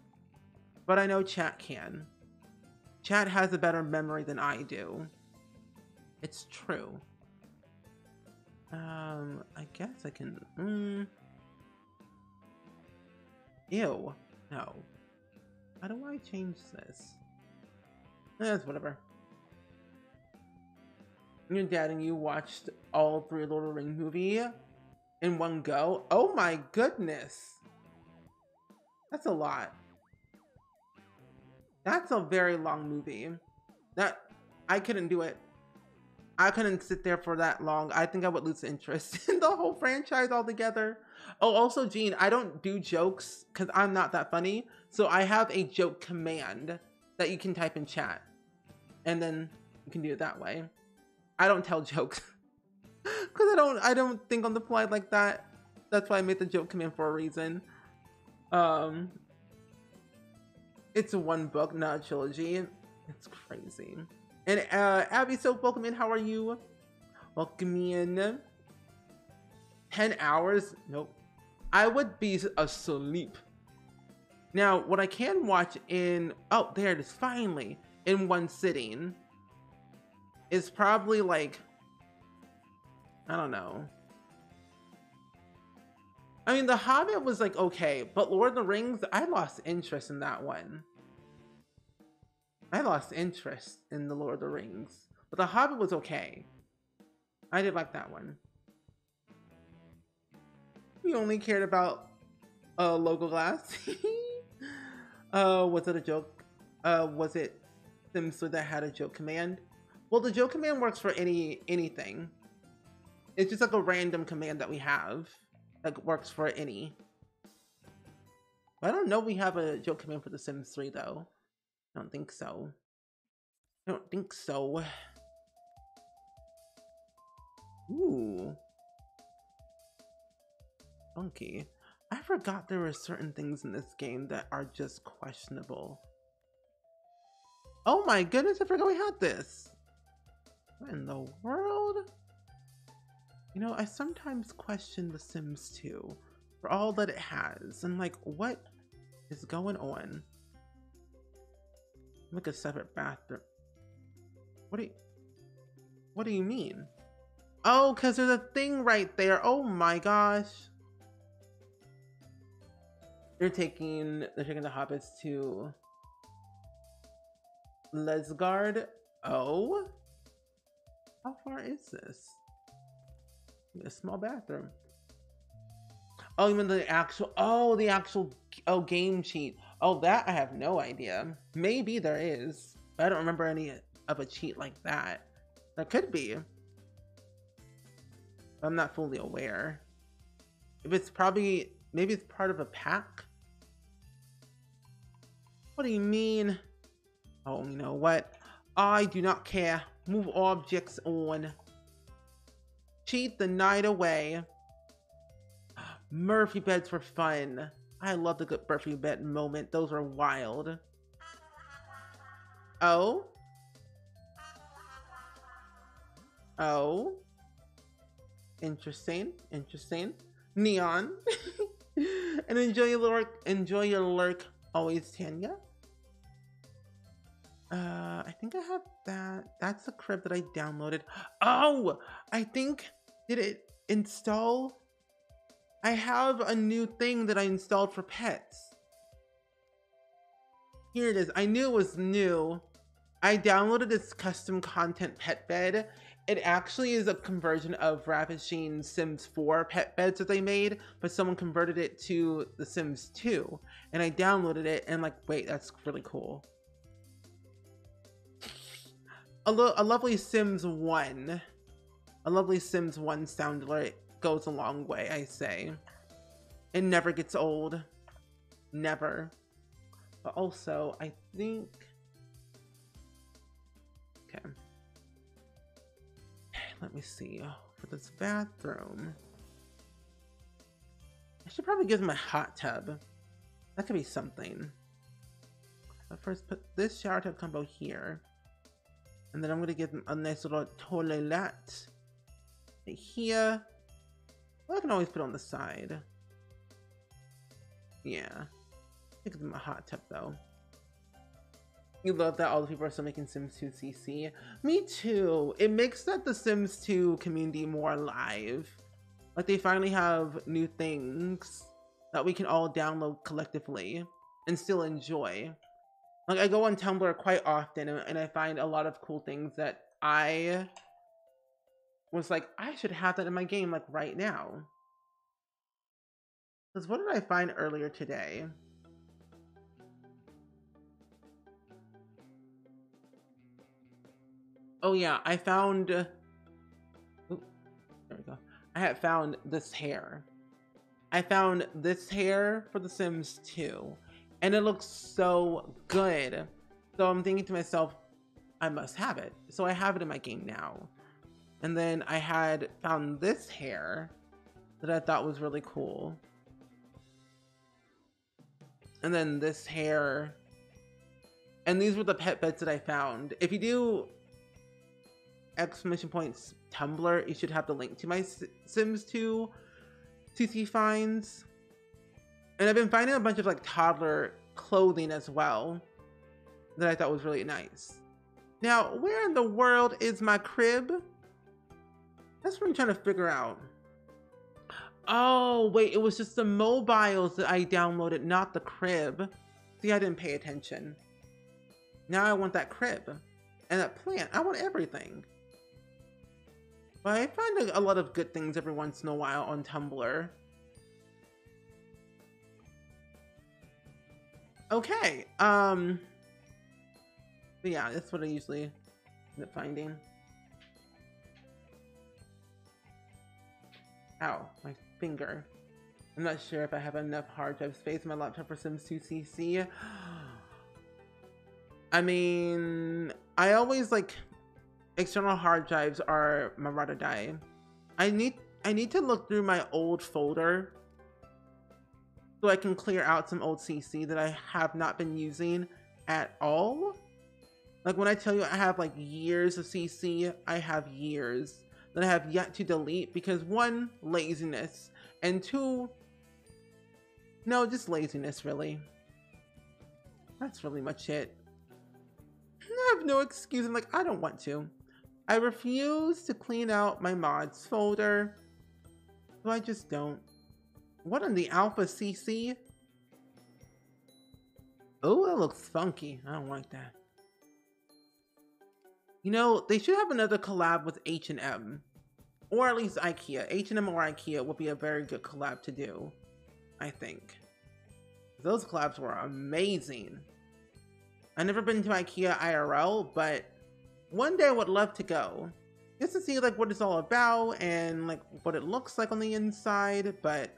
but I know chat can. Chat has a better memory than I do. It's true. I guess I can, Ew. No. How do I change this? It's whatever. Your dad and you watched all 3 Lord of the Rings movie in one go? Oh my goodness. That's a lot. That's a very long movie. I couldn't do it. I couldn't sit there for that long. I think I would lose interest in the whole franchise altogether. Oh, also, Gene, I don't do jokes because I'm not that funny. So I have a joke command that you can type in chat. And then you can do it that way. I don't tell jokes. Because I don't think on the fly like that. That's why I made the joke command for a reason. It's a 1 book, not a trilogy. It's crazy. And Abby, so welcome in. How are you? Welcome in. 10 hours? Nope. I would be asleep. Now, what I can watch in... Oh, there it is. Finally. In one sitting. Is probably like I don't know. I mean, The Hobbit was like okay, but Lord of the Rings, I lost interest in that one. I lost interest in the Lord of the Rings, but The Hobbit was okay. I did like that one. We only cared about logo glass. Was it a joke? Was it Sims that had a joke command? Well, the joke command works for anything. It's just like a random command that we have that works for any. I don't know if we have a joke command for The Sims 3 though. I don't think so. I don't think so. Ooh. Funky. I forgot there were certain things in this game that are just questionable. Oh my goodness, I forgot we had this. What in the world? You know, I sometimes question The Sims 2 for all that it has. I'm like, what is going on? Look, a separate bathroom. What do you mean? Oh, because there's a thing right there. Oh my gosh. They're taking the hobbits to Lesgard. Oh, how far is this? A small bathroom. Oh, you mean the actual? Oh, the actual. Oh, game cheat. Oh, that I have no idea. Maybe there is, but I don't remember any of a cheat like that. There could be. I'm not fully aware. If it's probably, maybe it's part of a pack. What do you mean? Oh, you know what? I do not care. Move objects on. Cheat the night away. Murphy beds were fun. I love the good Murphy bed moment. Those were wild. Oh? Oh? Interesting. Interesting. Neon. And enjoy your lurk. Always, Tanya. I think I have that. That's the crib that I downloaded. Oh, I think, did it install? I have a new thing that I installed for pets. Here it is. I knew it was new. I downloaded this custom content pet bed. It actually is a conversion of Ravishing Sims 4 pet beds that they made, but someone converted it to The Sims 2. And I downloaded it and I'm like, wait, that's really cool. A lovely Sims 1. A lovely Sims 1 sound alert goes a long way, I say. It never gets old. Never. But also, I think... Okay. Let me see. Oh, for this bathroom. I should probably give them a hot tub. That could be something. But first, put this shower tub combo here. And then I'm gonna give them a nice little toilet right here. Well, I can always put it on the side. Yeah. Give them a hot tub though. You love that all the people are still making Sims 2 CC. Me too. It makes that the Sims 2 community more alive. Like they finally have new things that we can all download collectively and still enjoy. Like I go on Tumblr quite often and I find a lot of cool things that I was like, I should have that in my game like right now. Because what did I find earlier today? Oh yeah, I found, ooh, there we go. I had found this hair. I found this hair for The Sims 2. And it looks so good. So I'm thinking to myself, I must have it. So I have it in my game now. And then I had found this hair that I thought was really cool. And then this hair. And these were the pet beds that I found. If you do exclamation points Tumblr, you should have the link to my Sims 2 CC finds. And I've been finding a bunch of like toddler clothing as well that I thought was really nice. Now, where in the world is my crib? That's what I'm trying to figure out. Oh, wait, it was just the mobiles that I downloaded, not the crib. See, I didn't pay attention. Now I want that crib and that plant. I want everything. But I find a lot of good things every once in a while on Tumblr. Okay, but yeah, that's what I usually end up finding. Ow, my finger. I'm not sure if I have enough hard drive space in my laptop for Sims 2 CC. I mean, I always like external hard drives are my ride or die. I need to look through my old folder so I can clear out some old CC that I have not been using at all. Like when I tell you I have like years of CC, I have years that I have yet to delete because one, laziness, and two, no, just laziness really. That's really much it. I have no excuse. I'm like, I don't want to. I refuse to clean out my mods folder, so I just don't. What in the alpha CC? Oh, that looks funky. I don't like that. You know, they should have another collab with H&M. Or at least IKEA. H&M or IKEA would be a very good collab to do, I think. Those collabs were amazing. I've never been to IKEA IRL, but one day I would love to go. Just to see like what it's all about and like what it looks like on the inside, but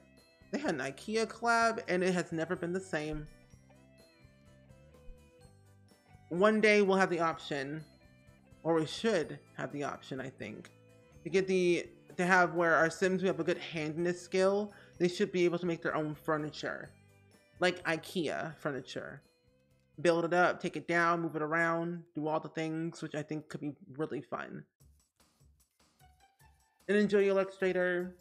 they had an IKEA collab and it has never been the same. One day we'll have the option, or we should have the option, I think, to get to have where our Sims who have a good handiness skill, they should be able to make their own furniture. Like IKEA furniture. Build it up, take it down, move it around, do all the things, which I think could be really fun. And enjoy your Illustrator.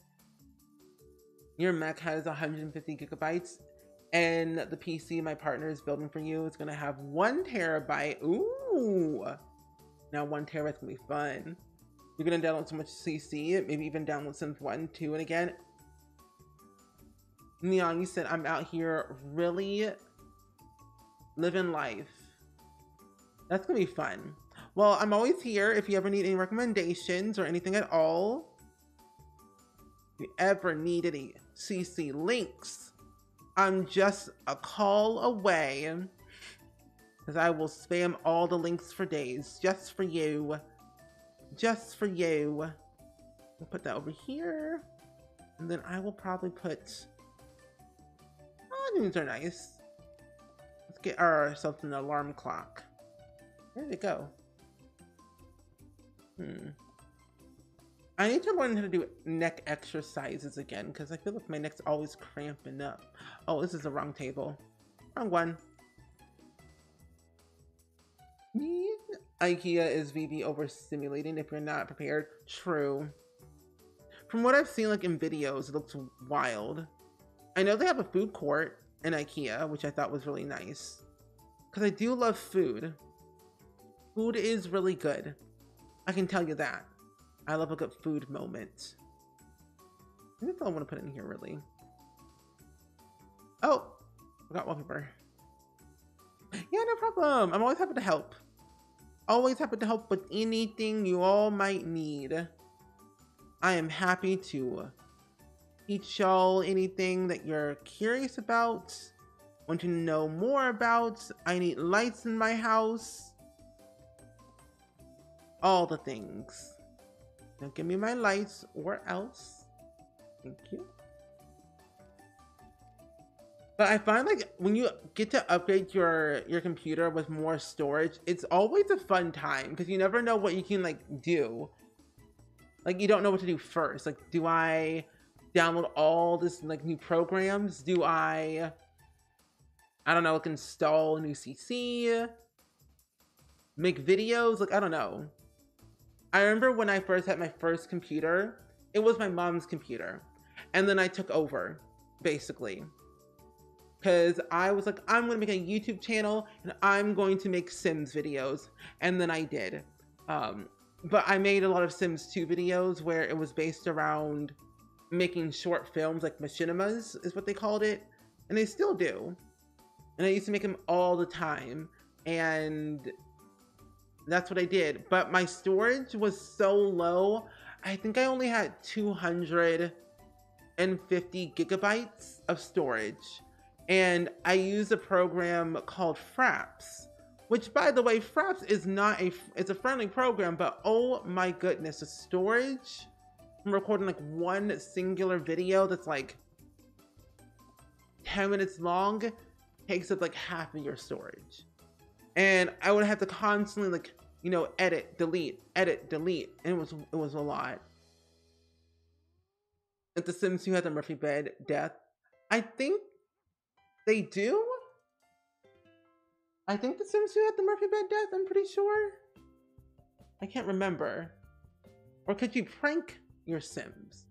Your mech has 150 gigabytes, and the PC my partner is building for you is gonna have 1 terabyte. Ooh! Now 1 terabyte's gonna be fun. You're gonna download so much CC, maybe even download Sims 1, 2, and again. Neon, you said I'm out here really living life. That's gonna be fun. Well, I'm always here if you ever need any recommendations or anything at all. If you ever need any CC links, I'm just a call away, because I will spam all the links for days just for you. Just for you. We'll put that over here, and then I will probably put, oh, these are nice. Let's get ourselves an alarm clock. There we go. I need to learn how to do neck exercises again because I feel like my neck's always cramping up. Oh, this is the wrong table. Wrong one. IKEA is VV overstimulating if you're not prepared. True. From what I've seen like in videos, it looks wild. I know they have a food court in IKEA, which I thought was really nice. Because I do love food. Food is really good. I can tell you that. I love a good food moment. I think that's all I want to put in here, really. Oh, forgot wallpaper. Yeah, no problem. I'm always happy to help. Always happy to help with anything you all might need. I am happy to teach y'all anything that you're curious about, want to know more about. I need lights in my house. All the things. Now give me my lights or else. Thank you. But I find like when you get to upgrade your computer with more storage, it's always a fun time because you never know what you can like do. Like you don't know what to do first. Like, do I download all this like new programs? Do I don't know, like install new CC? Make videos? Like, I don't know. I remember when I first had my first computer, it was my mom's computer. And then I took over, basically. Because I was like, I'm going to make a YouTube channel and I'm going to make Sims videos. And then I did. But I made a lot of Sims 2 videos where it was based around making short films, like machinimas is what they called it. And they still do. And I used to make them all the time. And that's what I did. But my storage was so low. I think I only had 250 gigabytes of storage. And I used a program called Fraps, which, by the way, Fraps is not it's a friendly program, but oh my goodness, the storage from recording like one singular video that's like 10 minutes long takes up like half of your storage. And I would have to constantly like, you know, edit, delete, and it was a lot. If The Sims 2 had the Murphy bed death, I think they do. I think The Sims 2 had the Murphy bed death, I'm pretty sure. I can't remember. Or could you prank your Sims?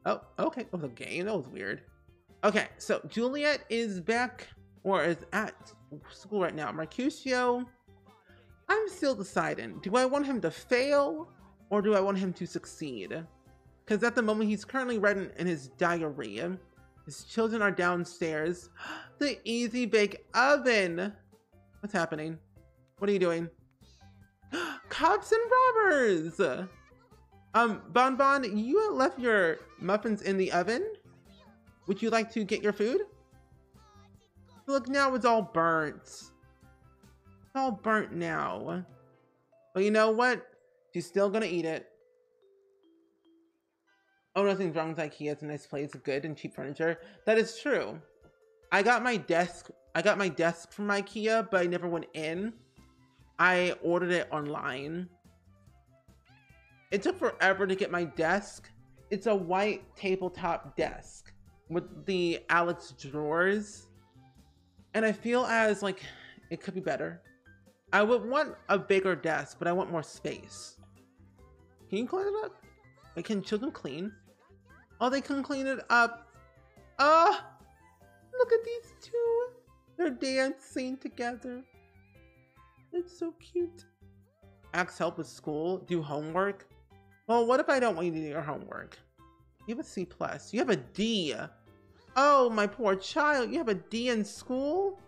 Oh, okay. It was a game. That was weird. Okay, so Juliet is back, or is at school right now. Mercutio, I'm still deciding. Do I want him to fail, or do I want him to succeed? Because at the moment, he's currently writing in his diary. His children are downstairs. The Easy Bake Oven. What's happening? What are you doing? Cops and robbers. Bon Bon, you left your muffins in the oven. Would you like to get your food? Look, now it's all burnt. It's all burnt now. But you know what? She's still gonna eat it. Oh, nothing's wrong with IKEA. It's a nice place, good and cheap furniture. That is true. I got my desk from IKEA, but I never went in. I ordered it online. It took forever to get my desk. It's a white tabletop desk with the Alex drawers. And I feel as like it could be better. I would want a bigger desk, but I want more space. Can you clean it up? Like, can children clean? Oh, they can clean it up. Oh, look at these two. They're dancing together. It's so cute. Ask help with school. Do homework. Well, what if I don't want you to do your homework? You have a C+. You have a D. Oh, my poor child. You have a D in school?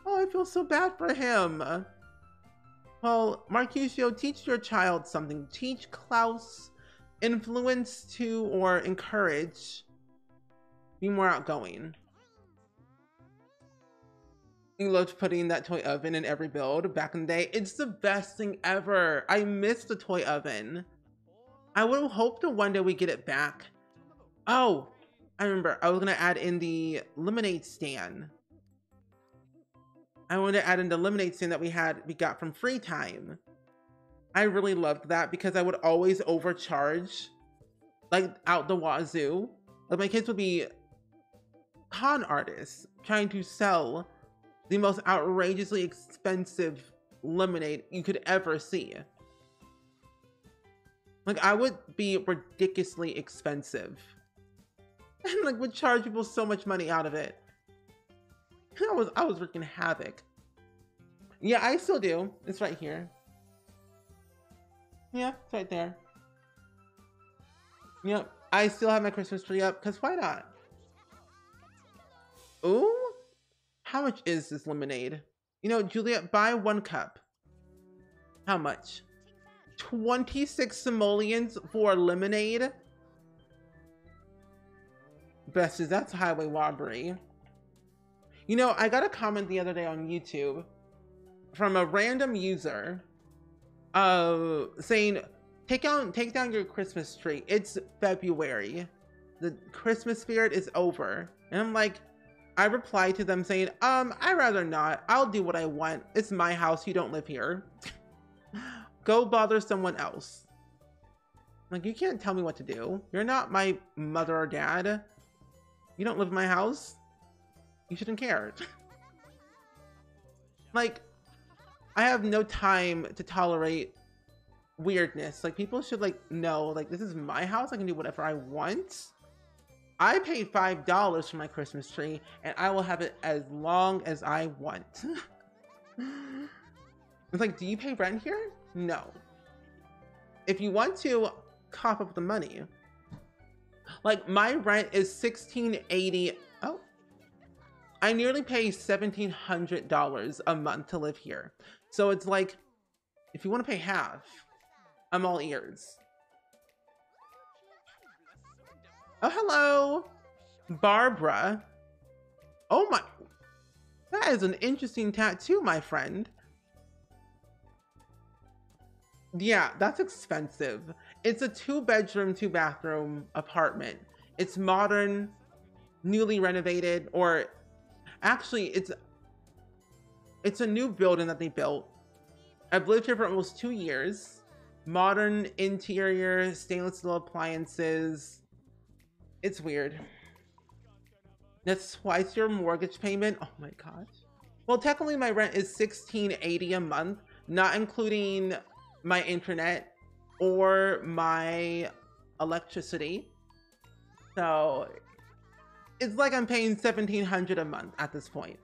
Oh, I feel so bad for him. Well, Mercutio, teach your child something. Teach Klaus influence to or encourage. Be more outgoing. You loved putting that toy oven in every build back in the day. It's the best thing ever. I miss the toy oven. I would hope that one day we get it back. Oh, I remember. I was going to add in the lemonade stand. I wanted to add in the lemonade stand that we got from Free Time. I really loved that because I would always overcharge, like out the wazoo. Like my kids would be con artists trying to sell the most outrageously expensive lemonade you could ever see. Like I would be ridiculously expensive and like would charge people so much money out of it. I was wreaking havoc. Yeah, I still do. It's right here. Yeah, it's right there. Yep, I still have my Christmas tree up because why not? Ooh, how much is this lemonade? You know, Juliet, buy 1 cup. How much? 26 simoleons for lemonade? Besties, that's highway robbery. You know, I got a comment the other day on YouTube from a random user saying, take down your Christmas tree. It's February. The Christmas spirit is over. And I'm like, I replied to them saying, I'd rather not. I'll do what I want. It's my house. You don't live here. Go bother someone else. Like, you can't tell me what to do. You're not my mother or dad. You don't live in my house. You shouldn't care. Like, I have no time to tolerate weirdness. Like, people should, like, know, like, this is my house. I can do whatever I want. I paid $5 for my Christmas tree, and I will have it as long as I want. It's like, do you pay rent here? No. If you want to cough up the money, like my rent is $16.80. Oh, I nearly pay $1,700 a month to live here. So it's like, if you want to pay half, I'm all ears. Oh, hello, Barbara. Oh my, that is an interesting tattoo, my friend. Yeah, that's expensive. It's a 2-bedroom, 2-bathroom apartment. It's modern, newly renovated, or actually it's a new building that they built. I've lived here for almost 2 years. Modern interior, stainless steel appliances. It's weird. That's twice your mortgage payment. Oh my gosh. Well, technically my rent is $16.80 a month, not including my internet or my electricity. So it's like I'm paying $1,700 a month at this point.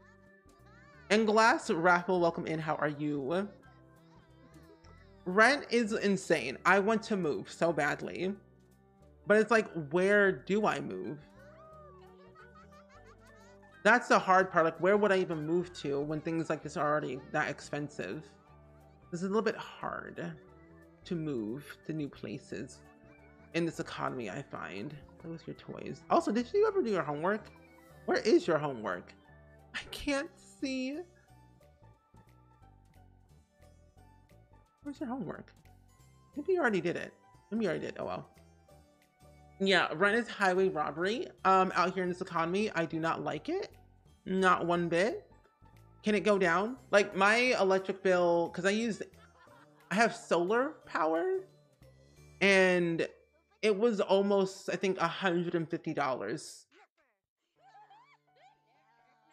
And Glass Raffle, welcome in. How are you? Rent is insane. I want to move so badly, but it's like, where do I move? That's the hard part. Like, where would I even move to when things like this are already that expensive? This is a little bit hard to move to new places in this economy, I find. Those are your toys. Also, did you ever do your homework? Where is your homework? I can't see. Where's your homework? Maybe you already did it. Maybe you already did. Oh well. Yeah, rent is highway robbery. Out here in this economy, I do not like it. Not one bit. Can it go down? Like my electric bill, because I have solar power, and it was almost, I think, $150.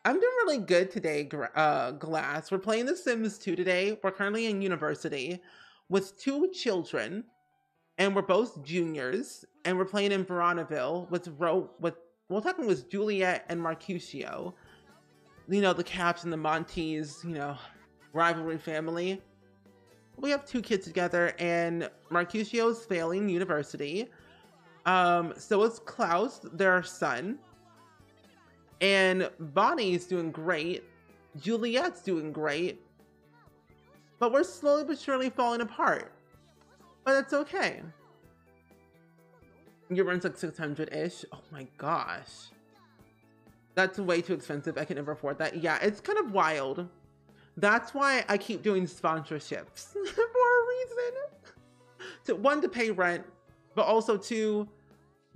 I'm doing really good today, Glass. We're playing The Sims 2 today. We're currently in university with 2 children, and we're both juniors, and we're playing in Veronaville well, technically with Juliet and Mercutio. You know, the Caps and the Montes, you know, rivalry family. We have 2 kids together, and Mercutio's failing university. So is Klaus, their son. And Bonnie's doing great. Juliet's doing great. But we're slowly but surely falling apart. But it's okay. Your rent's like 600-ish. Oh my gosh. That's way too expensive. I can never afford that. Yeah, it's kind of wild. That's why I keep doing sponsorships for a reason. One, to pay rent, but also to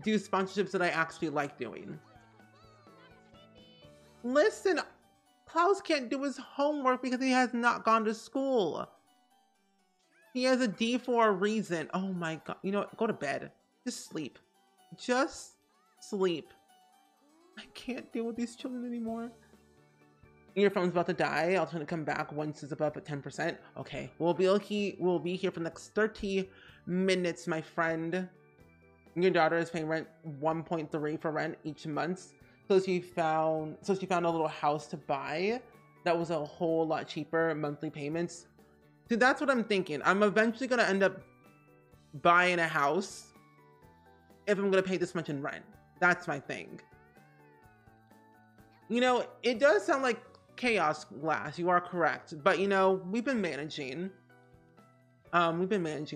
do sponsorships that I actually like doing. Listen, Klaus can't do his homework because he has not gone to school. He has a D for a reason. Oh my god. You know what? Go to bed. Just sleep. Just sleep. I can't deal with these children anymore. Your phone's about to die. I'll try to come back once it's above at 10%. Okay, we'll be here for the next 30 minutes, my friend. Your daughter is paying rent 1.3 for rent each month. So she found a little house to buy that was a whole lot cheaper monthly payments. See, that's what I'm thinking. I'm eventually gonna end up buying a house if I'm gonna pay this much in rent. That's my thing. You know, it does sound like chaos, Glass. You are correct, but you know, we've been managing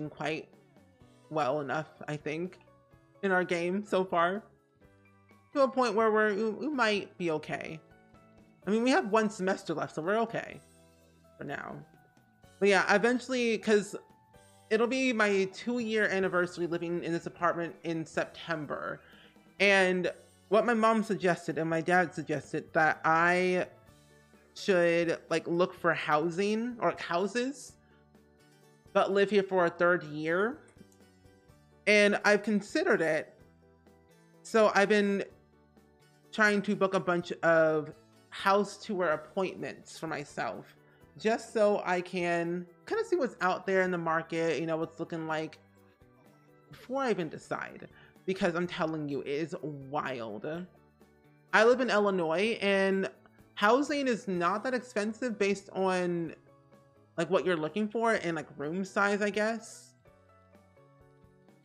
quite well enough, I think, in our game so far, to a point where we might be okay. I mean, we have 1 semester left, so we're okay for now. But yeah, eventually, because it'll be my 2-year anniversary living in this apartment in September. And what my mom suggested and my dad suggested that I should like look for housing or like houses, but live here for a 3rd year. And I've considered it. So I've been trying to book a bunch of house tour appointments for myself, just so I can kind of see what's out there in the market, you know, what's looking like before I even decide. Because I'm telling you, it is wild. I live in Illinois and housing is not that expensive based on like what you're looking for in like room size, I guess.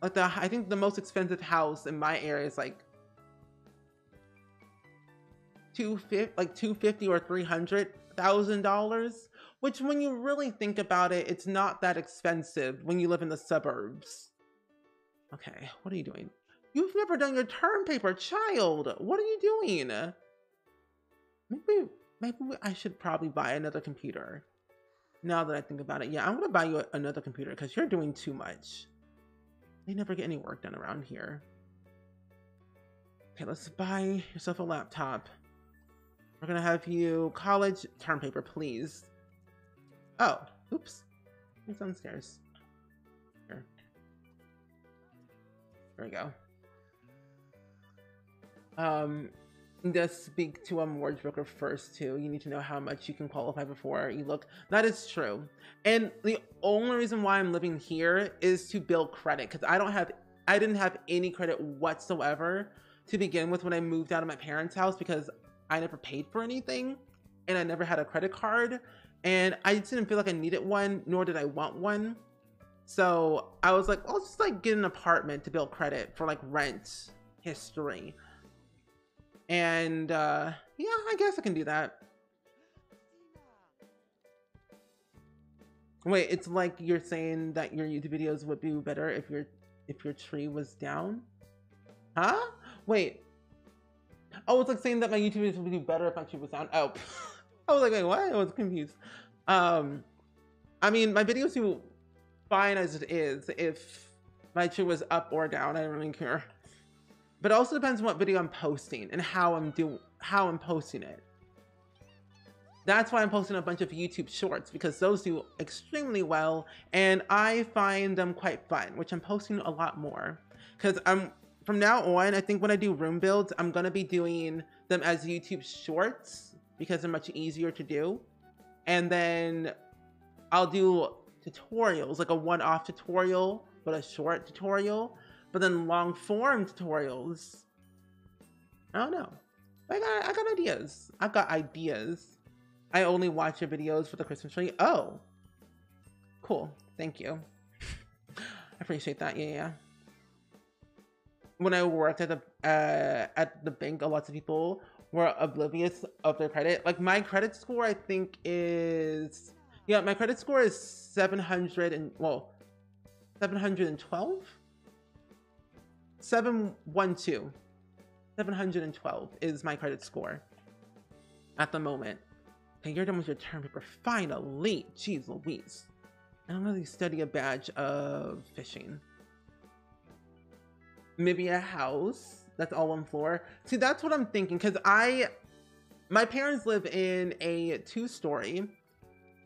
Like I think the most expensive house in my area is like 250 or $300,000, which when you really think about it, it's not that expensive when you live in the suburbs. Okay, what are you doing? You've never done your term paper, child. What are you doing? Maybe I should probably buy another computer. Now that I think about it, yeah, I'm gonna buy you another computer because you're doing too much. You never get any work done around here. Okay, let's buy yourself a laptop. We're gonna have you college term paper, please. Oh, oops. It's downstairs. Here. There we go. Just speak to a mortgage broker first too. You need to know how much you can qualify before you look. That is true. And the only reason why I'm living here is to build credit, because I didn't have any credit whatsoever to begin with when I moved out of my parents' house, because I never paid for anything and I never had a credit card, and I just didn't feel like I needed one, nor did I want one. So I was like, I'll just like get an apartment to build credit for like rent history. And yeah, I guess I can do that. Wait, it's like you're saying that your YouTube videos would be better if your tree was down? Huh? Wait. Oh, it's like saying that my YouTube videos would be better if my tree was down. Oh, I was like, wait, what? I was confused. I mean, my videos do fine as it is. If my tree was up or down, I don't really care. But it also depends on what video I'm posting and how I'm posting it. That's why I'm posting a bunch of YouTube shorts, because those do extremely well and I find them quite fun, which I'm posting a lot more. Because from now on, I think when I do room builds, I'm gonna be doing them as YouTube shorts because they're much easier to do. And then I'll do tutorials, like a one-off tutorial, but a short tutorial. But then long form tutorials, I don't know. I got ideas. I've got ideas. I only watch your videos for the Christmas tree. Oh, cool. Thank you. I appreciate that. Yeah. When I worked at the bank, a lot of people were oblivious of their credit. Like my credit score, I think is, yeah, my credit score is 712. 712. 712 is my credit score at the moment. Okay, you're done with your term paper. Finally. Jeez Louise. I don't really study a badge of fishing. Maybe a house that's all one floor. See, that's what I'm thinking, because my parents live in a 2-story,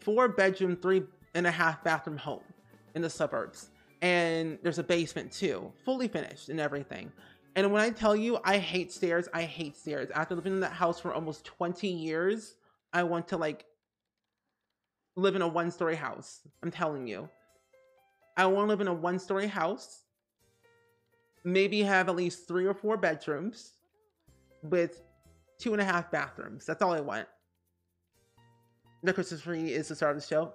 4-bedroom, 3.5 bathroom home in the suburbs. And there's a basement too, fully finished and everything. And when I tell you I hate stairs, I hate stairs. After living in that house for almost 20 years, I want to like live in a 1-story house. I'm telling you. I want to live in a 1-story house. Maybe have at least 3 or 4 bedrooms with 2.5 bathrooms. That's all I want. The Christmas tree is the start of the show.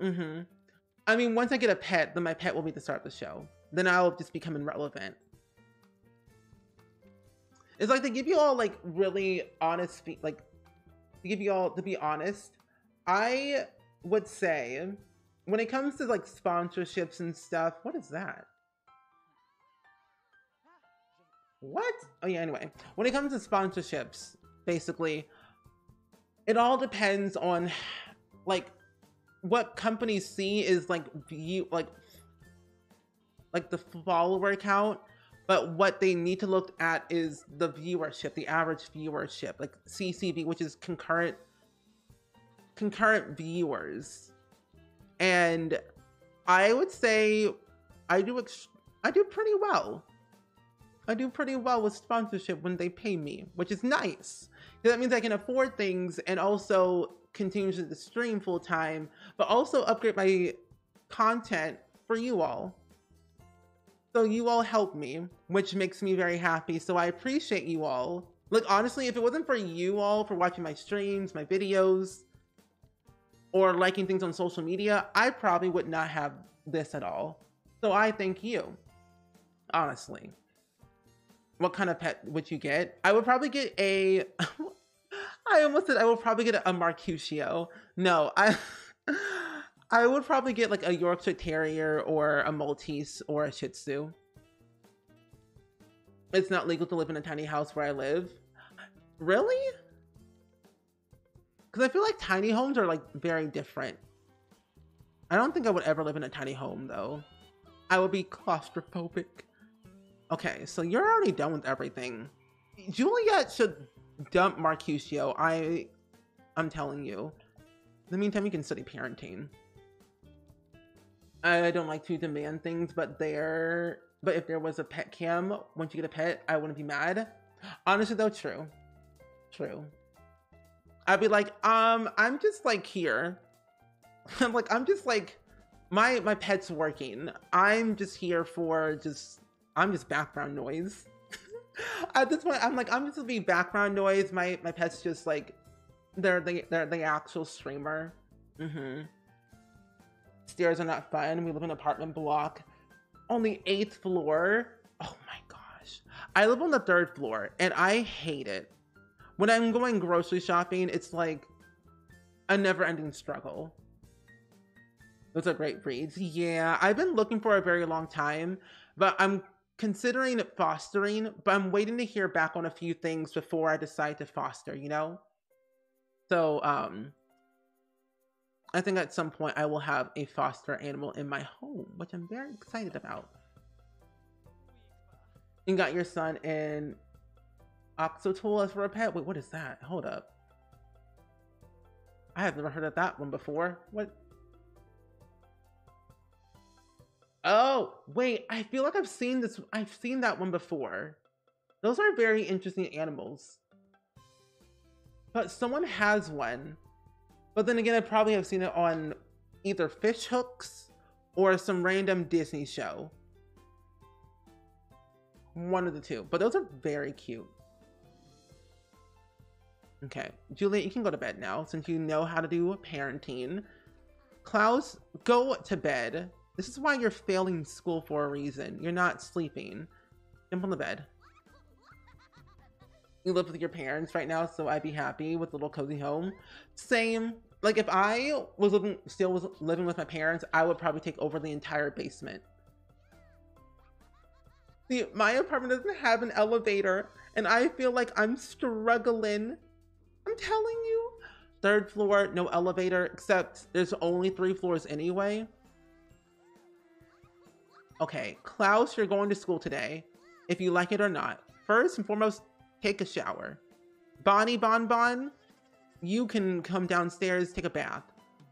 I mean, once I get a pet, then my pet will be the start of the show. Then I'll just become irrelevant. It's like they give you all like really honest, like they give you all, to be honest, I would say when it comes to like sponsorships and stuff, what is that? What? Oh yeah, anyway, when it comes to sponsorships, basically, it all depends on like what companies see is like view, like the follower count, but what they need to look at is the viewership, the average viewership, like CCV, which is concurrent viewers. And I would say I do pretty well. I do pretty well with sponsorship when they pay me, which is nice. That means I can afford things and also continue to stream full time, but also upgrade my content for you all. So you all help me, which makes me very happy. So I appreciate you all. Like honestly, if it wasn't for you all for watching my streams, my videos, or liking things on social media, I probably would not have this at all. So I thank you, honestly. What kind of pet would you get? I would probably get a, I almost said I would probably get a Mercutio. No, I would probably get like a Yorkshire Terrier or a Maltese or a Shih Tzu. It's not legal to live in a tiny house where I live. Really? Because I feel like tiny homes are like very different. I don't think I would ever live in a tiny home though. I would be claustrophobic. Okay, so you're already done with everything. Juliet should dump Mercutio. I'm telling you. In the meantime, you can study parenting. I don't like to demand things, but if there was a pet cam, once you get a pet, I wouldn't be mad. Honestly though, true. I'd be like, I'm just like here. I'm just like, my pet's working. I'm just here for I'm just background noise. At this point, I'm just gonna be background noise. My pet's just like, they're the actual streamer. Stairs are not fun. We live in an apartment block on the 8th floor. Oh my gosh. I live on the 3rd floor and I hate it. When I'm going grocery shopping, it's like a never-ending struggle. Those are great breeds. Yeah, I've been looking for a very long time, but I'm considering fostering, but I'm waiting to hear back on a few things before I decide to foster, you know? So, I think at some point I will have a foster animal in my home, which I'm very excited about. You got your son in Oxotool as for a pet? Wait, what is that? Hold up. I have never heard of that one before. What? Oh, wait, I feel like I've seen that one before. Those are very interesting animals. But someone has one. But then again, I probably have seen it on either fish hooks or some random Disney show. One of the two. But those are very cute. Okay, Juliet, you can go to bed now since you know how to do parenting. Klaus, go to bed. This is why you're failing school for a reason. You're not sleeping. Jump on the bed. You live with your parents right now, so I'd be happy with a little cozy home. Same. Like if I was still living with my parents, I would probably take over the entire basement. See, my apartment doesn't have an elevator, and I feel like I'm struggling. I'm telling you. 3rd floor, no elevator, except there's only 3 floors anyway. Okay, Klaus, you're going to school today, if you like it or not. First and foremost, take a shower. Bonnie Bonbon, you can come downstairs, take a bath.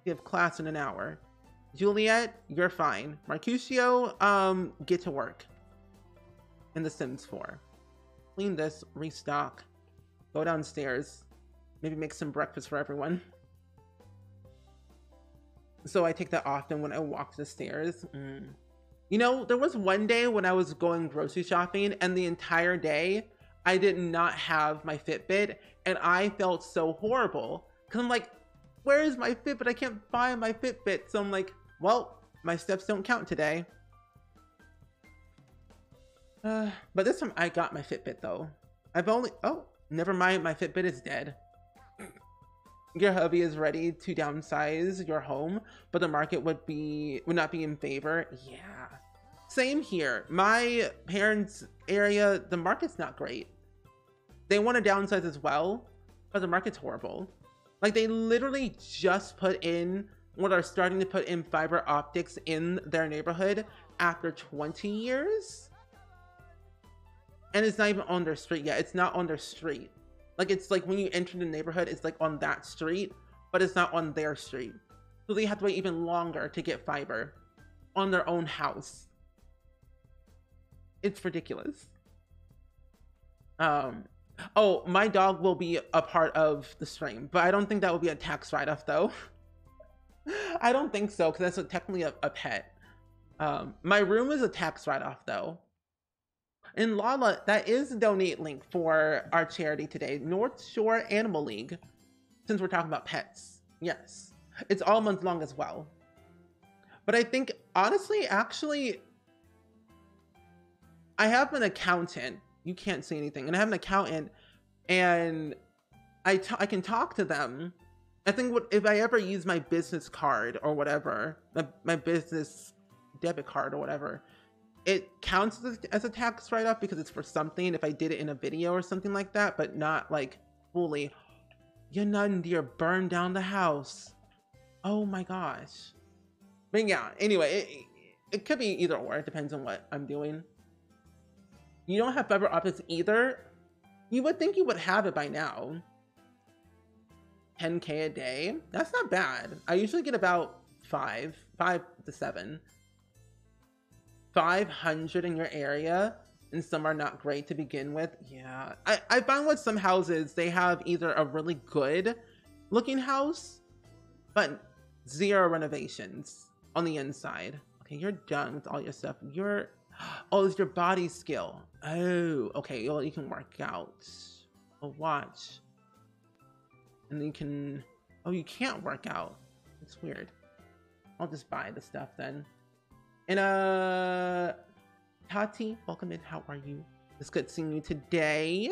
You have class in an hour. Juliet, you're fine. Mercutio, get to work. In The Sims 4. Clean this, restock, go downstairs, maybe make some breakfast for everyone. So I take that often when I walk the stairs. You know, there was one day when I was going grocery shopping and the entire day I did not have my Fitbit and I felt so horrible. Cause I'm like, where is my Fitbit? I can't find my Fitbit. So I'm like, well, my steps don't count today. But this time I got my Fitbit though. Oh, never mind, my Fitbit is dead. Your hubby is ready to downsize your home, but the market would not be in favor. Yeah. Same here. My parents' area, the market's not great. They want to downsize as well, but the market's horrible. Like they literally just put in, or are starting to put in fiber optics in their neighborhood after 20 years. And it's not even on their street yet. It's not on their street. Like it's like when you enter the neighborhood, it's like on that street, but it's not on their street. So they have to wait even longer to get fiber on their own house. It's ridiculous. Oh, my dog will be a part of the stream, but I don't think that will be a tax write-off though. I don't think so, because that's technically a pet. My room is a tax write-off though. And Lala, that is the donate link for our charity today, North Shore Animal League, since we're talking about pets. Yes. It's all month long as well. But I think, honestly, actually, I have an accountant. You can't see anything. And I have an accountant, and I can talk to them. I think if I ever use my business card or whatever, my business debit card or whatever, it counts as a tax write-off because it's for something. If I did it in a video or something like that, but not like fully. Deer burned down the house. Oh my gosh. But yeah, anyway, it could be either or. It depends on what I'm doing. You don't have fiber optics either? You would think you would have it by now. 10K a day? That's not bad. I usually get about 5 to 7. 500 in your area, and some are not great to begin with. Yeah, I found with some houses, they have either a really good looking house, but 0 renovations on the inside. Okay, you're done with all your stuff. Oh, it's your body skill. Oh, okay, well, you can work out. Oh, watch. And then you can, oh, you can't work out. It's weird. I'll just buy the stuff then. And Tati, welcome in. How are you? It's good seeing you today.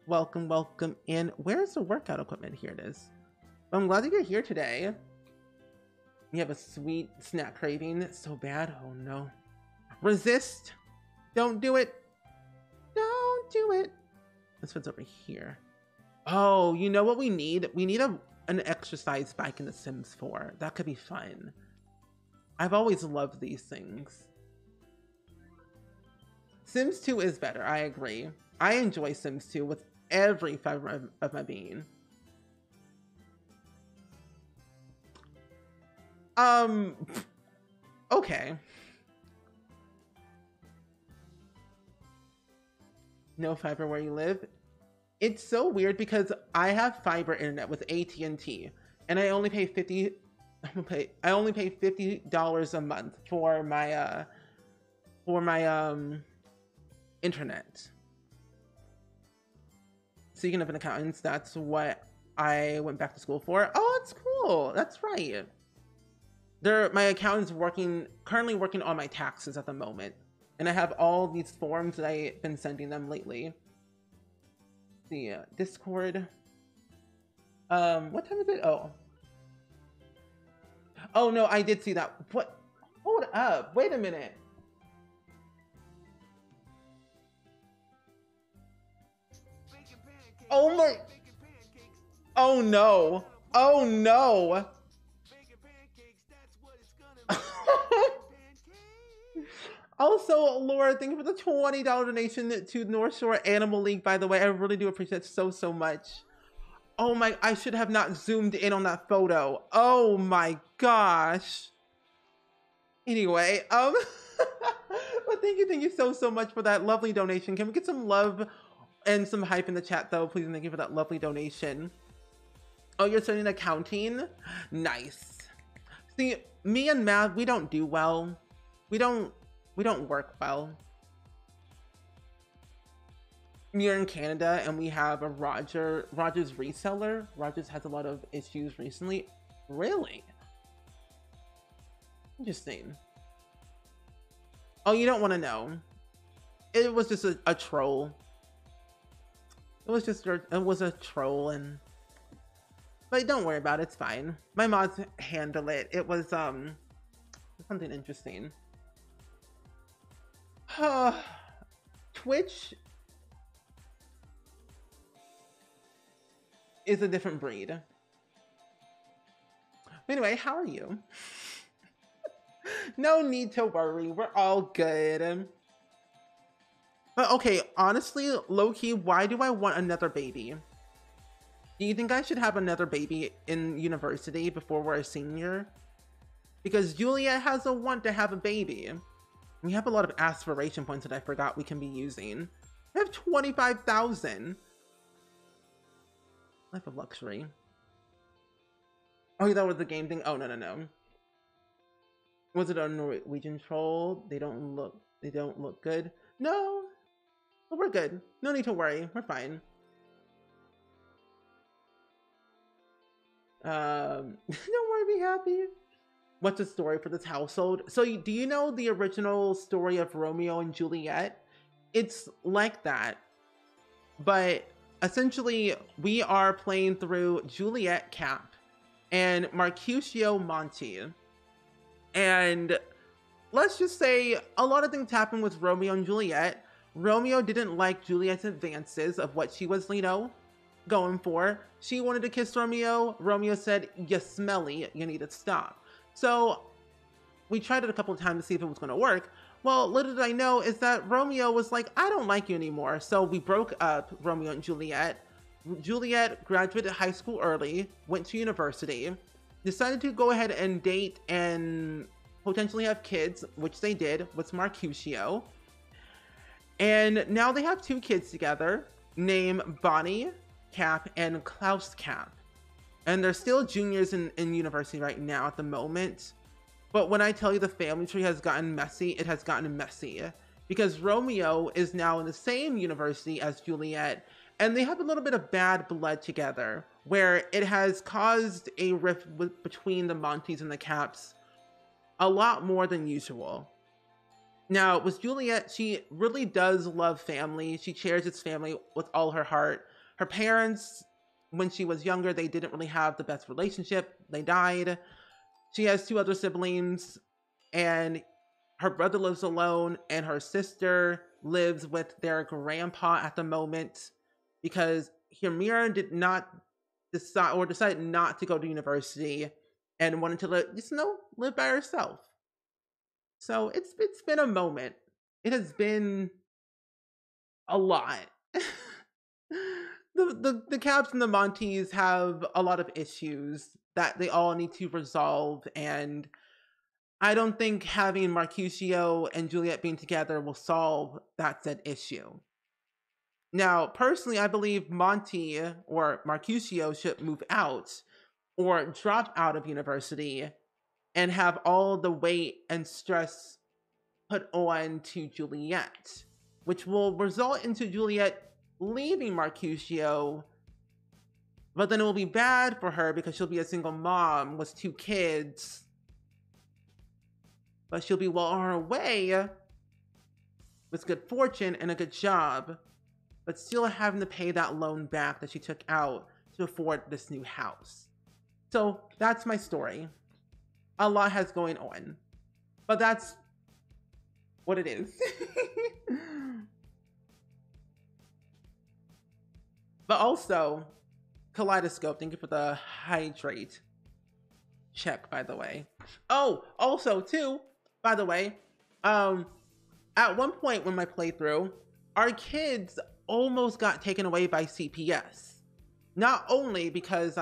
Welcome in. Where's the workout equipment? Here it is. Well, I'm glad that you're here today. You have a sweet snack craving. It's so bad. Oh no. Resist. Don't do it. Don't do it. This one's over here. Oh, you know what we need? We need an exercise bike in The Sims 4. That could be fun. I've always loved these things. Sims 2 is better, I agree. I enjoy Sims 2 with every fiber of my being. Okay. No fiber where you live? It's so weird because I have fiber internet with AT&T, and I only pay $50 a month for my internet. Speaking of an accountants, that's what I went back to school for. Oh, that's cool. That's right. My accountant's currently working on my taxes at the moment, and I have all these forms that I've been sending them lately. The Discord. What time is it? Oh no, I did see that. What? Hold up. Wait a minute. Oh my. Oh no. Oh no. Also, Laura, thank you for the $20 donation to North Shore Animal League, by the way. I really do appreciate it so much. Oh my, I should have not zoomed in on that photo. Oh my gosh. Anyway, but thank you so much for that lovely donation. Can we get some love and some hype in the chat though, please? And thank you for that lovely donation. Oh, you're studying accounting? Nice. See, me and math, we don't do well. We don't work well. We're in Canada and we have a Rogers reseller. Rogers has a lot of issues recently. Really? Interesting. Oh, you don't want to know. It was just a troll. It was a troll, and but don't worry about it, it's fine. My mods handle it. It was something interesting. Twitch is a different breed. Anyway, how are you? No need to worry, we're all good. But okay, honestly, low-key, why do I want another baby? Do you think I should have another baby in university before we're a senior? Because Juliet has a want to have a baby. We have a lot of aspiration points that I forgot we can be using. I have 25,000. Life of luxury. Oh, that was the game thing? Oh, no. Was it a Norwegian troll? They don't look good. No, but we're good. No need to worry. We're fine. Don't worry, be happy. What's the story for this household? So, do you know the original story of Romeo and Juliet? It's like that, but essentially, we are playing through Juliet Cap and Mercutio Monty. And let's just say a lot of things happened with Romeo and Juliet. Romeo didn't like Juliet's advances of what she was, going for. She wanted to kiss Romeo. Romeo said, "You smelly, you need to stop." So we tried it a couple of times to see if it was going to work. Well, little did I know is that Romeo was like, "I don't like you anymore." So we broke up, Romeo and Juliet. Juliet graduated high school early, went to university, decided to go ahead and date and potentially have kids, which they did with Mercutio. And now they have 2 kids together named Bonnie Cap and Klaus Cap. And they're still juniors in university right now at the moment. But when I tell you the family tree has gotten messy, it has gotten messy. Because Romeo is now in the same university as Juliet, and they have a little bit of bad blood together, where it has caused a rift between the Monties and the Caps a lot more than usual. Now, with Juliet, she really does love family. She cherishes family with all her heart. Her parents, when she was younger, they didn't really have the best relationship. They died. She has 2 other siblings, and her brother lives alone, and her sister lives with their grandpa at the moment because Himira did not decided not to go to university and wanted to live by herself. So it's been a moment. It has been a lot. The Caps and the Monties have a lot of issues that they all need to resolve, and I don't think having Mercutio and Juliet being together will solve that said issue. Now, personally, I believe Monty or Mercutio should move out or drop out of university and have all the weight and stress put on to Juliet, which will result into Juliet leaving Mercutio, but then it will be bad for her because she'll be a single mom with 2 kids, but she'll be well on her way with good fortune and a good job, but still having to pay that loan back that she took out to afford this new house. So that's my story. A lot has going on, but that's what it is. But also, Kaleidoscope, thank you for the hydrate check, by the way. Oh, also too, by the way, at one point when my playthrough, our kids almost got taken away by CPS. Not only because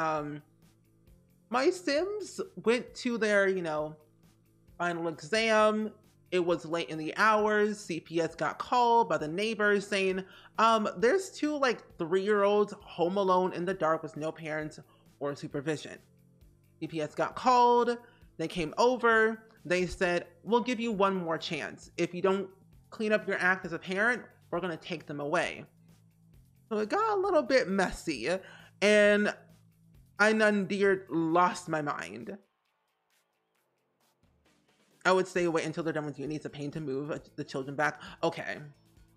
my Sims went to their, final exam. It was late in the hours. CPS got called by the neighbors saying, there's 2 3-year-olds home alone in the dark with no parents or supervision. CPS got called. They came over. They said, "We'll give you one more chance. If you don't clean up your act as a parent, we're going to take them away." So it got a little bit messy, and I lost my mind. I would say wait until they're done with uni. It's a pain to move the children back. Okay,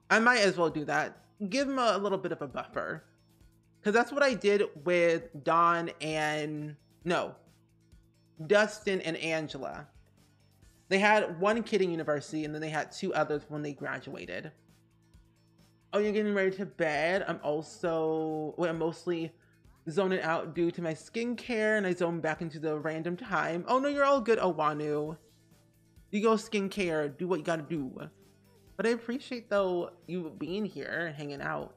I might as well do that. Give them a little bit of a buffer. Because that's what I did with Dustin and Angela. They had 1 kid in university, and then they had 2 others when they graduated. Oh, you're getting ready to bed? I'm mostly zoning out due to my skincare, and I zone back into the random time. Oh no, you're all good, Owanu. You go skincare, do what you gotta do. But I appreciate, though, you being here and hanging out.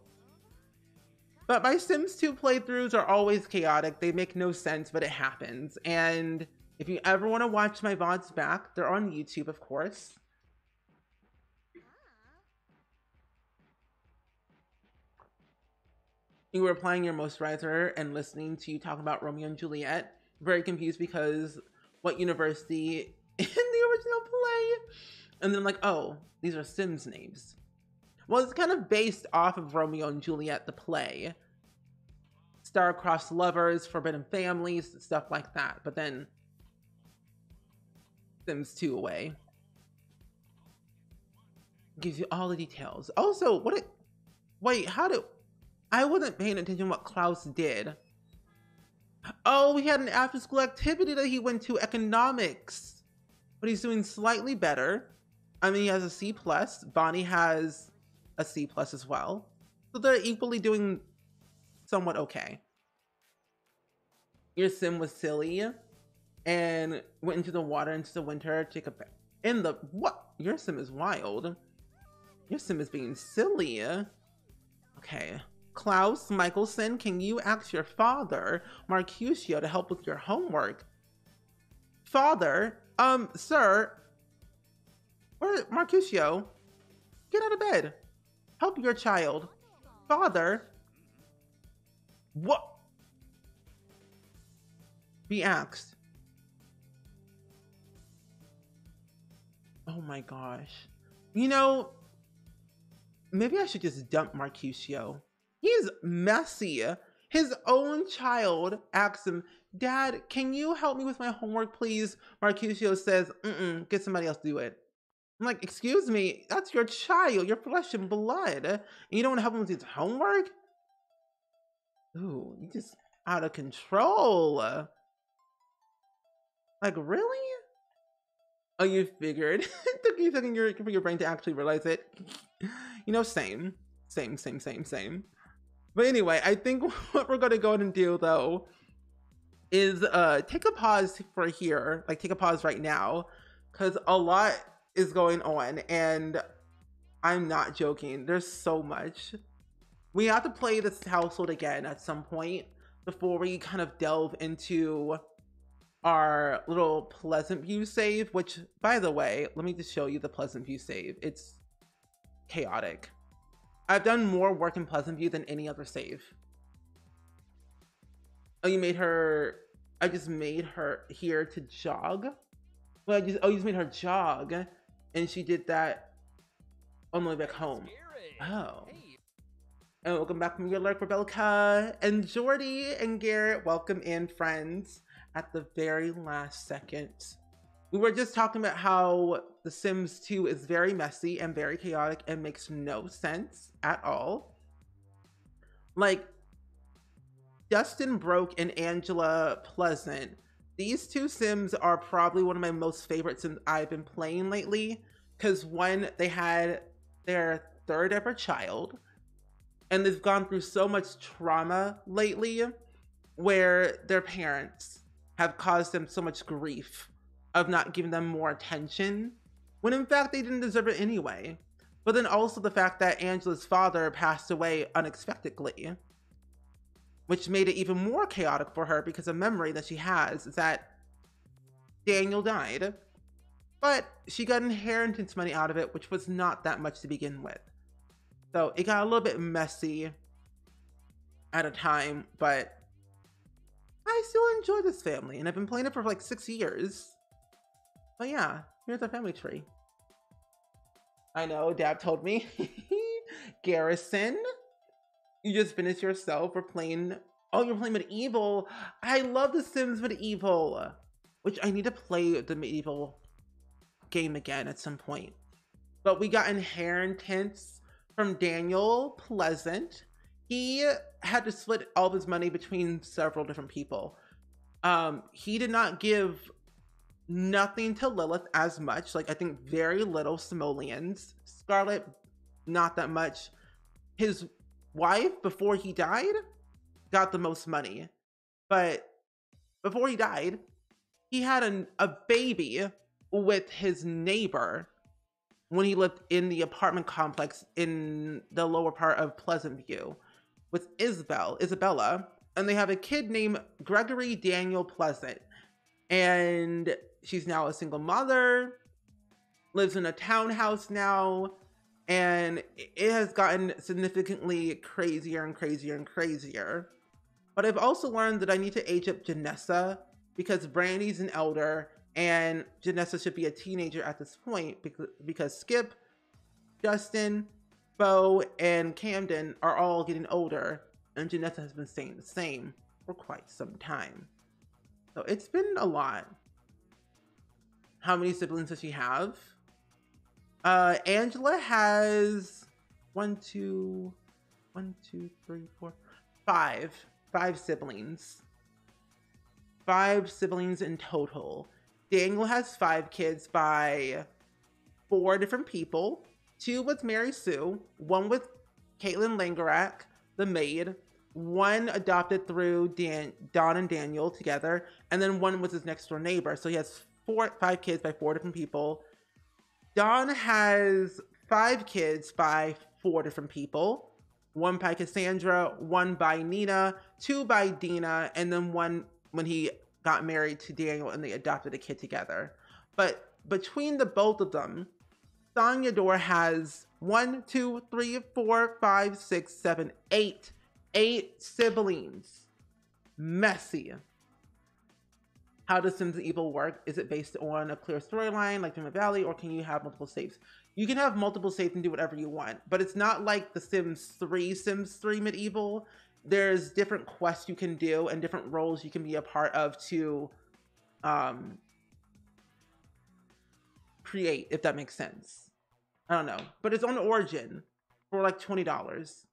But my Sims 2 playthroughs are always chaotic. They make no sense, but it happens. And if you ever want to watch my VODs back, they're on YouTube, of course. You were applying your moisturizer and listening to you talk about Romeo and Juliet. Very confused because what university in the original play? And then I'm like, oh, these are Sims names. Well, it's kind of based off of Romeo and Juliet, the play. star-crossed lovers, forbidden families, stuff like that. But then Sims 2 away. Gives you all the details. Also, wait, I wasn't paying attention what Klaus did. Oh, he had an after-school activity that he went to, economics. But he's doing slightly better. I mean, he has a C+. Bonnie has a C+ as well. So they're equally doing somewhat okay. Your sim was silly and went into the water into the winter to take a bath. What? Your sim is wild. Your sim is being silly. Okay. Klaus Michelson, can you ask your father, Marcusio, to help with your homework? Father? Sir? Where, Marcusio? Get out of bed. Help your child. Father? What? Be asked. Oh my gosh. You know, maybe I should just dump Marcusio. He's messy. His own child asks him, Dad, can you help me with my homework, please? Marcusio says, get somebody else to do it. I'm like, excuse me, that's your child, your flesh and blood. And you don't want to help him with his homework? Ooh, you just out of control. Like, really? Oh, you figured. It took you a second for your brain to actually realize it. You know, same. But anyway, I think what we're going to go ahead and do, though, is take a pause for here. Like, take a pause right now. Because a lot is going on. And I'm not joking. There's so much. We have to play this household again at some point before we kind of delve into our little Pleasant View save, which, by the way, let me just show you the Pleasant View save. It's chaotic. I've done more work in Pleasant View than any other save. Oh, you made her... I just made her here to jog? Well, you just made her jog, and she did that on the way back home. Oh. And welcome back from your lurk, Rebecca, and Jordy, and Garrett. Welcome in, friends. At the very last second. We were just talking about how The Sims 2 is very messy and very chaotic and makes no sense at all. Like, Dustin Broke and Angela Pleasant, these two Sims are probably one of my most favorites Sims I've been playing lately, because one, they had their third ever child, and they've gone through so much trauma lately where their parents have caused them so much grief of not giving them more attention, when in fact they didn't deserve it anyway. But then also the fact that Angela's father passed away unexpectedly, which made it even more chaotic for her because a memory that she has is that Daniel died, but she got inheritance money out of it, which was not that much to begin with. So it got a little bit messy at a time, but I still enjoy this family, and I've been playing it for like 6 years. But yeah, here's our family tree. I know, Dab told me. Garrison, you just finished yourself. We're playing... Oh, you're playing Medieval. I love The Sims Medieval, which I need to play the Medieval game again at some point. But we got inheritance from Daniel Pleasant. He had to split all of his money between several different people. He did not give nothing to Lilith as much. Like, I think very little simoleons. Scarlet, not that much. His wife, before he died, got the most money. But before he died, he had a baby with his neighbor when he lived in the apartment complex in the lower part of Pleasant View with Isabella, and they have a kid named Gregory Daniel Pleasant, and she's now a single mother, lives in a townhouse now, and it has gotten significantly crazier and crazier and crazier. But I've also learned that I need to age up Janessa, because Brandy's an elder, and Janessa should be a teenager at this point, because Skip, Justin, Bo, and Camden are all getting older, and Janessa has been staying the same for quite some time. So it's been a lot. How many siblings does she have? Angela has 5. 5 siblings. 5 siblings in total. Daniel has 5 kids by 4 different people. 2 with Mary Sue, 1 with Caitlin Langerak, the maid, 1 adopted through Don and Daniel together, and then 1 was his next door neighbor. So he has 5 kids by 4 different people. Don has 5 kids by 4 different people. 1 by Cassandra, 1 by Nina, 2 by Dina, and then 1 when he got married to Daniel and they adopted a kid together. But between the both of them, Sonia Dore has 1, 2, 3, 4, 5, 6, 7, 8. 8 siblings. Messy. How does Sims Evil work? Is it based on a clear storyline like Dream Valley, or can you have multiple saves? You can have multiple saves and do whatever you want, but it's not like the Sims 3 Medieval. There's different quests you can do and different roles you can be a part of to create, if that makes sense. I don't know, but it's on Origin for like $20.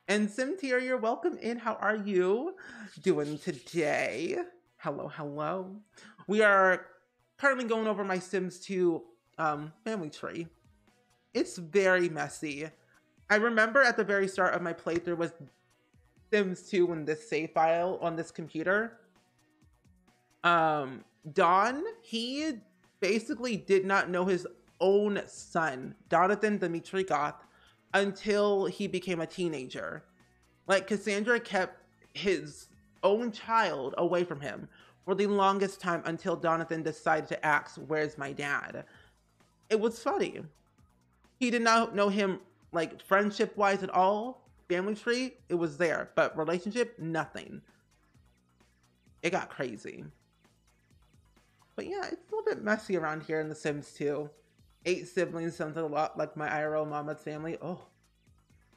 And Simterior, welcome in. How are you doing today? Hello, hello. We are currently going over my Sims 2 family tree. It's very messy. I remember at the very start of my playthrough was Sims 2 in this save file on this computer. Don, he basically did not know his own son, Jonathan Dimitri Goth, until he became a teenager. Like, Cassandra kept his own child away from him for the longest time until Jonathan decided to ask, "Where's my dad?" It was funny. He did not know him, like, friendship-wise at all. Family tree, it was there, but relationship, nothing. It got crazy. But yeah, it's a little bit messy around here in The Sims 2. 8 siblings sounds a lot like my IRL mama's family. Oh,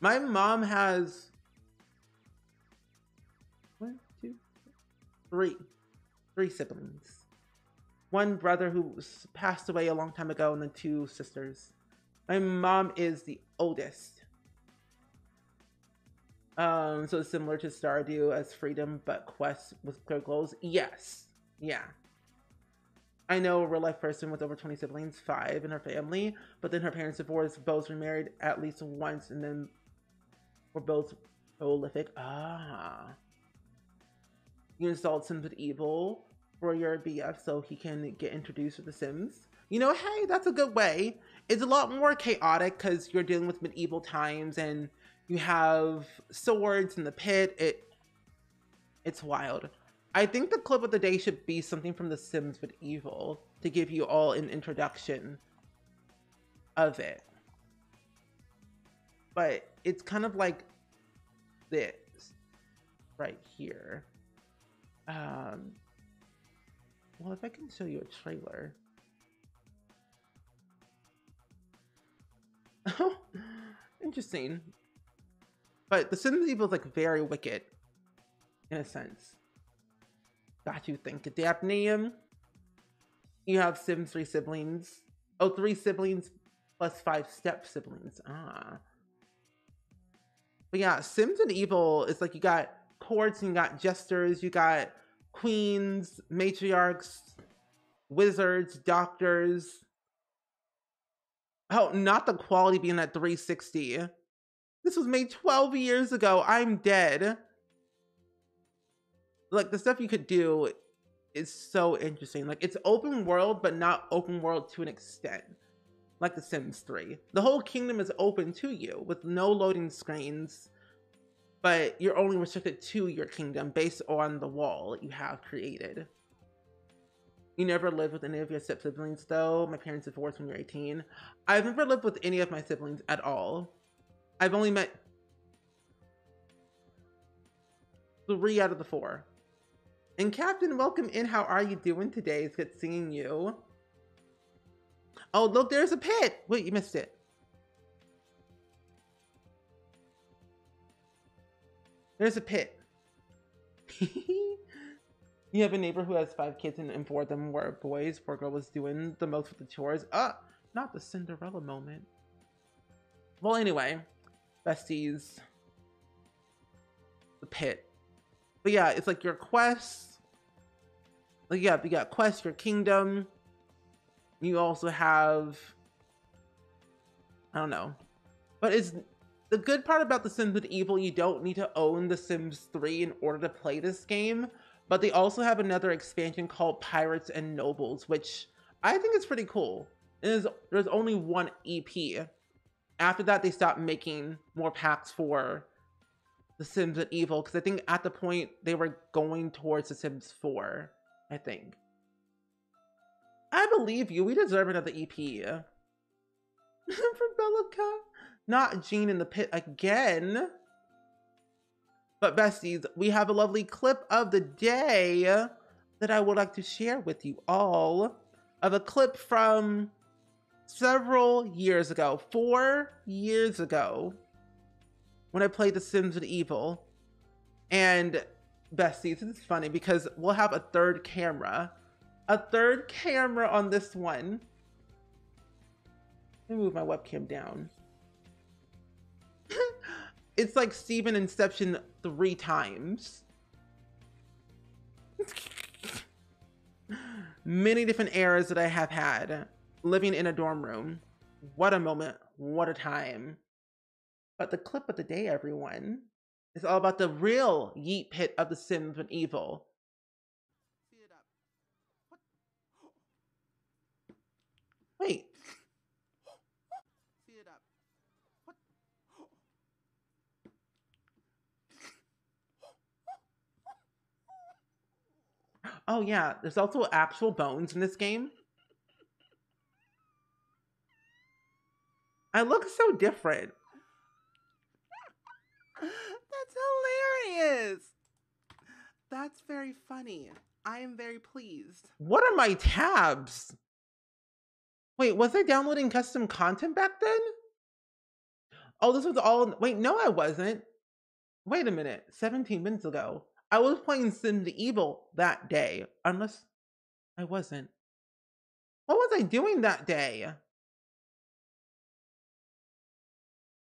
my mom has 3 siblings. 1 brother who passed away a long time ago, and then 2 sisters. My mom is the oldest. So it's similar to Stardew as Freedom, but Quest with clear goals. Yes, yeah. I know a real life person with over 20 siblings, 5 in her family, but then her parents divorced, both remarried at least once, and then were both prolific. Ah. You installed Sims Evil for your BF so he can get introduced to The Sims. You know, hey, that's a good way. It's a lot more chaotic because you're dealing with medieval times and you have swords in the pit. It's wild. I think the clip of the day should be something from The Sims Medieval to give you all an introduction of it. But it's kind of like this right here. Well, if I can show you a trailer. Oh, interesting. But The Sims Evil is like very wicked in a sense. Got you think Adapnium. You have Sims 3 siblings. Oh, 3 siblings plus 5 step siblings. Ah. But yeah, Sims Medieval is like you got courts and you got jesters, you got queens, matriarchs, wizards, doctors. Oh, not the quality being at 360. This was made 12 years ago. I'm dead. Like, the stuff you could do is so interesting. Like, it's open world, but not open world to an extent. Like The Sims 3. The whole kingdom is open to you with no loading screens, but you're only restricted to your kingdom based on the wall you have created. You never lived with any of your siblings, though? My parents divorced when you're 18. I've never lived with any of my siblings at all. I've only met 3 out of the 4. And Captain, welcome in. How are you doing today? It's good seeing you. Oh, look, there's a pit. Wait, you missed it. There's a pit. You have a neighbor who has 5 kids and 4 of them were boys. Poor girl was doing the most with the chores. Not the Cinderella moment. Well, anyway, besties. The pit. But yeah, it's like your quests. Like, yeah, you got quests, your kingdom. You also have, I don't know. But it's the good part about The Sims Medieval, you don't need to own The Sims 3 in order to play this game. But they also have another expansion called Pirates and Nobles, which I think is pretty cool. There's only 1 EP. After that, they stopped making more packs for The Sims Medieval, because I think at the point they were going towards The Sims 4, I think. I believe you. We deserve another EP. For Bellica. Not Jean in the pit again. But besties, we have a lovely clip of the day that I would like to share with you all. Of a clip from several years ago. 4 years ago. When I played The Sims Medieval. And besties, this is funny because we'll have a third camera. A third camera on this one. Let me move my webcam down. It's like Steven Inception 3 times. Many different eras that I have had living in a dorm room. What a moment. What a time. But the clip of the day, everyone, is all about the real Yeet Pit of The Sims Medieval. Wait. Oh yeah, there's also actual bones in this game. I look so different. That's hilarious. That's very funny. I am very pleased. What are my tabs? Wait, was I downloading custom content back then? Oh, this was all... Wait, no, I wasn't. Wait a minute. 17 minutes ago. I was playing Sims Evil that day. Unless I wasn't. What was I doing that day?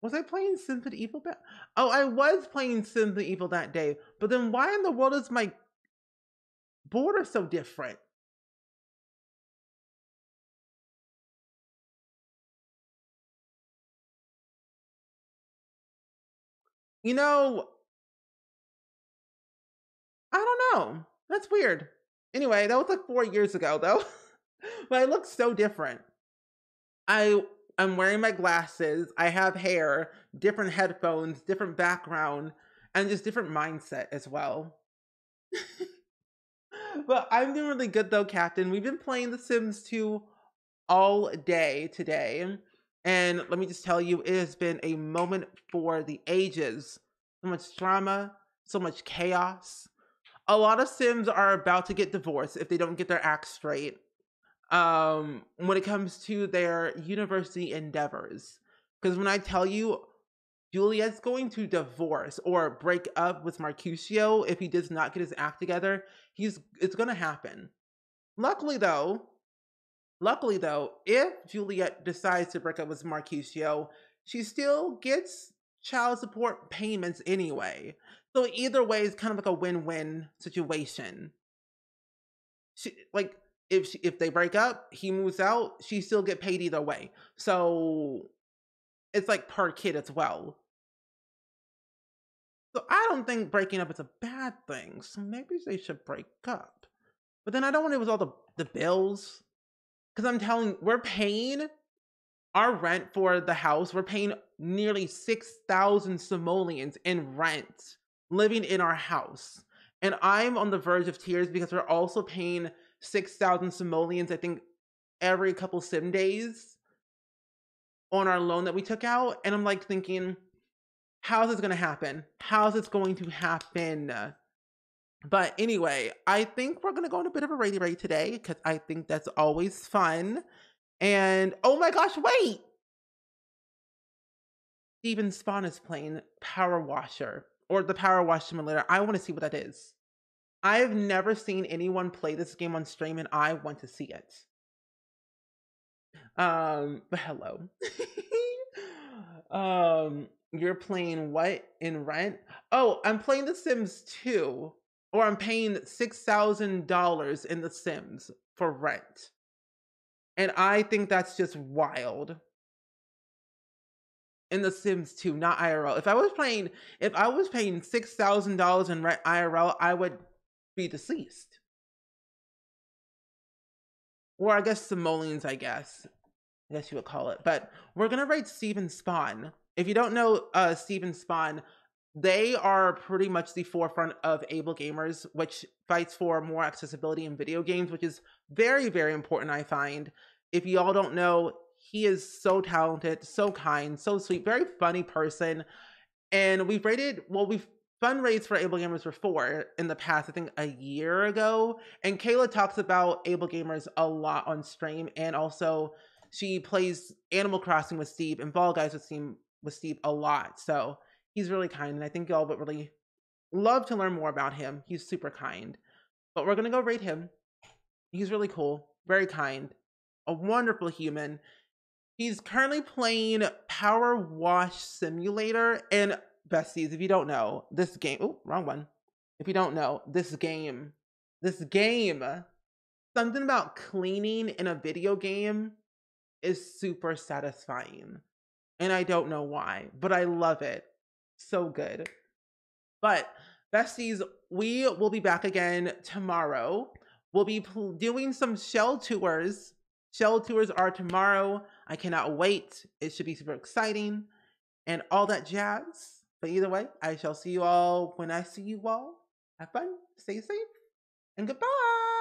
Was I playing Sims Evil back? Oh, I was playing Sims Evil that day. But then why in the world is my border so different? You know, I don't know. That's weird. Anyway, that was like 4 years ago though. But I look so different. I'm wearing my glasses. I have hair, different headphones, different background, and just different mindset as well. But I'm doing really good though, Captain. We've been playing The Sims 2 all day today. And let me just tell you, it has been a moment for the ages. So much drama, so much chaos. A lot of Sims are about to get divorced if they don't get their act straight. When it comes to their university endeavors. Because when I tell you, Juliet's going to divorce or break up with Mercutio if he does not get his act together, it's gonna happen. Luckily though, if Juliet decides to break up with Mercutio, she still gets child support payments anyway. So either way, it's kind of like a win-win situation. If they break up, he moves out, she still get paid either way. So it's like per kid as well. So I don't think breaking up is a bad thing. So maybe they should break up. But then I don't want it with all the bills. Because I'm telling, we're paying our rent for the house. We're paying nearly 6,000 simoleons in rent living in our house. And I'm on the verge of tears because we're also paying 6,000 simoleons, I think, every couple sim days on our loan that we took out. And I'm like thinking, how's this going to happen? How's this going to happen? But anyway, I think we're going to go on a bit of a rainy rate today because I think that's always fun. And oh my gosh, wait! Steven Spawn is playing Power Washer. or the Power Wash Simulator. I want to see what that is. I've never seen anyone play this game on stream, and I want to see it. But hello. You're playing what in Rent? Oh, I'm playing The Sims 2, or I'm paying $6,000 in The Sims for Rent. And I think that's just wild. In The Sims 2, not IRL. If I was paying $6,000 in Rent IRL, I would be deceased. Or I guess simoleons, I guess you would call it. But we're gonna rate Steven Spawn. If you don't know Steven Spawn, they are pretty much the forefront of Able Gamers, which fights for more accessibility in video games, which is very, very important, I find. If you all don't know, he is so talented, so kind, so sweet, very funny person. And we've fundraised for Able Gamers before in the past, I think a year ago. And Kayla talks about Able Gamers a lot on stream, and also she plays Animal Crossing with Steve and Fall Guys with Steve a lot. So he's really kind, and I think y'all would really love to learn more about him. He's super kind. But we're gonna go rate him. He's really cool, very kind, a wonderful human. He's currently playing Power Wash Simulator. And besties, if you don't know, this game, oh, wrong one. If you don't know, this game, something about cleaning in a video game is super satisfying. And I don't know why, but I love it. So good. But besties, we will be back again tomorrow. We'll be doing some shell tours. Shell tours are tomorrow. I cannot wait. It should be super exciting and all that jazz. But either way, I shall see you all when I see you all. Have fun, stay safe, and goodbye.